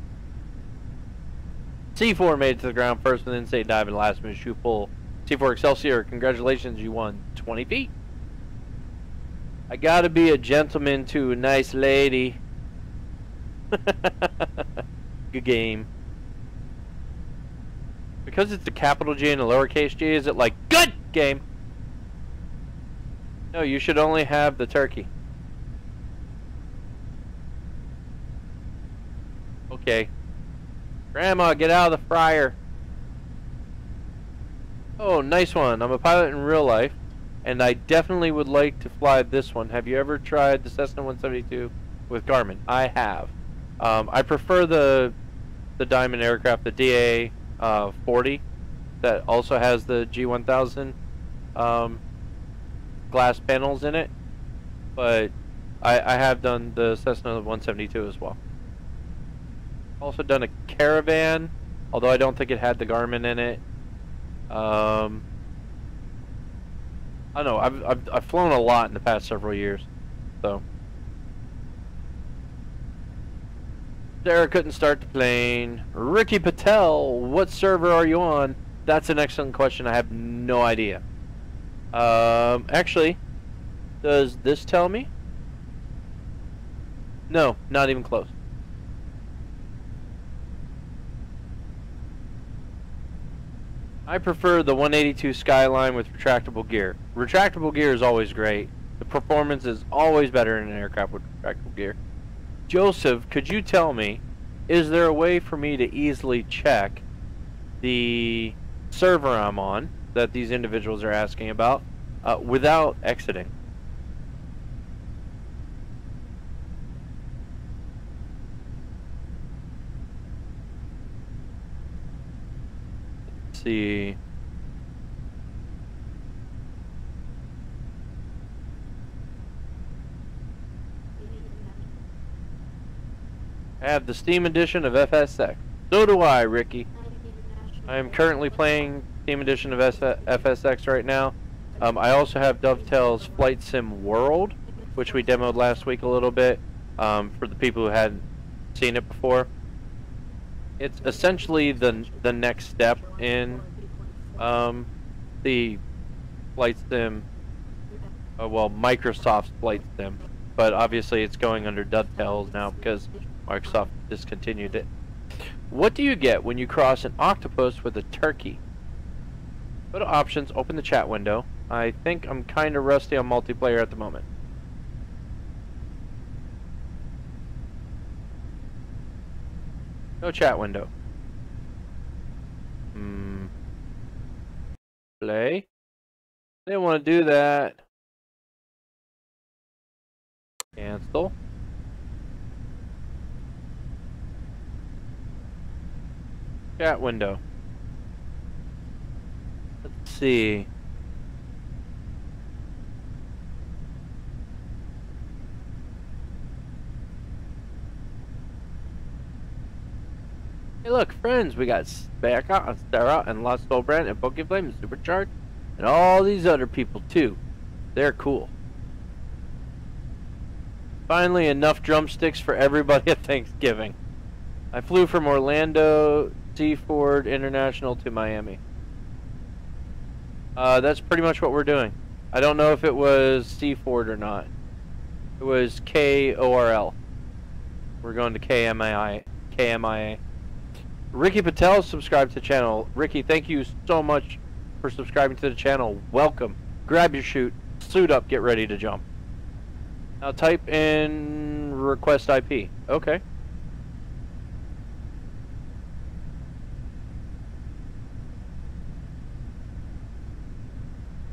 C4 made it to the ground first with an insane dive and last minute shoot pull. C4 Excelsior, congratulations, you won 20 feet. I gotta be a gentleman to a nice lady. Good game. Because it's a capital G and a lowercase g, is it like, good game? No, you should only have the turkey. Okay. Grandma, get out of the fryer. Oh, nice one. I'm a pilot in real life, and I definitely would like to fly this one. Have you ever tried the Cessna 172 with Garmin? I have. I prefer the Diamond aircraft, the DA-40, that also has the G1000 glass panels in it, but I have done the Cessna 172 as well. Also done a Caravan, although I don't think it had the Garmin in it. I don't know. I've flown a lot in the past several years, so. Sarah couldn't start the plane. Ricky Patel, what server are you on? That's an excellent question. I have no idea. Actually, does this tell me? No, not even close. I prefer the 182 Skyline with retractable gear. Retractable gear is always great. The performance is always better in an aircraft with retractable gear. Joseph, could you tell me, is there a way for me to easily check the server I'm on that these individuals are asking about without exiting. Let's see. I have the Steam edition of FSX. So do I, Ricky. I am currently playing Steam edition of FSX right now. I also have Dovetail's Flight Sim World, which we demoed last week a little bit for the people who hadn't seen it before. It's essentially the next step in the Flight Sim, well, Microsoft's Flight Sim, but obviously it's going under Dovetails now because Microsoft discontinued it. What do you get when you cross an octopus with a turkey? Go to options, open the chat window. I think I'm kind of rusty on multiplayer at the moment. No chat window. Play. Didn't want to do that. Cancel. Chat window. Let's see. Hey look, friends, we got Becca and Sarah and Lost Soul Brand and Pokeflame and Supercharged and all these other people too. They're cool. Finally, enough drumsticks for everybody at Thanksgiving. I flew from Orlando Seaford International to Miami. That's pretty much what we're doing. I don't know if it was Seaford or not. It was KORL. We're going to KMIA. Ricky Patel subscribed to the channel. Ricky, thank you so much for subscribing to the channel. Welcome. Grab your chute, suit up, get ready to jump. Now type in request IP. Okay.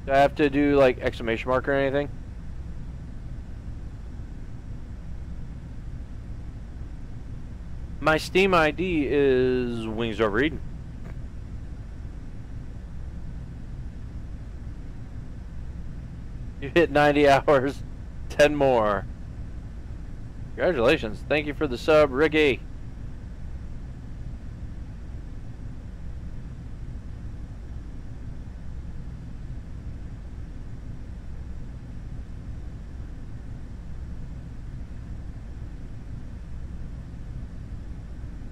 Do I have to do like exclamation mark or anything? My Steam ID is WingsOverEden. You hit 90 hours, 10 more. Congratulations. Thank you for the sub, Ricky.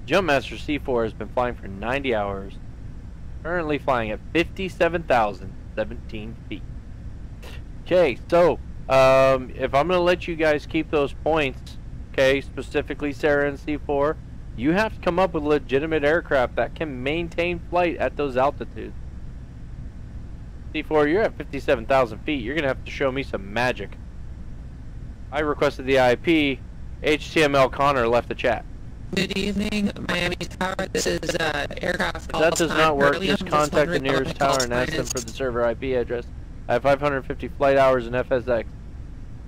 Jumpmaster C4 has been flying for 90 hours. Currently flying at 57,017 feet. Okay, so if I'm going to let you guys keep those points, okay, specifically Sarah and C4, you have to come up with legitimate aircraft that can maintain flight at those altitudes. C4, you're at 57,000 feet. You're going to have to show me some magic. I requested the IP. HTML Connor left the chat. Good evening, Miami Tower. This is aircraft. If that does not work, just contact the nearest tower and ask them for the server IP address. I have 550 flight hours in FSX.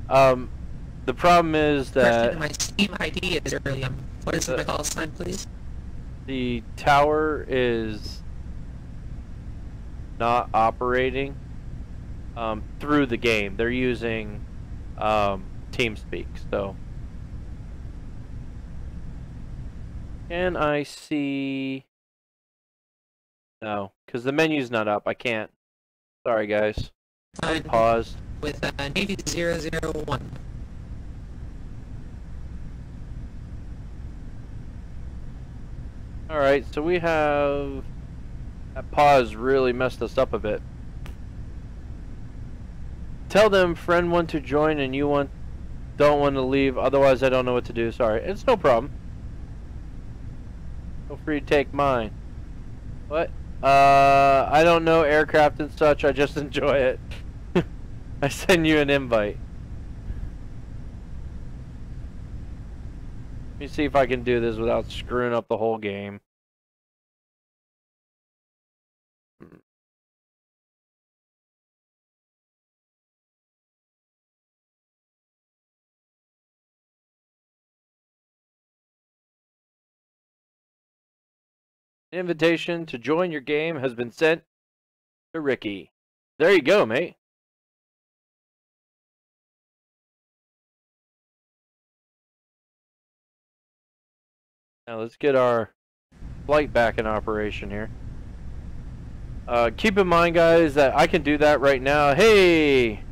The problem is that my Steam ID is Beryllium. What is my call sign, please? The tower is not operating through the game. They're using TeamSpeak, so. Can I see? No, because the menu's not up. I can't. Sorry, guys. Pause. With Navy 001. Alright, so we have... That pause really messed us up a bit. Tell them friend want to join and you don't want to leave, otherwise I don't know what to do. Sorry, it's no problem. Feel free to take mine. What? I don't know aircraft and such, I just enjoy it. I send you an invite. Let me see if I can do this without screwing up the whole game. An invitation to join your game has been sent to Ricky. There you go, mate. Now let's get our flight back in operation here. Keep in mind, guys, that I can do that right now. Hey!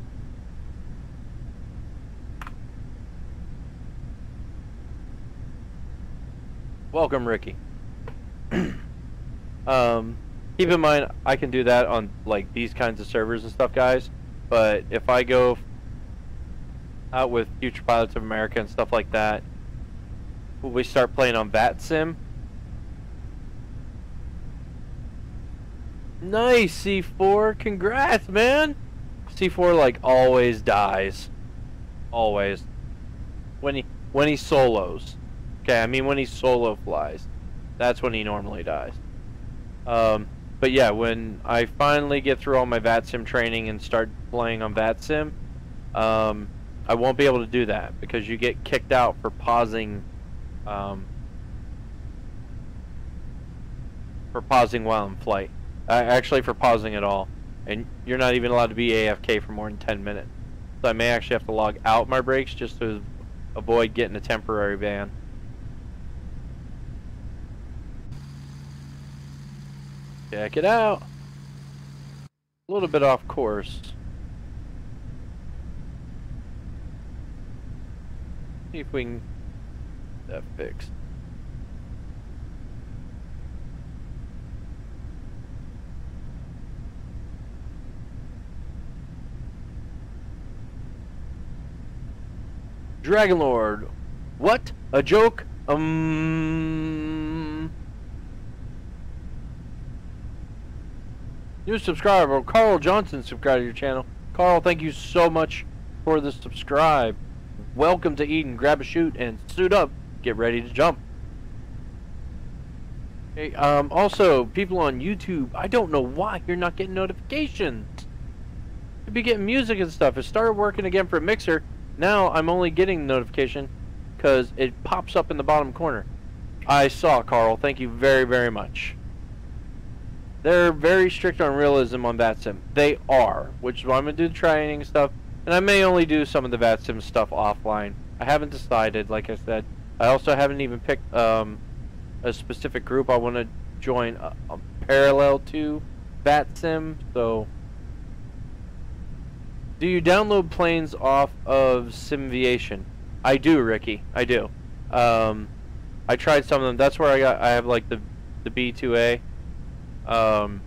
Welcome, Ricky. Keep in mind, I can do that on like these kinds of servers and stuff, guys. But if I go out with Future Pilots of America and stuff like that, will we start playing on VATSIM? Nice, C4. Congrats, man. C4 like always dies. Always. When he solos. Okay, I mean when he solo flies. That's when he normally dies. But yeah, when I finally get through all my VATSIM training and start playing on VATSIM, I won't be able to do that because you get kicked out for pausing while in flight. Actually, for pausing at all, and you're not even allowed to be AFK for more than 10 minutes. So I may actually have to log out my breaks just to avoid getting a temporary ban. Check it out. A little bit off course. See if we can get that fixed. Dragon Lord, what? A joke? New subscriber, Carl Johnson, subscribe to your channel. Carl, thank you so much for the subscribe. Welcome to Eden. Grab a chute and suit up. Get ready to jump. Hey, also, people on YouTube, I don't know why you're not getting notifications. You'd be getting music and stuff. It started working again for Mixer. Now I'm only getting notification because it pops up in the bottom corner. I saw, Carl. Thank you very, very much. They're very strict on realism on VATSIM. They are, which is why I'm going to do the training stuff. And I may only do some of the VATSIM stuff offline. I haven't decided, like I said. I also haven't even picked a specific group I want to join parallel to VATSIM. So, do you download planes off of Simviation? I do, Ricky. I do. I tried some of them. That's where I have like the B2A. And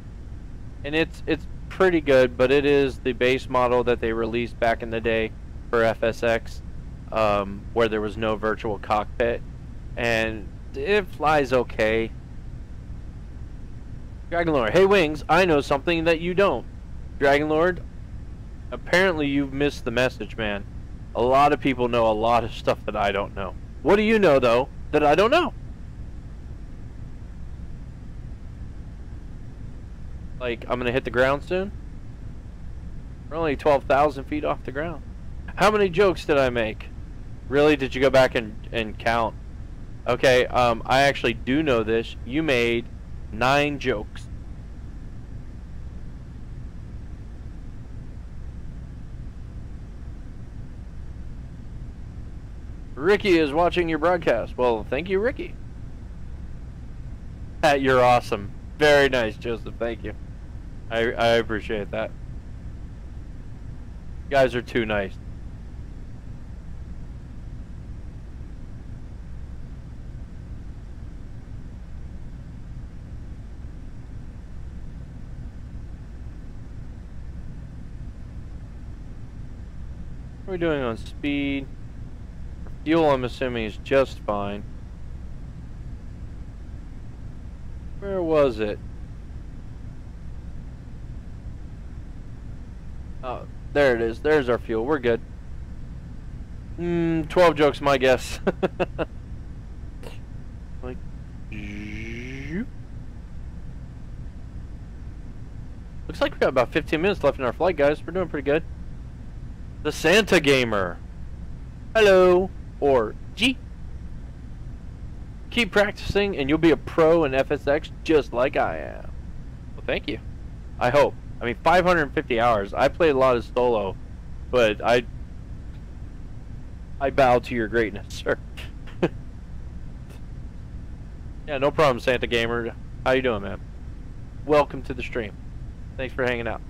it's pretty good, but it is the base model that they released back in the day for FSX, where there was no virtual cockpit, and it flies okay. Dragonlord, hey Wings, I know something that you don't. Dragonlord, apparently you've missed the message, man. A lot of people know a lot of stuff that I don't know. What do you know, though, that I don't know? Like, I'm gonna hit the ground soon? We're only 12,000 feet off the ground. How many jokes did I make? Really? Did you go back and count? Okay, I actually do know this. You made 9 jokes. Ricky is watching your broadcast. Well, thank you, Ricky. You're awesome. Very nice, Joseph. Thank you. I appreciate that. You guys are too nice. What are we doing on speed? Fuel, I'm assuming, is just fine. Where was it? Oh, there it is. There's our fuel. We're good. 12 jokes, my guess. Like, looks like we got about 15 minutes left in our flight, guys. We're doing pretty good. The Santa Gamer. Hello. Or G. Keep practicing, and you'll be a pro in FSX just like I am. Well, thank you. I hope. I mean, 550 hours. I played a lot of solo, but I bow to your greatness, sir. Yeah, no problem, Santa Gamer. How you doing, man? Welcome to the stream. Thanks for hanging out.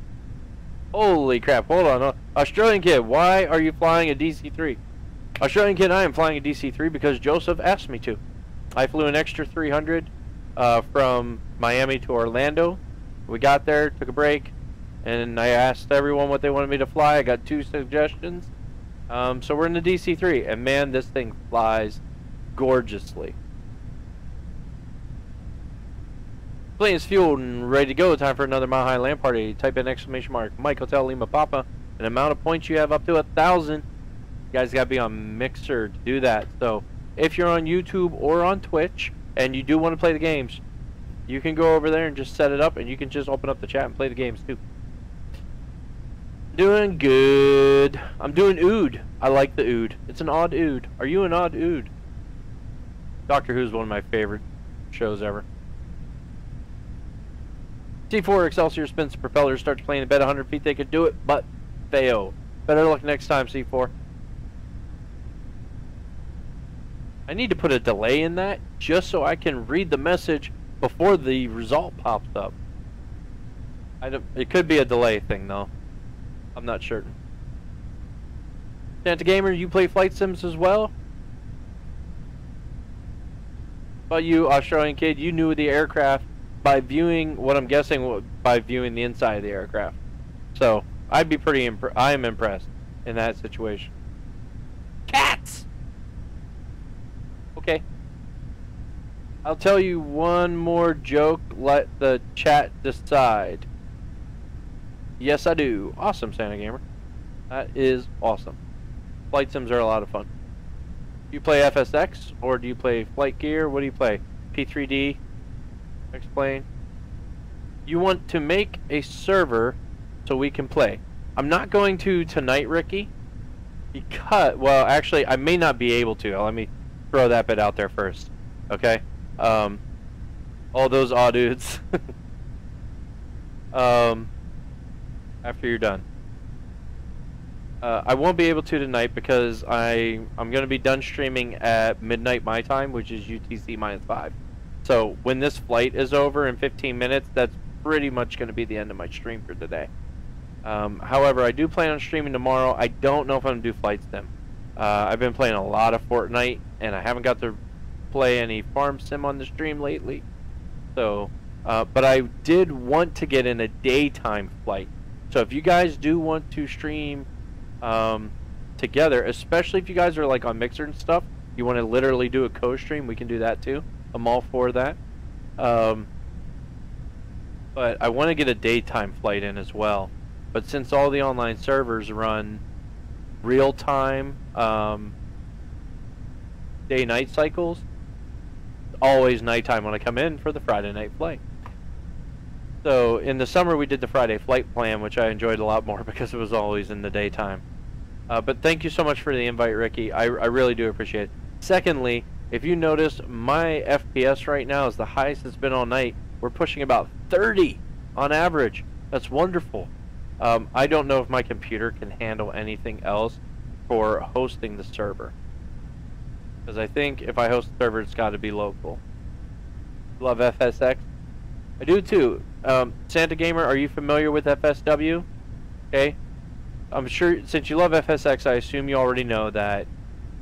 Holy crap, hold on. Australian Kid, why are you flying a DC-3? Australian Kid, I am flying a DC-3 because Joseph asked me to. I flew an extra 300 from Miami to Orlando. We got there, took a break, and I asked everyone what they wanted me to fly. I got 2 suggestions. So we're in the DC-3, and man, this thing flies gorgeously. Plane is fueled and ready to go. Time for another Mile High Land Party. Type in !, Mike Hotel Lima Papa, an amount of points you have up to 1,000. You guys gotta be on Mixer to do that. So if you're on YouTube or on Twitch and you do want to play the games, you can go over there and just set it up, and you can just open up the chat and play the games too. Doing good. I'm doing Ood. I like the Ood. It's an odd Ood. Are you an odd Ood? Doctor Who's one of my favorite shows ever. C4 Excelsior spins the propeller, starts playing at bed 100 feet. They could do it, but fail. Better luck next time, C4. I need to put a delay in that just so I can read the message before the result pops up. It could be a delay thing though. I'm not certain. Santa Gamer, you play flight sims as well? But you, Australian Kid, you knew the aircraft by viewing what I'm guessing by viewing the inside of the aircraft. So I'd be pretty I am impressed in that situation. Cats. Okay. I'll tell you one more joke. Let the chat decide. Yes, I do. Awesome, Santa Gamer. That is awesome. Flight sims are a lot of fun. Do you play FSX or do you play Flight Gear? What do you play? P3D? Explain. You want to make a server so we can play. I'm not going to tonight, Ricky, because, well, actually, I may not be able to. Let me throw that bit out there first. Okay? All those odd dudes. After you're done. I won't be able to tonight because I'm going to be done streaming at midnight my time, which is UTC -5. So when this flight is over in 15 minutes, that's pretty much going to be the end of my stream for today. However, I do plan on streaming tomorrow. I don't know if I'm going to do Flight Sim. I've been playing a lot of Fortnite, and I haven't got to play any Farm Sim on the stream lately. So, but I did want to get in a daytime flight. So if you guys do want to stream together, especially if you guys are like on Mixer and stuff, you want to literally do a co-stream, we can do that too. I'm all for that. But I want to get a daytime flight in as well. But since all the online servers run real-time day-night cycles, always nighttime when I come in for the Friday night flight. So in the summer we did the Friday flight plan, which I enjoyed a lot more because it was always in the daytime. But thank you so much for the invite, Ricky. I really do appreciate it. Secondly, if you notice, my FPS right now is the highest it's been all night. We're pushing about 30 on average. That's wonderful. I don't know if my computer can handle anything else for hosting the server. Because I think if I host the server, it's got to be local. Love FSX. I do too. Santa Gamer, are you familiar with FSW? Okay. I'm sure, since you love FSX, I assume you already know that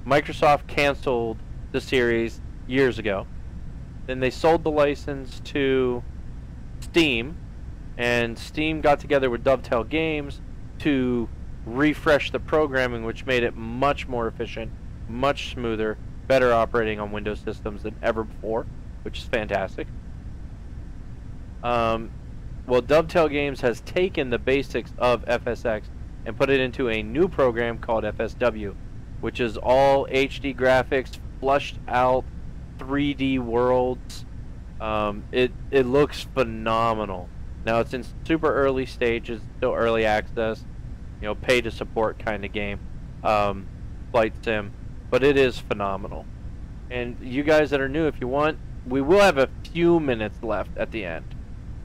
Microsoft canceled the series years ago. Then they sold the license to Steam, and Steam got together with Dovetail Games to refresh the programming, which made it much more efficient, much smoother, better operating on Windows systems than ever before, which is fantastic. Well, Dovetail Games has taken the basics of FSX and put it into a new program called FSW, which is all HD graphics, flushed out 3D worlds. It looks phenomenal. Now it's in super early stages, still early access, you know, pay to support kind of game, flight sim, but it is phenomenal. And you guys that are new, if you want, we will have a few minutes left at the end.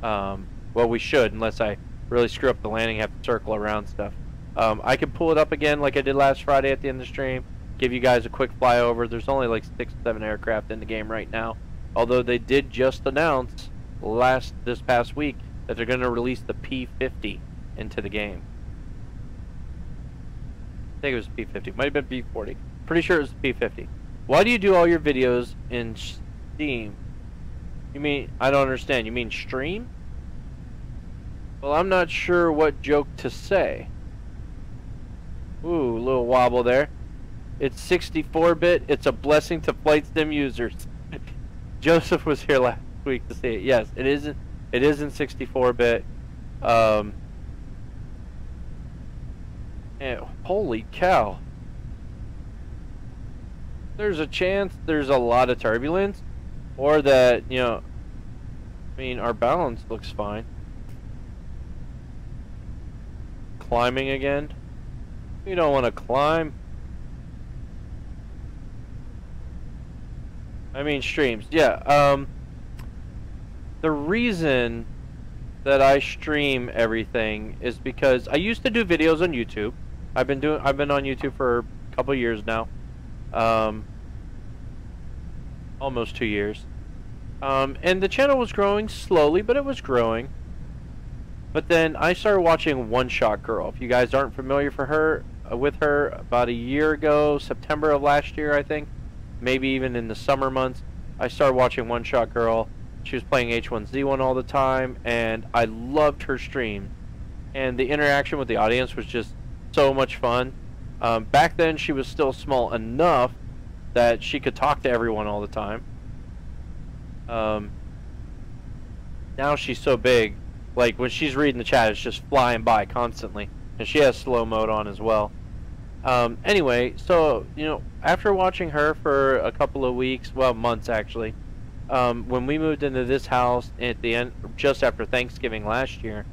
Well, we should, unless I really screw up the landing, have to circle around stuff. I can pull it up again like I did last Friday at the end of the stream, give you guys a quick flyover. There's only like 6 or 7 aircraft in the game right now, although they did just announce this past week that they're going to release the P-50 into the game. I think it was P-50, might have been P-40. Pretty sure it was P-50. Why do you do all your videos in Steam? You mean, I don't understand, you mean stream? Well, I'm not sure what joke to say. Ooh, little wobble there. It's 64-bit. It's a blessing to flight sim users. Joseph was here last week to see it. Yes, it isn't. It is in 64-bit. And holy cow! There's a chance there's a lot of turbulence, or that I mean, our balance looks fine. Climbing again. You don't want to climb. I mean streams. Yeah, the reason that I stream everything is because I used to do videos on YouTube. I've been on YouTube for a couple years now. Almost 2 years. And the channel was growing slowly, but it was growing. But then I started watching One Shot Girl. If you guys aren't familiar with her, about a year ago, September of last year, I think, maybe even in the summer months, I started watching One Shot Girl. She was playing H1Z1 all the time, and I loved her stream. And the interaction with the audience was just so much fun. Back then, she was still small enough that she could talk to everyone all the time. Now she's so big. Like, when she's reading the chat, it's just flying by constantly. And she has slow mode on as well. Anyway, so, after watching her for a couple of weeks, well, months actually, when we moved into this house at the end, just after Thanksgiving last year,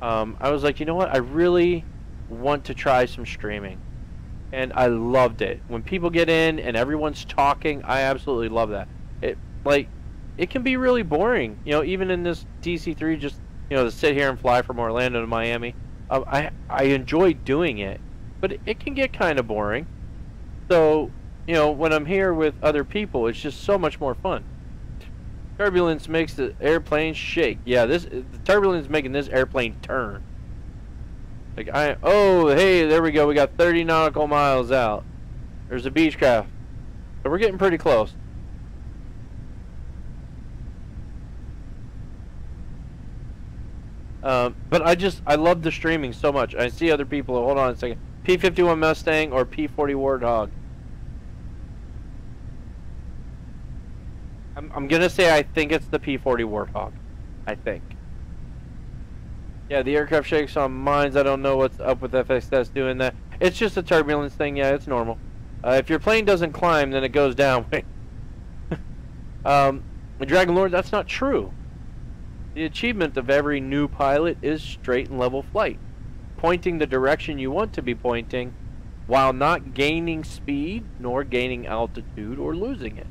I was like, you know what? I really want to try some streaming. And I loved it. When people get in and everyone's talking, I absolutely love that. It can be really boring, even in this DC3, just to sit here and fly from Orlando to Miami. I enjoy doing it, but it can get kind of boring. So, when I'm here with other people, it's just so much more fun. Turbulence makes the airplane shake. Yeah, the turbulence is making this airplane turn. Oh, hey, there we go. We got 30 nautical miles out. There's a Beechcraft. So we're getting pretty close. But I love the streaming so much. I see other people. Hold on a second. P-51 Mustang or P-40 Warthog. I'm gonna say I think it's the P-40 Warthog. I think. Yeah, the aircraft shakes on mines. I don't know what's up with FSX doing that. It's just a turbulence thing. Yeah, it's normal. If your plane doesn't climb, then it goes down. Dragon Lord, that's not true. The achievement of every new pilot is straight and level flight, pointing the direction you want to be pointing, while not gaining speed, nor gaining altitude, or losing it.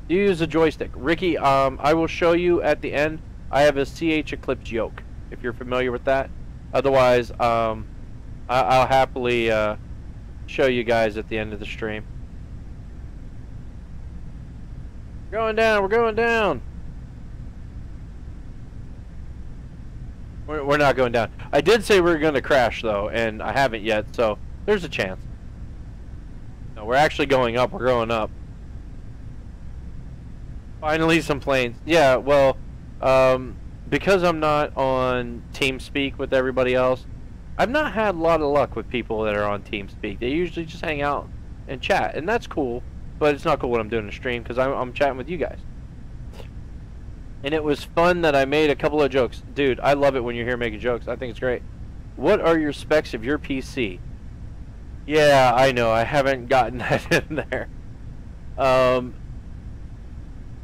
You use a joystick. Ricky, I will show you at the end. I have a CH Eclipse yoke, if you're familiar with that. Otherwise, I'll happily show you guys at the end of the stream. We're going down, we're going down. We're not going down. I did say we were going to crash, though, and I haven't yet, so there's a chance. No, we're actually going up, we're going up. Finally, some planes. Yeah, well, because I'm not on TeamSpeak with everybody else, I've not had a lot of luck with people that are on TeamSpeak. They usually just hang out and chat, and that's cool. But it's not cool what I'm doing in the stream because I'm chatting with you guys. And it was fun that I made a couple of jokes. Dude, I love it when you're here making jokes. I think it's great. What are your specs of your PC? Yeah, I know. I haven't gotten that in there.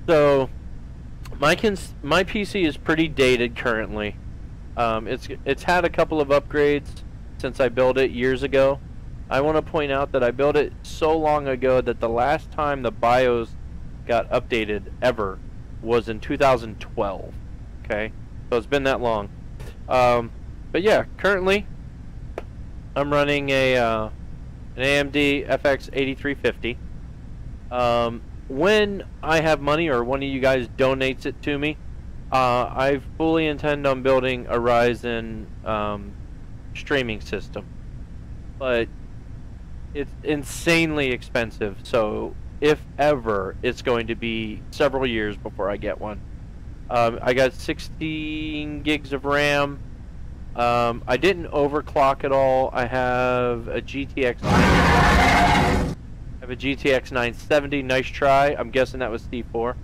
So, my PC is pretty dated currently. It's had a couple of upgrades since I built it years ago. I want to point out that I built it so long ago that the last time the BIOS got updated ever was in 2012. Okay, so it's been that long. But yeah, currently I'm running an AMD FX 8350. When I have money or one of you guys donates it to me, I fully intend on building a Ryzen streaming system. But it's insanely expensive, so if ever, it's going to be several years before I get one. I got 16 gigs of RAM. I didn't overclock at all. I have a GTX 970. Nice try. I'm guessing that was C4.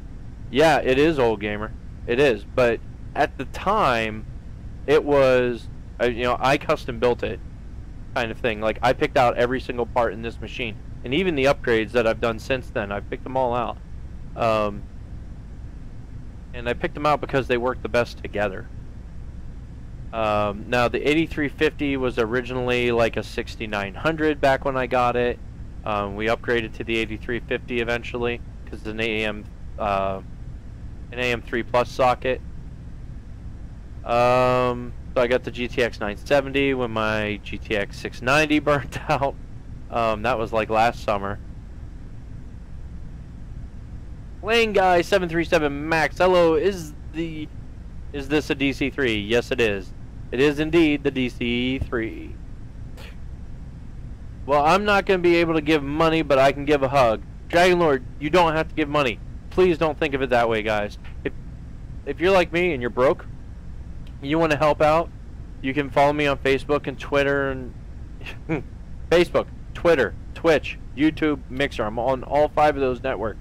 Yeah, it is old gamer. It is, but at the time, it was, you know, I custom built it, kind of thing. Like, I picked out every single part in this machine, and even the upgrades that I've done since then, I picked them all out. And I picked them out because they work the best together. Now, the 8350 was originally like a 6900 back when I got it. We upgraded to the 8350 eventually because it's an AM3 Plus socket. So I got the GTX 970 when my GTX 690 burnt out. That was like last summer. Lane Guy 737 Max. Hello, is this a DC3? Yes, it is. It is indeed the DC3. Well, I'm not going to be able to give money, but I can give a hug. Dragon Lord, you don't have to give money. Please don't think of it that way, guys. If you're like me and you're broke, you want to help out, you can follow me on Facebook and Twitter and Facebook, Twitter, Twitch, YouTube, Mixer. I'm on all 5 of those networks.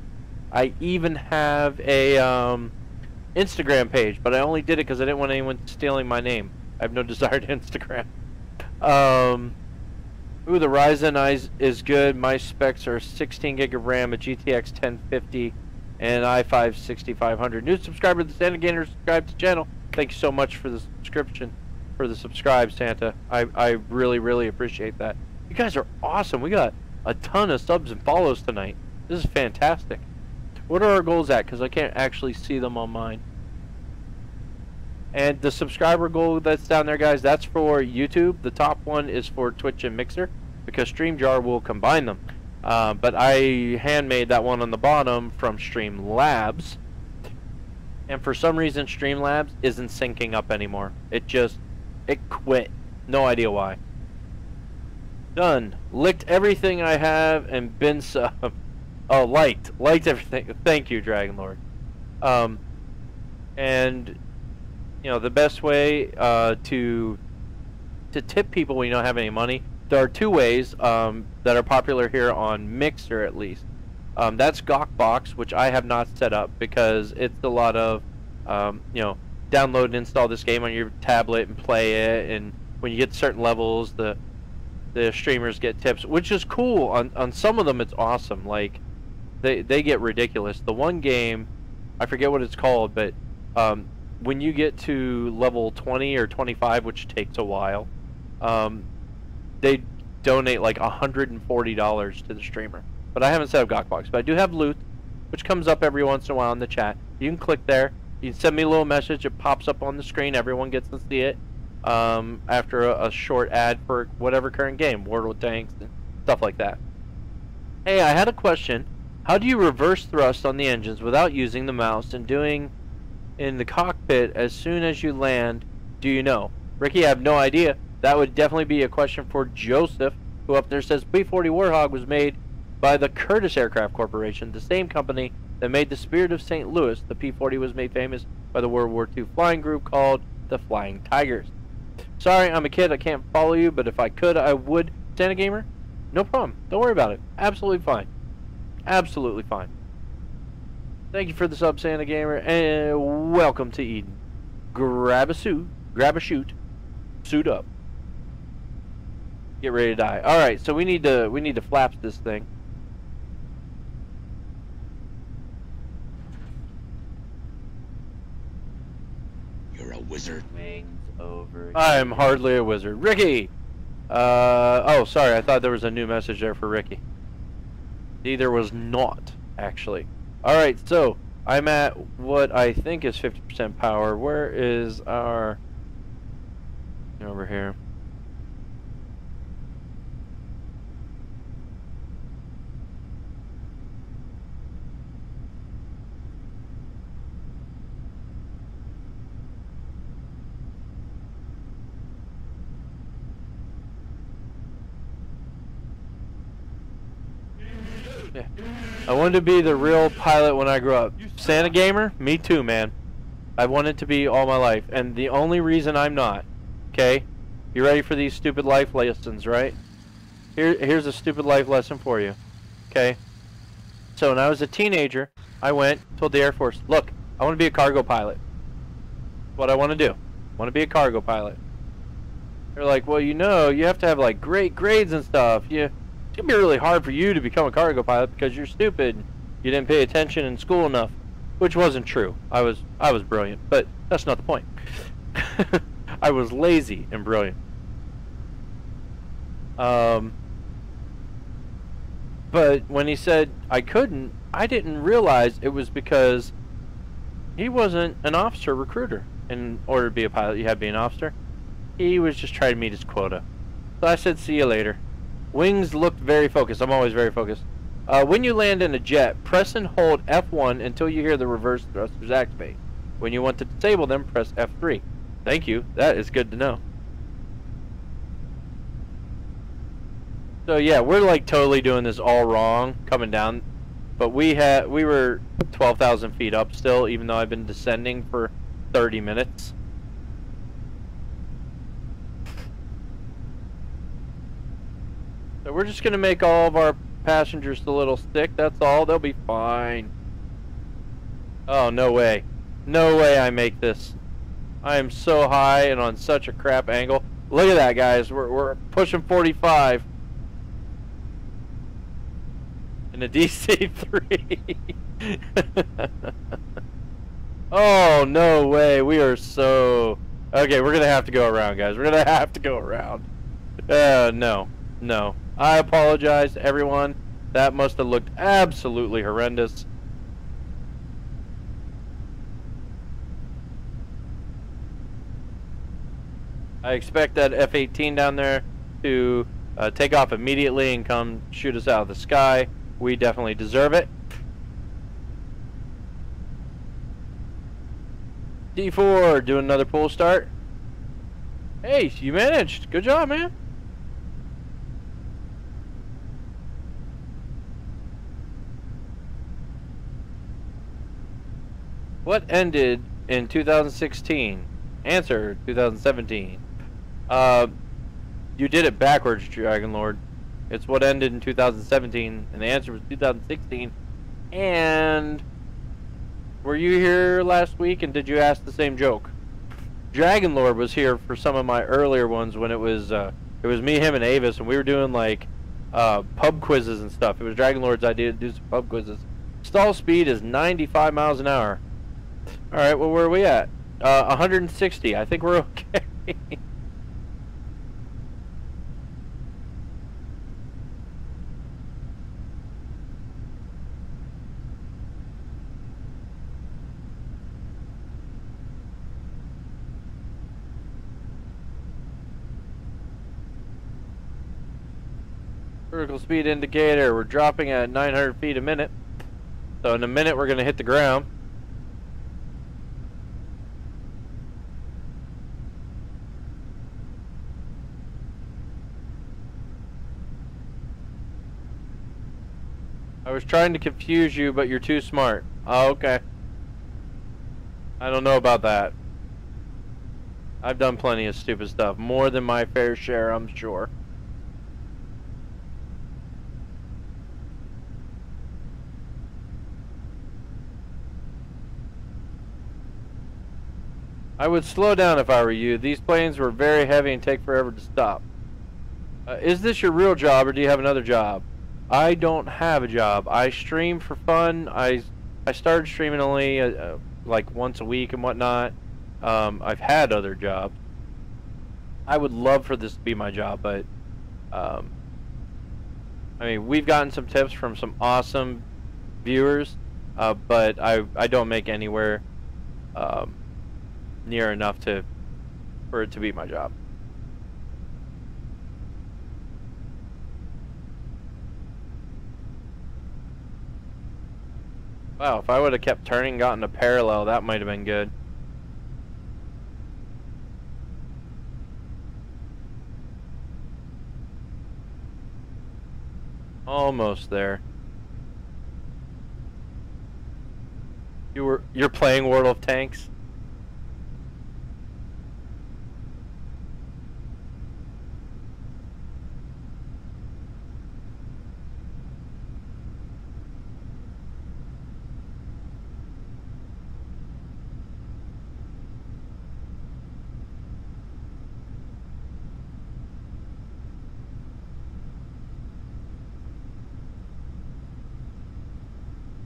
I even have a Instagram page, but I only did it because I didn't want anyone stealing my name. I have no desire to Instagram. Ooh, the Ryzen is good. My specs are 16 gig of RAM, a GTX 1050, and i5 6500. New subscriber to the Santa Gainer, subscribe to the channel. Thank you so much for the subscription, for the subscribe, Santa. I really, really appreciate that. You guys are awesome. We got a ton of subs and follows tonight. This is fantastic. What are our goals at? Because I can't actually see them on mine. And the subscriber goal that's down there, guys, that's for YouTube. The top one is for Twitch and Mixer, because StreamYard will combine them. But I handmade that one on the bottom from Streamlabs. And for some reason, Streamlabs isn't syncing up anymore. It quit. No idea why. Done. Licked everything I have and been sub. Oh, liked everything. Thank you, Dragon Lord. And you know, the best way to tip people when you don't have any money, there are 2 ways that are popular here on Mixer, at least. That's Gawkbox, which I have not set up because it's a lot of you know, download and install this game on your tablet and play it, and when you get to certain levels, the streamers get tips, which is cool. On some of them, it's awesome. Like, they get ridiculous. The one game, I forget what it's called, but when you get to level 20 or 25, which takes a while, they donate like $140 to the streamer. But I haven't set up Gawkbox. But I do have loot, which comes up every once in a while in the chat. You can click there. You can send me a little message. It pops up on the screen. Everyone gets to see it after a short ad for whatever current game, World of Tanks and stuff like that. Hey, I had a question. How do you reverse thrust on the engines without using the mouse and doing in the cockpit as soon as you land? Do you know? Ricky, I have no idea. That would definitely be a question for Joseph, who up there says P-40 Warhog was made by the Curtiss Aircraft Corporation, the same company that made the Spirit of St. Louis. The P-40 was made famous by the World War II flying group called the Flying Tigers. Sorry, I'm a kid. I can't follow you, but if I could, I would. Santa Gamer? No problem. Don't worry about it. Absolutely fine. Absolutely fine. Thank you for the sub, Santa Gamer, and welcome to Eden. Grab a suit, grab a chute, suit up. Get ready to die. All right, so we need to flaps this thing. You're a wizard. Wings over. I am hardly a wizard. Ricky, Oh, sorry. I thought there was a new message there for Ricky. There was not, actually. Alright, so I'm at what I think is 50% power. Where is our... Over here. Yeah. I wanted to be the real pilot when I grew up. Santa Gamer? Me too, man. I wanted to be all my life. And the only reason I'm not, okay? You ready for these stupid life lessons, right? Here's a stupid life lesson for you, okay? So when I was a teenager, I told the Air Force, look, I want to be a cargo pilot. That's what I want to do. I want to be a cargo pilot. They're like, well, you know, you have to have like great grades and stuff. It's gonna be really hard for you to become a cargo pilot because you're stupid. You didn't pay attention in school enough, which wasn't true. I was brilliant, but that's not the point. I was lazy and brilliant. But when he said I couldn't, I didn't realize it was because he wasn't an officer recruiter. In order to be a pilot, you had to be an officer. He was just trying to meet his quota. So I said, see you later. Wings looked very focused. I'm always very focused. When you land in a jet, press and hold F1 until you hear the reverse thrusters activate. When you want to disable them, press F3. Thank you. That is good to know. So yeah, we're like totally doing this all wrong coming down. But we were 12,000 feet up still, even though I've been descending for 30 minutes. So we're just going to make all of our passengers a little sick, that's all. They'll be fine. Oh, no way. No way I make this. I am so high and on such a crap angle. Look at that, guys. We're pushing 45. In a DC-3. Oh, no way. We are so... Okay, we're going to have to go around, guys. We're going to have to go around. No. No. I apologize to everyone. That must have looked absolutely horrendous. I expect that F-18 down there to take off immediately and come shoot us out of the sky. We definitely deserve it. D4, do another pull start. Hey, you managed. Good job, man. What ended in 2016? Answer, 2017. You did it backwards, Dragon Lord. It's what ended in 2017, and the answer was 2016. And were you here last week, and did you ask the same joke? Dragon Lord was here for some of my earlier ones when it was me, him, and Avis, and we were doing like pub quizzes and stuff. It was Dragon Lord's idea to do some pub quizzes. Stall speed is 95 miles an hour. All right, well, where are we at? 160. I think we're okay. Vertical speed indicator. We're dropping at 900 feet a minute. So in a minute, we're going to hit the ground. I was trying to confuse you, but you're too smart. Oh, okay. I don't know about that. I've done plenty of stupid stuff. More than my fair share, I'm sure. I would slow down if I were you. These planes were very heavy and take forever to stop. Is this your real job, or do you have another job? I don't have a job. I stream for fun. I started streaming only like once a week and whatnot. I've had other jobs. I would love for this to be my job, but I mean, we've gotten some tips from some awesome viewers, but I don't make anywhere near enough for it to beat my job. Wow, if I would have kept turning, gotten a parallel, that might have been good. Almost there. You're playing World of Tanks?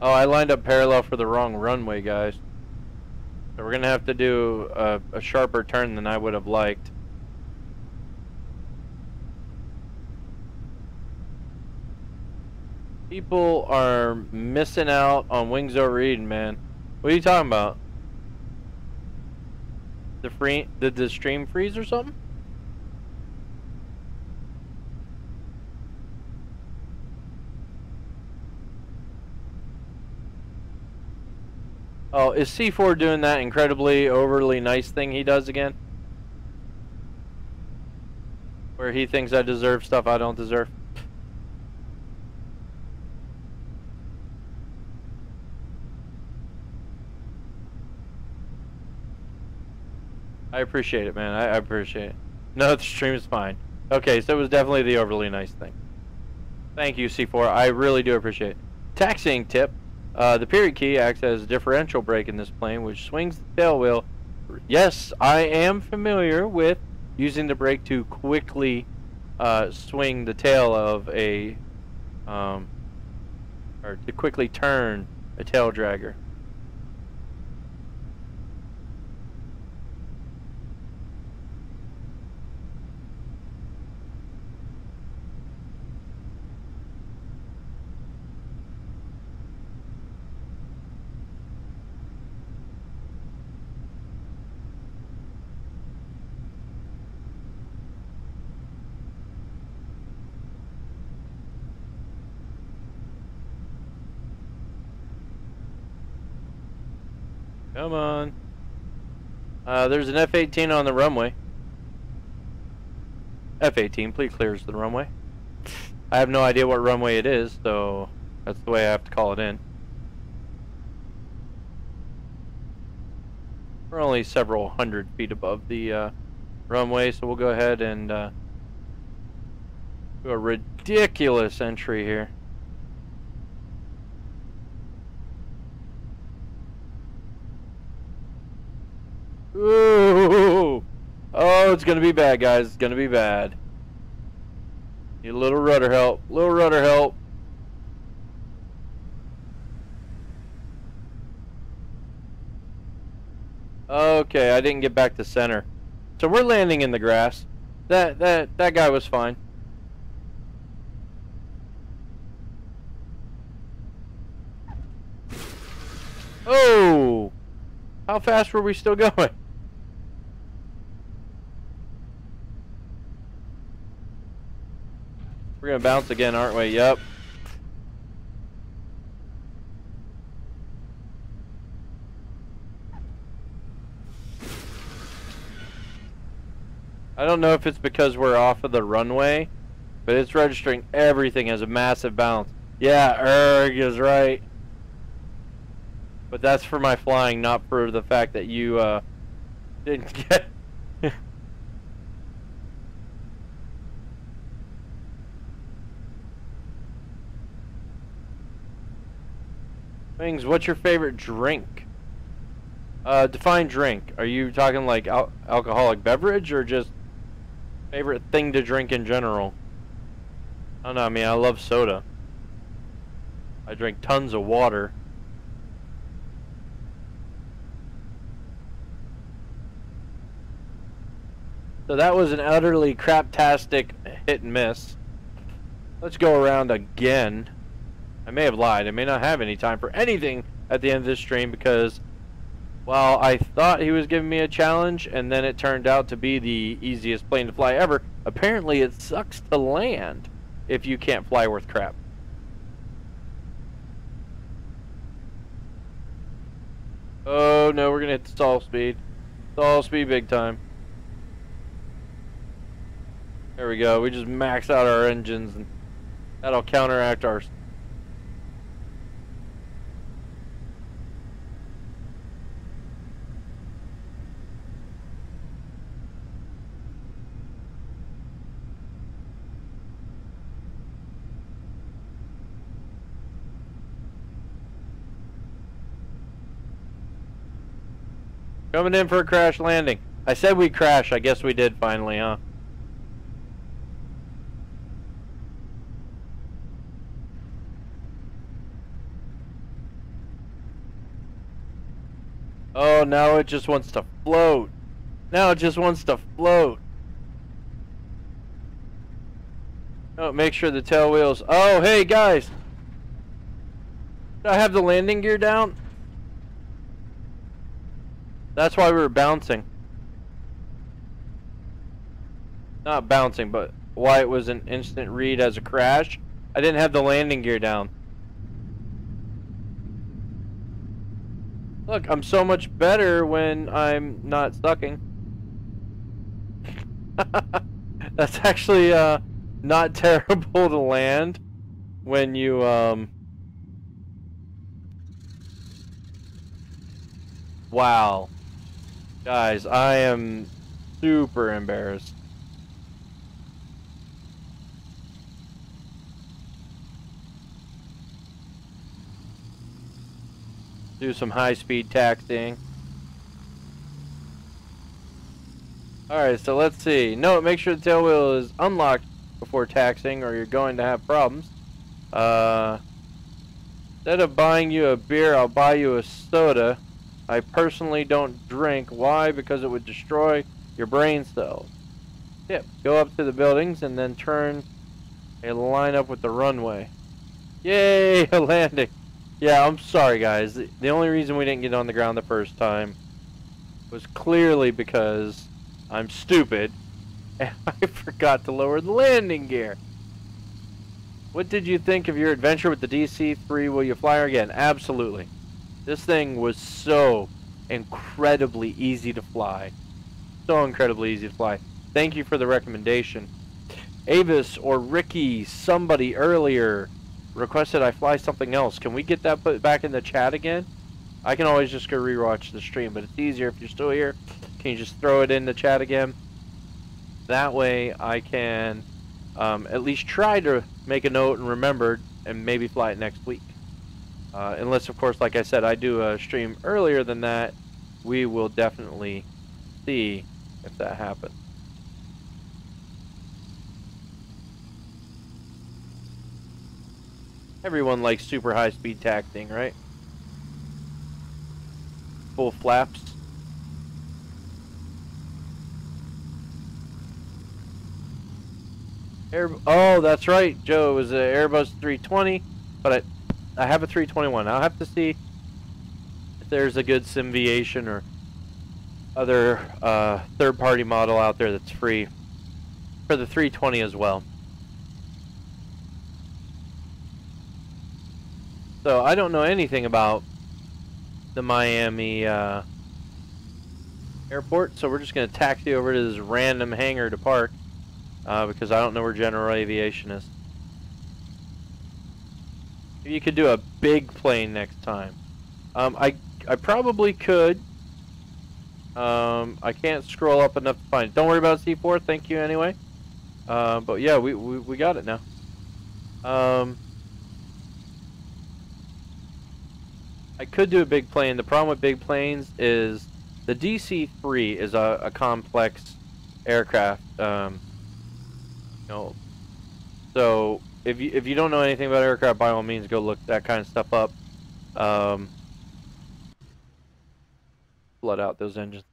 Oh, I lined up parallel for the wrong runway, guys. So we're gonna have to do a sharper turn than I would have liked. People are missing out on WingsOverEden, man. What are you talking about? Did the stream freeze or something? Oh, is C4 doing that incredibly overly nice thing he does again? Where he thinks I deserve stuff I don't deserve? I appreciate it, man. I appreciate it. No, the stream is fine. Okay, so it was definitely the overly nice thing. Thank you, C4. I really do appreciate it. Taxiing tip. The period key acts as a differential brake in this plane, which swings the tail wheel. Yes, I am familiar with using the brake to quickly swing the tail of a, or to quickly turn a tail dragger. Come on. There's an F-18 on the runway. F-18, please clears the runway. I have no idea what runway it is, so that's the way I have to call it in. We're only several hundred feet above the runway, so we'll go ahead and do a ridiculous entry here. Ooh! Oh, it's gonna be bad, guys. It's gonna be bad. Need a little rudder help. Little rudder help. Okay, I didn't get back to center. So we're landing in the grass. That guy was fine. Oh! How fast were we still going? We're gonna bounce again, aren't we? Yep. I don't know if it's because we're off of the runway, but it's registering everything as a massive bounce. Yeah, erg is right. But that's for my flying, not for the fact that you didn't get... Wings, what's your favorite drink? Define drink. Are you talking like alcoholic beverage or just favorite thing to drink in general? I don't know, I mean, I love soda. I drink tons of water. So that was an utterly craptastic hit and miss. Let's go around again. I may have lied. I may not have any time for anything at the end of this stream because, well, I thought he was giving me a challenge and then it turned out to be the easiest plane to fly ever. Apparently it sucks to land if you can't fly worth crap. Oh no, we're gonna hit the stall speed. Stall speed big time. There we go. We just max out our engines and that'll counteract our... Coming in for a crash landing. I said we'd crash. I guess we did finally, huh? Oh, now it just wants to float. Now it just wants to float. Oh, make sure the tail wheels... Oh, hey, guys. Did I have the landing gear down? That's why we were bouncing. Not bouncing, but why it was an instant read as a crash. I didn't have the landing gear down. Look, I'm so much better when I'm not sucking. That's actually not terrible to land when you wow. Guys, I am super embarrassed. Do some high-speed taxiing. Alright, so let's see. No, make sure the tail wheel is unlocked before taxiing or you're going to have problems. Instead of buying you a beer, I'll buy you a soda. I personally don't drink. Why? Because it would destroy your brain cells. Tip. Go up to the buildings and then turn a line up with the runway. Yay! A landing. Yeah, I'm sorry guys. The only reason we didn't get on the ground the first time was clearly because I'm stupid and I forgot to lower the landing gear. What did you think of your adventure with the DC-3? Will you fly again? Absolutely. This thing was so incredibly easy to fly. So incredibly easy to fly. Thank you for the recommendation. Avis or Ricky, somebody earlier requested I fly something else. Can we get that put back in the chat again? I can always just go rewatch the stream, but it's easier if you're still here. Can you just throw it in the chat again? That way I can at least try to make a note and remember and maybe fly it next week. Unless, of course, like I said, I do a stream earlier than that, we will definitely see if that happens. Everyone likes super high-speed taxiing, right? Full flaps. Oh, that's right, Joe. It was an Airbus 320, but I have a 321. I'll have to see if there's a good Simviation or other third-party model out there that's free for the 320 as well. So I don't know anything about the Miami airport, so we're just going to taxi over to this random hangar to park because I don't know where General Aviation is. You could do a big plane next time. I probably could. I can't scroll up enough to find it. Don't worry about C4. Thank you anyway. But yeah, we got it now. I could do a big plane. The problem with big planes is the DC-3 is a complex aircraft. You know, so if you don't know anything about aircraft, by all means, go look that kind of stuff up. Flood out those engines.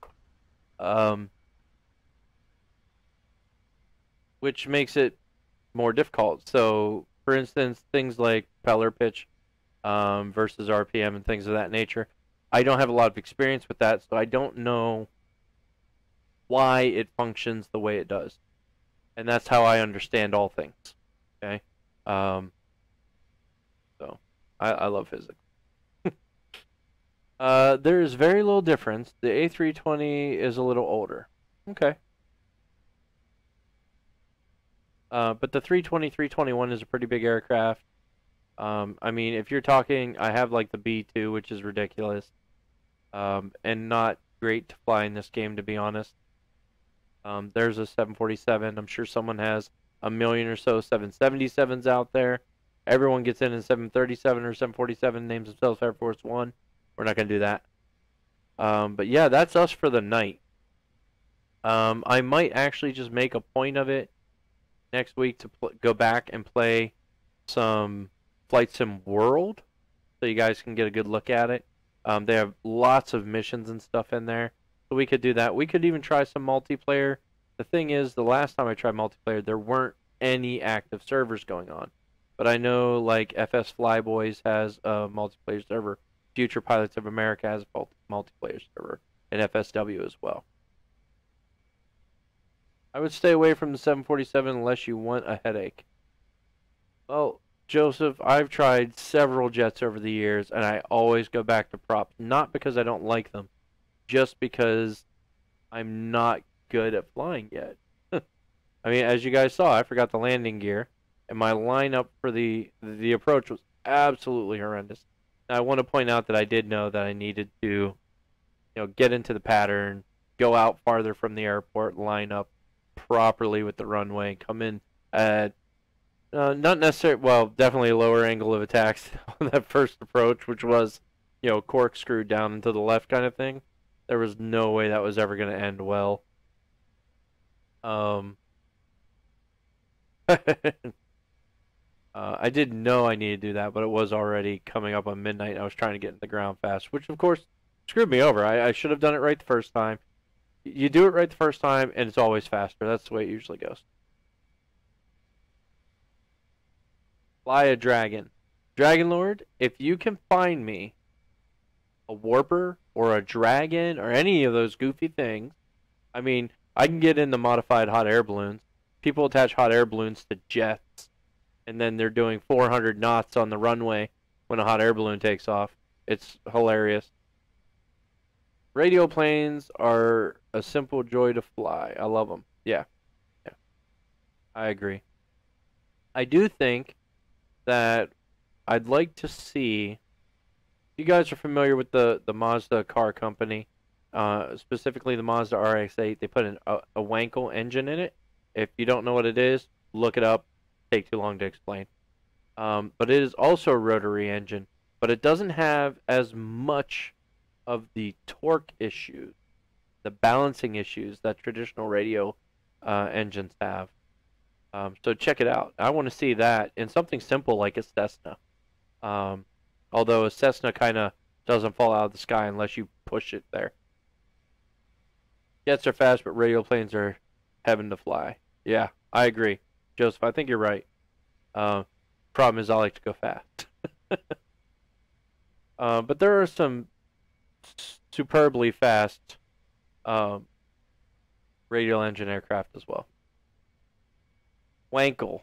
which makes it more difficult. So, for instance, things like propeller pitch versus RPM and things of that nature. I don't have a lot of experience with that, so I don't know why it functions the way it does. And that's how I understand all things. Okay? So, I love physics. There is very little difference. The A320 is a little older. Okay. But the 320, 321 is a pretty big aircraft. I mean, if you're talking, I have like the B2, which is ridiculous. And not great to fly in this game, to be honest. There's a 747. I'm sure someone has a million or so 777s out there. Everyone gets in 737 or 747, names themselves Air Force One. We're not going to do that. But yeah, that's us for the night. I might actually just make a point of it next week to go back and play some Flight Sim World, so you guys can get a good look at it. They have lots of missions and stuff in there, so we could do that. We could even try some multiplayer. The thing is, the last time I tried multiplayer, there weren't any active servers going on. But I know, like, FS Flyboys has a multiplayer server. Future Pilots of America has a multiplayer server. And FSW as well. I would stay away from the 747 unless you want a headache. Well, Joseph, I've tried several jets over the years, and I always go back to props. Not because I don't like them, just because I'm not good at flying yet. I mean, as you guys saw, I forgot the landing gear, and my lineup for the approach was absolutely horrendous. Now, I want to point out that I did know that I needed to, get into the pattern, go out farther from the airport, line up properly with the runway, come in at not necessarily, well, definitely a lower angle of attacks on that first approach, which was, corkscrew down and to the left kind of thing. There was no way that was ever going to end well. I didn't know I needed to do that, but it was already coming up on midnight. I was trying to get in the ground fast, which of course screwed me over. I should have done it right the first time. You do it right the first time, and it's always faster. That's the way it usually goes. Fly a dragon. Dragon Lord, if you can find me a warper or a dragon or any of those goofy things, I mean, I can get into modified hot air balloons. People attach hot air balloons to jets, and then they're doing 400 knots on the runway when a hot air balloon takes off. It's hilarious. Radio planes are a simple joy to fly. I love them. Yeah. I agree. I do think that I'd like to see, you guys are familiar with the Mazda car company, specifically the Mazda RX-8. They put a Wankel engine in it. If you don't know what it is, look it up. Take too long to explain. But it is also a rotary engine, but it doesn't have as much of the torque issues, the balancing issues that traditional radio engines have. So check it out. I want to see that in something simple like a Cessna. Although a Cessna kind of doesn't fall out of the sky unless you push it there. Jets are fast, but radio planes are heaven to fly. Yeah, I agree. Joseph, I think you're right. Problem is I like to go fast. But there are some superbly fast radial engine aircraft as well. Wankel.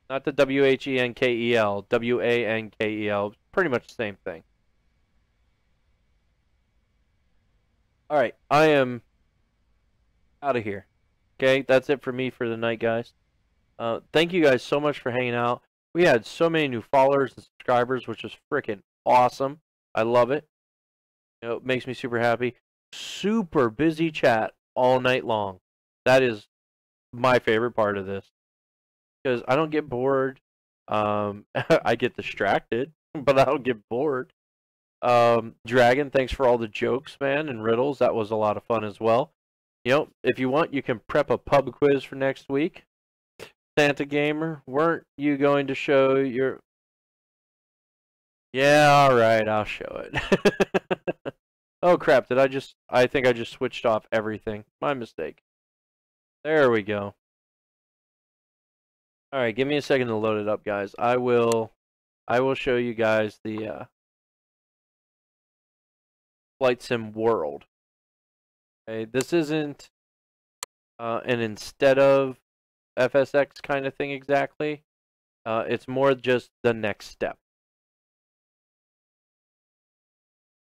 Not the W-H-E-N-K-E-L. W-A-N-K-E-L. Pretty much the same thing. Alright, I am out of here. Okay, that's it for me for the night, guys. Thank you guys so much for hanging out. We had so many new followers and subscribers, which is freaking awesome. I love it. It makes me super happy. Super busy chat all night long. That is my favorite part of this. Because I don't get bored. I get distracted, but I don't get bored. Dragon, thanks for all the jokes, man, and riddles. That was a lot of fun as well. If you want, you can prep a pub quiz for next week. Santa Gamer, weren't you going to show your... Yeah, alright, I'll show it. Oh crap, I think I just switched off everything. My mistake. There we go. All right, give me a second to load it up, guys. I will show you guys the Flight Sim world. Okay, this isn't an instead of FSX kind of thing exactly. It's more just the next step.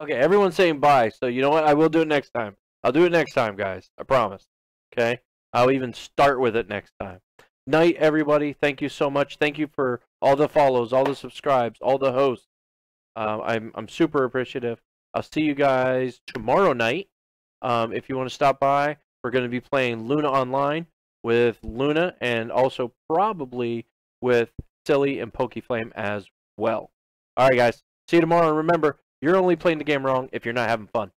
Okay, everyone's saying bye, so you know what? I will do it next time. I'll do it next time, guys. I promise. Okay? I'll even start with it next time. Night, everybody. Thank you so much. Thank you for all the follows, all the subscribes, all the hosts. I'm super appreciative. I'll see you guys tomorrow night. If you want to stop by, we're going to be playing Luna Online with Luna and also probably with Silly and Pokeflame as well. All right, guys. See you tomorrow. And remember, you're only playing the game wrong if you're not having fun.